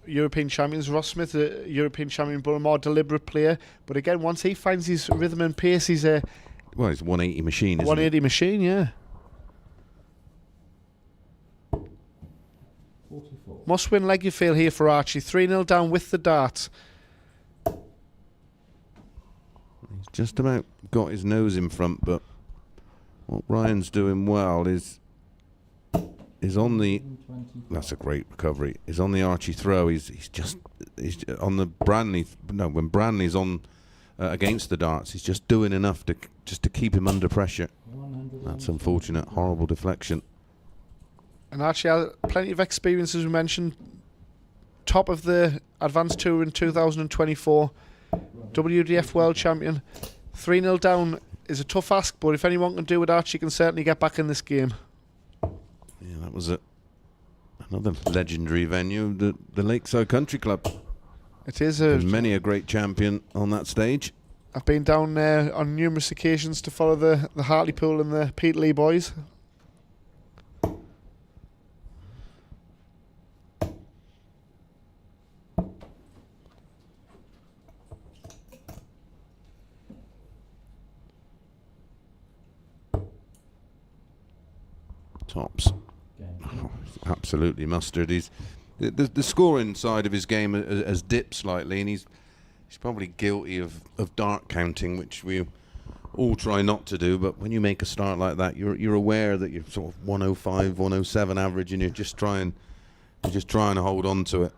European champions, Ross Smith, a European champion, but a more deliberate player. But again, once he finds his rhythm and pace, he's a well, he's a 180 machine, isn't 180 machine, yeah. 44. Must win leg you feel here for Archie. 3-0 down with the darts. He's just about got his nose in front, but what Ryan's doing well is on the. That's a great recovery. Is on the Archie throw. He's on the Branley. No, when Branley's on against the darts, he's just doing enough to keep him under pressure. That's unfortunate. Horrible deflection. And Archie had plenty of experience, as we mentioned. Top of the Advanced Tour in 2024. WDF World Champion. 3-0 down is a tough ask, but if anyone can do it, Archie can certainly get back in this game. Yeah, that was another legendary venue, the Lakeside Country Club. It is. There's many a great champion on that stage. I've been down there on numerous occasions to follow the Hartlepool and the Peterlee boys. Tops. Absolutely mustard. He's the scoring side of his game has dipped slightly, and he's probably guilty of dart counting, which we all try not to do. But when you make a start like that, you're aware that you're sort of 105, 107 average, and you're just trying to hold on to it.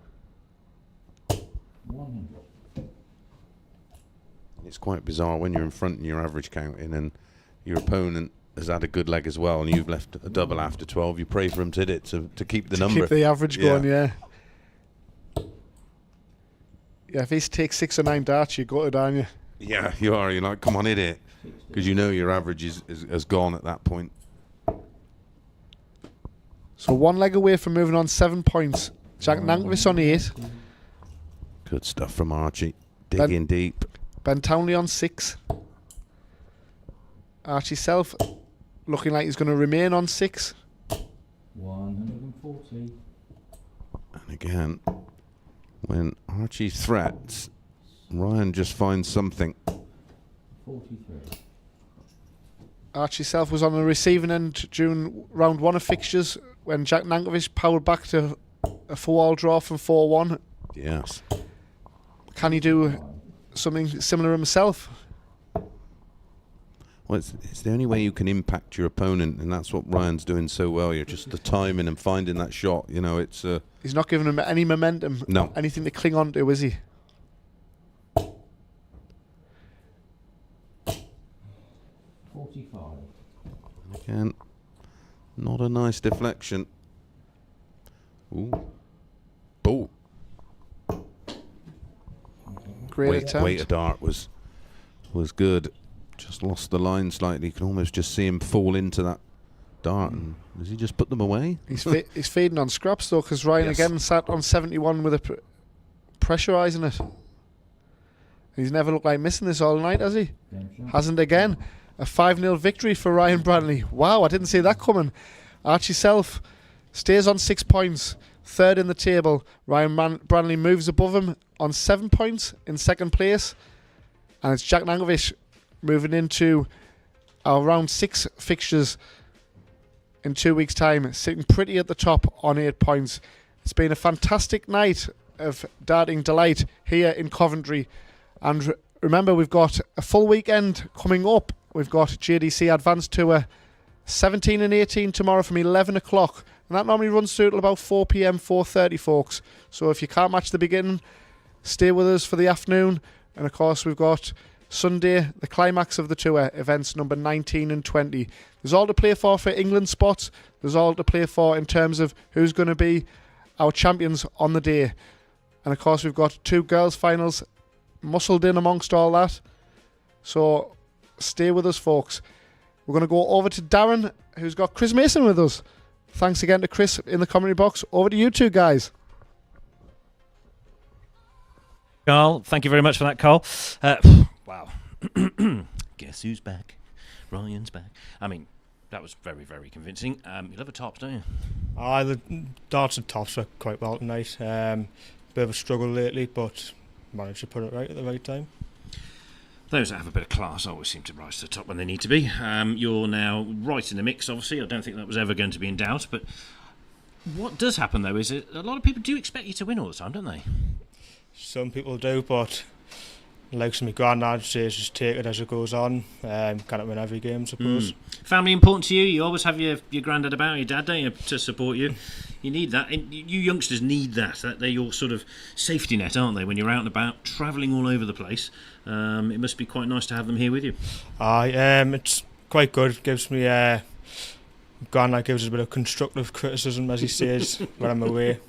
100. It's quite bizarre when you're in front and your average counting, and your opponent has had a good leg as well, and you've left a double after 12. You pray for him to hit it to keep the number. Keep the average going, yeah. Yeah, if he takes 6 or 9 darts, you're gutted, aren't you? Yeah, you are. You're like, come on, hit it. Because you know your average has gone at that point. So 1 leg away from moving on, 7 points. Jack Nankervis on 8. Good stuff from Archie. Digging deep. Ben Townley on 6. Archie Self looking like he's going to remain on 6. 140. And again, when Archie threats, Ryan just finds something. 43. Archie Self was on the receiving end during round 1 of fixtures when Jack Nankervis powered back to a 4-all draw from 4-1. Yes. Can he do something similar himself? Well, it's the only way you can impact your opponent, and that's what Ryan's doing so well. You're just the timing and finding that shot. You know, it's. He's not giving him any momentum. No. Anything to cling on to, is he? 45. Again, not a nice deflection. Ooh. Oh. Great attempt. Weight of dart was good. Just lost the line slightly. You can almost just see him fall into that dart. And does he just put them away? He's feeding on scraps though, because Ryan Yes. again sat on 71 with a pressurising it. He's never looked like missing this all night, has he? Hasn't again. A 5-0 victory for Ryan Branley. Wow, I didn't see that coming. Archie Self stays on 6 points, 3rd in the table. Ryan Branley moves above him on 7 points in 2nd place. And it's Jack Nankervis moving into our round 6 fixtures in 2 weeks' time, sitting pretty at the top on 8 points. It's been a fantastic night of darting delight here in Coventry, and remember, we've got a full weekend coming up. We've got JDC Advanced Tour 17 and 18 tomorrow from 11 o'clock. And that normally runs through till about 4 p.m, 4:30, folks. So if you can't match the beginning, stay with us for the afternoon. And of course, we've got Sunday, the climax of the tour, events number 19 and 20. There's all to play for England spots. There's all to play for in terms of who's going to be our champions on the day. And of course, we've got 2 girls' finals muscled in amongst all that. So stay with us, folks. We're going to go over to Darren, who's got Chris Mason with us. Thanks again to Chris in the commentary box. Over to you two guys. Carl, thank you very much for that, Carl. Wow. Guess who's back? Ryan's back. I mean, that was very, very convincing. You love a tops, don't you? The darts and tops were quite well tonight. Bit of a struggle lately, but managed to put it right at the right time. Those that have a bit of class always seem to rise to the top when they need to be. You're now right in the mix, obviously. I don't think that was ever going to be in doubt. But what does happen, though, is that a lot of people do expect you to win all the time, don't they? Some people do, but like my granddad says, just take it as it goes on. Can't win every game, I suppose. Family important to you? You always have your granddad about, your dad, don't you, to support you? You need that. And you youngsters need that. They're your sort of safety net, aren't they, when you're out and about, travelling all over the place. It must be quite nice to have them here with you. It's quite good. It gives me granddad gives us a bit of constructive criticism, as he says, when I'm away.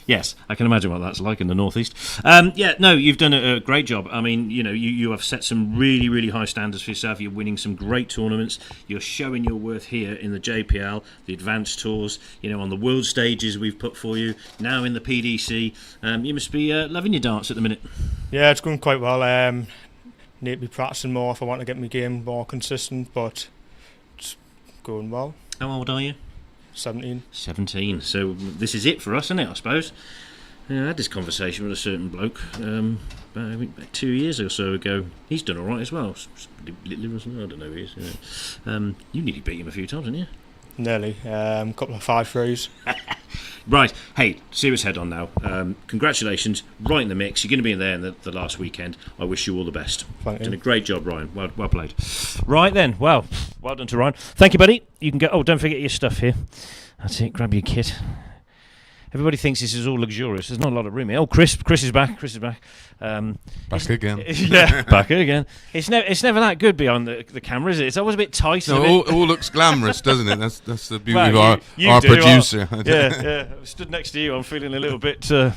Yes, I can imagine what that's like in the northeast. You've done a great job. I mean, you have set some really, really high standards for yourself. You're winning some great tournaments. You're showing your worth here in the JPL, the advanced tours, on the world stages we've put for you, now in the PDC. You must be loving your darts at the minute. Yeah, it's going quite well. Need to be practicing more if I want to get my game more consistent, but it's going well. How old are you? 17. 17. So this is it for us, isn't it, I suppose? I had this conversation with a certain bloke about 2 years or so ago. He's done all right as well. Little, I don't know who he is. You nearly beat him a few times, didn't you? Nearly. A couple of 5-3s. Right. Hey, serious head on now. Congratulations. Right in the mix. You're going to be in there in the last weekend. I wish you all the best. Thank you. Done a great job, Ryan. Well played. Right then. Well done to Ryan. Thank you, buddy. You can go. Oh, don't forget your stuff here. That's it. Grab your kit. Everybody thinks this is all luxurious. There's not a lot of room here. Oh, Chris is back. Back again. Yeah, back again. It's never that good behind the camera, is it? It's always a bit tight. No, all looks glamorous, doesn't it? That's the beauty of our producer. Yeah. I stood next to you. I'm feeling a little bit. Yeah.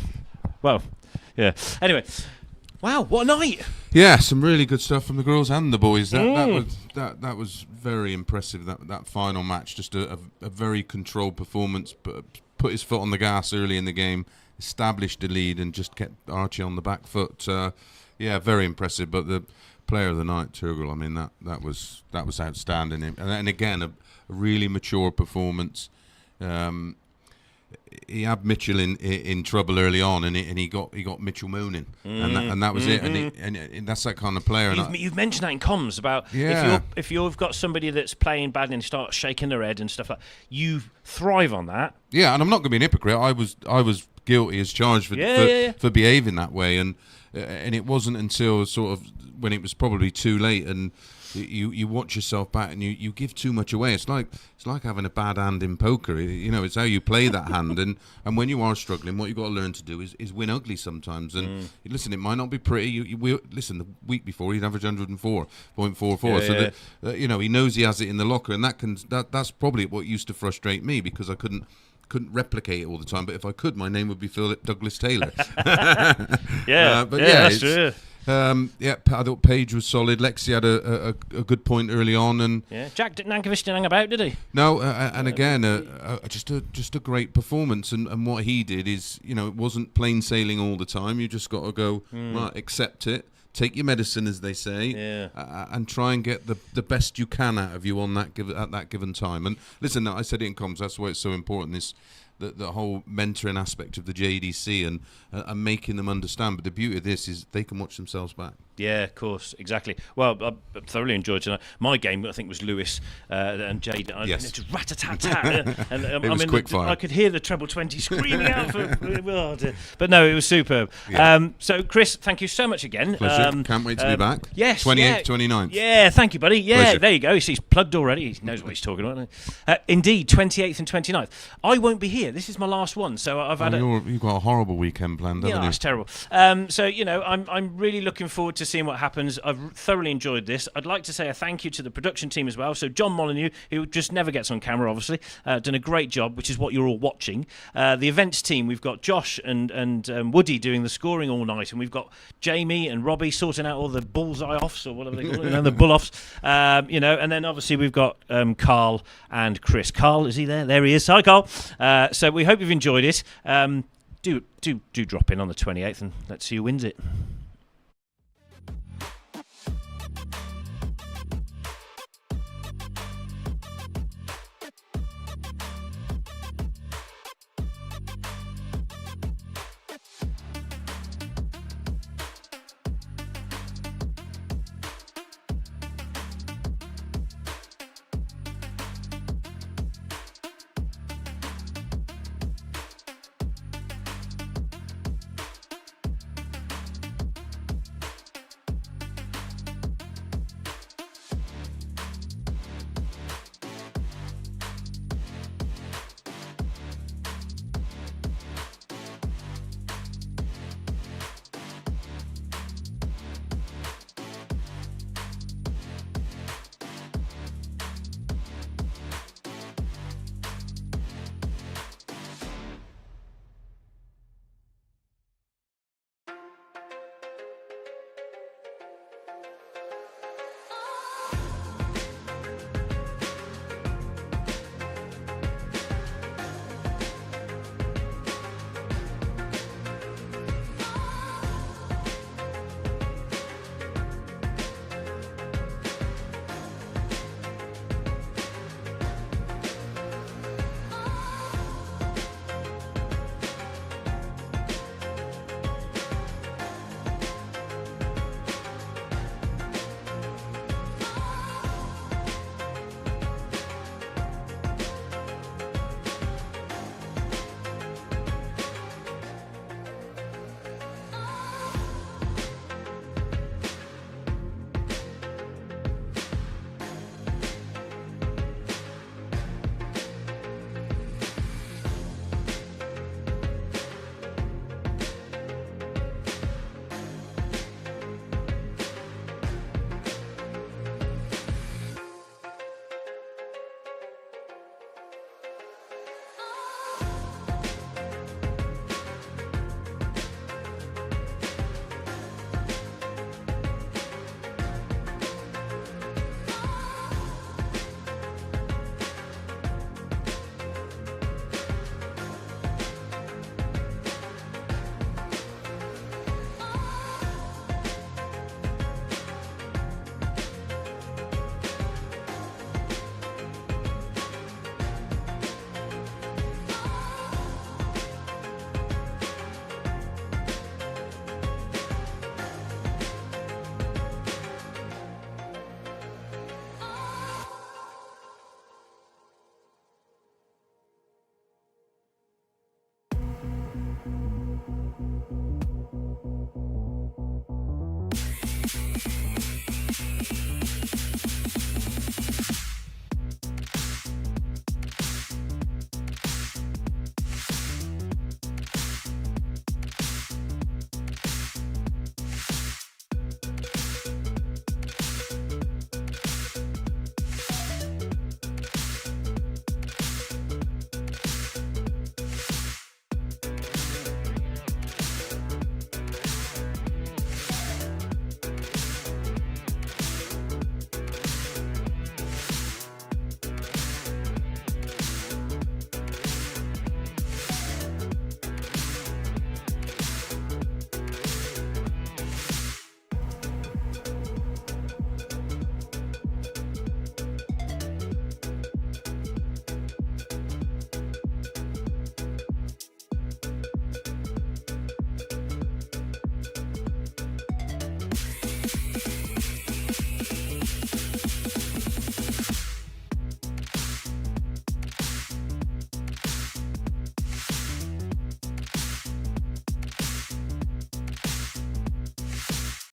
Anyway, wow, what a night! Yeah, some really good stuff from the girls and the boys. That was very impressive. That final match, just a very controlled performance, but put his foot on the gas early in the game, established the lead, and just kept Archie on the back foot. Very impressive. But the player of the night, Turgle, I mean that was outstanding. And again, a really mature performance. He had Mitchell in trouble early on, and he got Mitchell moaning, and that was it. And that's that kind of player. You've mentioned that in comms about if you've got somebody that's playing bad and starts shaking their head and stuff like that, you thrive on that. Yeah, and I'm not going to be an hypocrite. I was guilty as charged for behaving that way, and it wasn't until sort of when it was probably too late and. You watch yourself back and you give too much away. It's like having a bad hand in poker. It's how you play that hand. And when you are struggling, what you've got to learn to do is win ugly sometimes. And listen, it might not be pretty. Listen, the week before he'd average 104.44. He knows he has it in the locker, and that's probably what used to frustrate me because I couldn't replicate it all the time. But if I could, my name would be Philip Douglas Taylor. That's true. I thought Paige was solid. Lexi had a good point early on, and Jack Nankovic didn't hang about, did he? No, and again, just a great performance. And what he did is, it wasn't plain sailing all the time. You just got to go right, accept it, take your medicine, as they say, and try and get the best you can out of you at that given time. And listen, I said it in comms. That's why it's so important. the whole mentoring aspect of the JDC and making them understand. But the beauty of this is they can watch themselves back. Yeah, of course, exactly. Well, I thoroughly enjoyed tonight. My game, I think, was Lewis and Jade. Yes. Just rat-a-tat-tat. And it was quick fire. I could hear the treble 20 screaming out. Oh, dear. But no, it was superb. Yeah. So, Chris, thank you so much again. Pleasure. Can't wait to be back. Yes. 28th, 29th. Yeah, thank you, buddy. Yeah, Pleasure. there you go. He's plugged already. He knows what he's talking about. Indeed, 28th and 29th. I won't be here. This is my last one. So I've had you've got a horrible weekend planned, haven't you? Yeah, it's terrible. So, you know, I'm really looking forward to seeing what happens. I've thoroughly enjoyed this. I'd like to say a thank you to the production team as well. So John Molyneux, who just never gets on camera, obviously, done a great job, which is what you're all watching. The events team, we've got Josh and Woody doing the scoring all night, and we've got Jamie and Robbie sorting out all the bullseye offs or whatever they call it, the bull offs. You know, and then obviously we've got Carl and Chris. Carl, is he there? There he is. Hi, Carl. So we hope you've enjoyed it. Do drop in on the 28th and let's see who wins it.